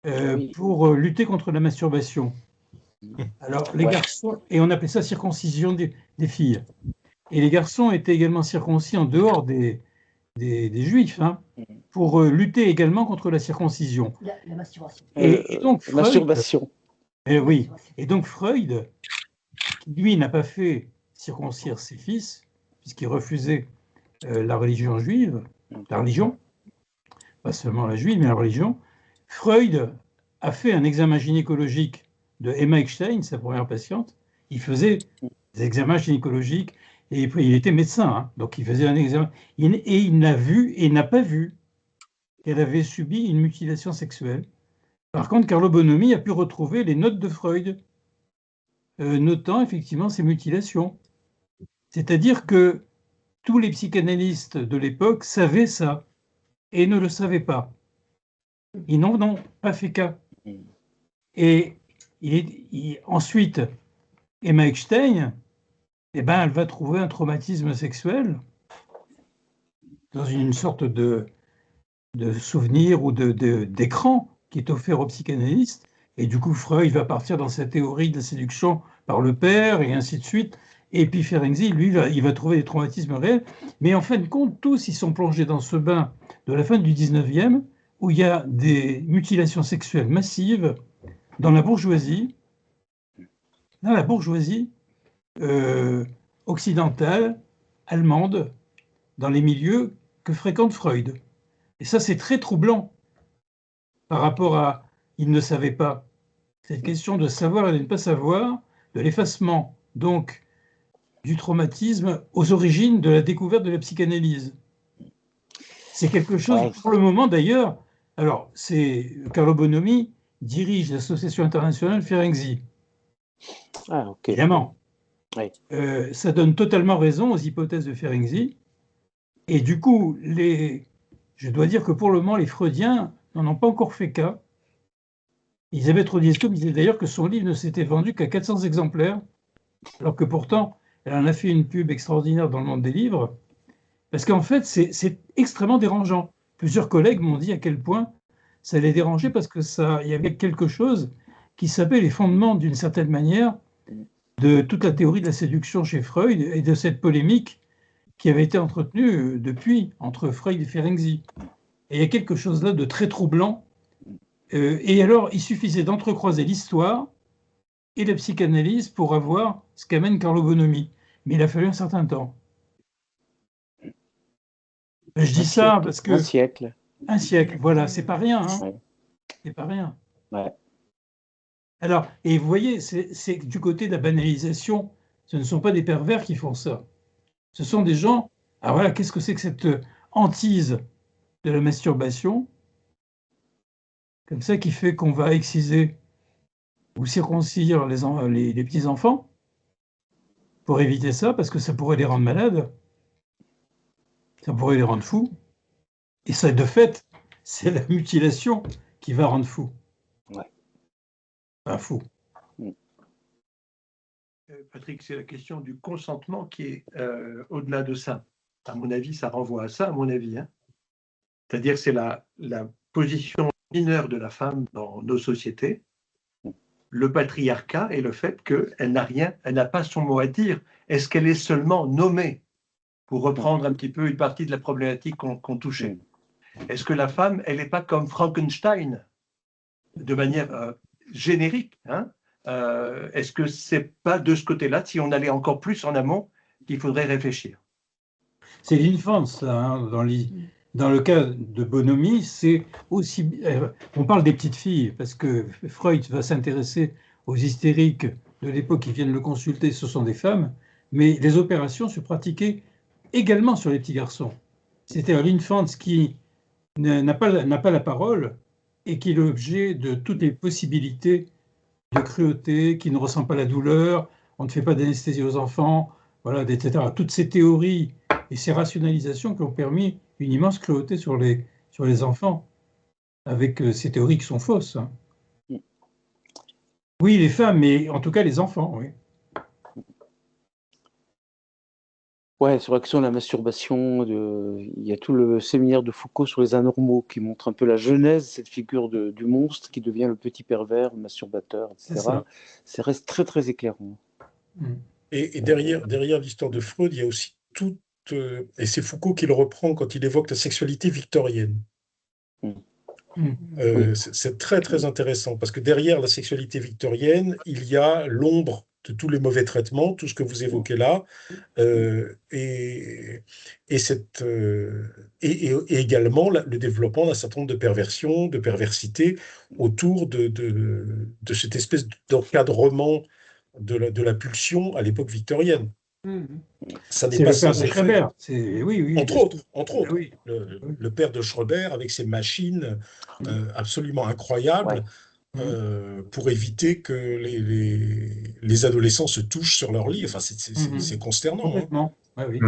Oui. pour lutter contre la masturbation. Alors les Ouais. garçons, et on appelait ça circoncision des filles. Et les garçons étaient également circoncis en dehors des juifs, hein, pour lutter également contre la circoncision. La masturbation. Et donc Freud, Masturbation. oui, et donc Freud, qui lui n'a pas fait circoncire ses fils, puisqu'il refusait la religion juive, la religion, pas seulement la juive, mais la religion, Freud a fait un examen gynécologique de Emma Eckstein, sa première patiente. Il faisait des examens gynécologiques et il était médecin, hein, donc il faisait un examen. Et il n'a vu et n'a pas vu qu'elle avait subi une mutilation sexuelle. Par contre, Carlo Bonomi a pu retrouver les notes de Freud, notant effectivement ces mutilations. C'est-à-dire que tous les psychanalystes de l'époque savaient ça. et ne le savaient pas. Ils n'en ont pas fait cas. Et ensuite, Emma Eckstein, eh ben, elle va trouver un traumatisme sexuel dans une sorte de souvenir ou d'écran qui est offert au psychanalyste. Et du coup, Freud va partir dans sa théorie de la séduction par le père et ainsi de suite. Et puis Ferenczi, lui, il va trouver des traumatismes réels. Mais en fin de compte, tous, ils sont plongés dans ce bain de la fin du 19e où il y a des mutilations sexuelles massives dans la bourgeoisie, occidentale, allemande, dans les milieux que fréquente Freud. Et ça, c'est très troublant par rapport à « il ne savait pas ». Cette question de savoir et de ne pas savoir, de l'effacement, donc, du traumatisme aux origines de la découverte de la psychanalyse. C'est quelque chose, pour le moment d'ailleurs, alors, Carlo Bonomi dirige l'association internationale Ferenczi. Ah, ok. Évidemment. Oui. Ça donne totalement raison aux hypothèses de Ferenczi. Et du coup, je dois dire que pour le moment, les Freudiens n'en ont pas encore fait cas. Elisabeth Rodiesco disait d'ailleurs que son livre ne s'était vendu qu'à 400 exemplaires, alors que pourtant, elle en a fait une pub extraordinaire dans le monde des livres, parce qu'en fait, c'est extrêmement dérangeant. Plusieurs collègues m'ont dit à quel point ça les dérangeait, parce que il y avait quelque chose qui s'appelait les fondements, d'une certaine manière, de toute la théorie de la séduction chez Freud et de cette polémique qui avait été entretenue depuis entre Freud et Ferenczi. Et il y a quelque chose là de très troublant. Et alors, il suffisait d'entrecroiser l'histoire et la psychanalyse pour avoir ce qu'amène Carlo Bonomi. Mais il a fallu un certain temps. Je dis ça parce que... Un siècle. Un siècle, voilà, c'est pas rien. Hein. Ouais. C'est pas rien. Ouais. Alors, et vous voyez, c'est du côté de la banalisation, ce ne sont pas des pervers qui font ça. Ce sont des gens... Ah voilà, qu'est-ce que c'est que cette hantise de la masturbation, comme ça, qui fait qu'on va exciser ou circoncire les petits-enfants pour éviter ça, parce que ça pourrait les rendre malades, ça pourrait les rendre fous. Et ça, de fait, c'est la mutilation qui va rendre fou. Ouais. Enfin, fou. Patrick, c'est la question du consentement qui est au-delà de ça. À mon avis, ça renvoie à ça, à mon avis. Hein. C'est-à-dire que c'est la position mineure de la femme dans nos sociétés, le patriarcat et le fait qu'elle n'a pas son mot à dire. Est-ce qu'elle est seulement nommée, pour reprendre un petit peu une partie de la problématique qu'on touchait? Est-ce que la femme, elle n'est pas comme Frankenstein, de manière générique, hein? Est-ce que c'est pas de ce côté-là, si on allait encore plus en amont, qu'il faudrait réfléchir? C'est l'infance, là, hein, dans le cas de Bonomi, c'est aussi... on parle des petites filles, parce que Freud va s'intéresser aux hystériques de l'époque qui viennent le consulter, ce sont des femmes, mais les opérations se pratiquaient également sur les petits garçons. C'est-à-dire l'infance qui n'a pas la parole et qui est l'objet de toutes les possibilités de cruauté, qui ne ressent pas la douleur, on ne fait pas d'anesthésie aux enfants, voilà, etc. Toutes ces théories et ces rationalisations qui ont permis une immense cruauté sur les enfants, avec ces théories qui sont fausses. Hein. Oui, les femmes, mais en tout cas les enfants, oui. Ouais, sur l'action de la masturbation, il y a tout le séminaire de Foucault sur les anormaux qui montre un peu la genèse, cette figure du monstre qui devient le petit pervers, le masturbateur, etc. Ça reste très, très éclairant. Et derrière l'histoire de Freud, il y a aussi toute... et c'est Foucault qui le reprend quand il évoque la sexualité victorienne. Oui. C'est très, très intéressant, parce que derrière la sexualité victorienne, il y a l'ombre de tous les mauvais traitements, tout ce que vous évoquez là, et également le développement d'un certain nombre de perversions, de perversités autour de cette espèce d'encadrement de la pulsion à l'époque victorienne. Ça n'est C'est pas le père sans de effet. Schreber. Oui, Entre autres, oui. le père de Schreber avec ses machines absolument incroyables, pour éviter que les adolescents se touchent sur leur lit. Enfin, c'est consternant. Complètement. Hein. Oui.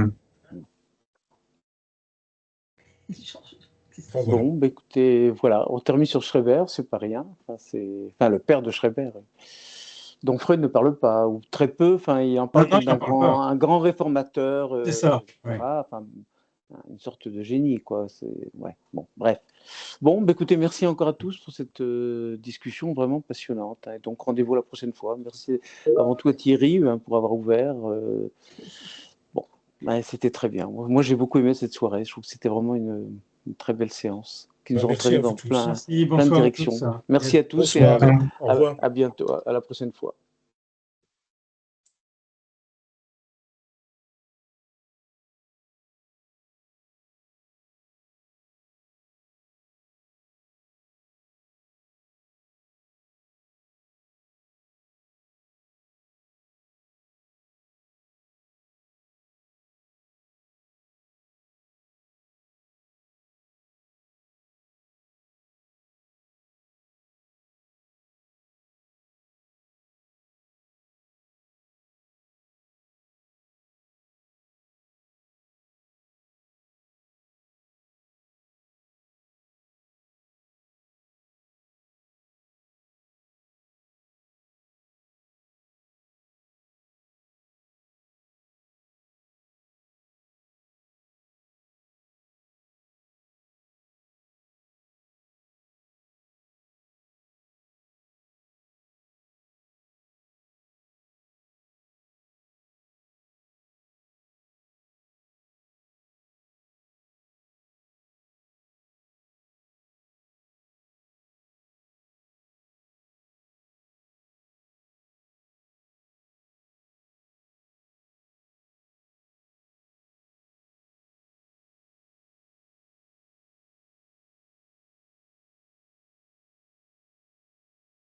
Enfin, voilà. Bon, bah, écoutez, voilà, on termine sur Schreber, c'est pas rien. Enfin, le père de Schreber. Donc Freud ne parle pas, ou très peu. Enfin, il en parle non, comme il n'en parle pas. un grand réformateur, C'est ça. etc. Ouais. Enfin, une sorte de génie, quoi. Ouais. Bon, bref. Bon, bah, écoutez, merci encore à tous pour cette discussion vraiment passionnante. Hein. Donc rendez-vous la prochaine fois. Merci avant tout à Thierry pour avoir ouvert. Bon, bah, c'était très bien. Moi, j'ai beaucoup aimé cette soirée. Je trouve que c'était vraiment une très belle séance qui nous a Merci entraîné à vous dans tous. Merci, plein de bonsoir à directions. tous. Merci à tous et Bonsoir. Au revoir. à bientôt, à la prochaine fois.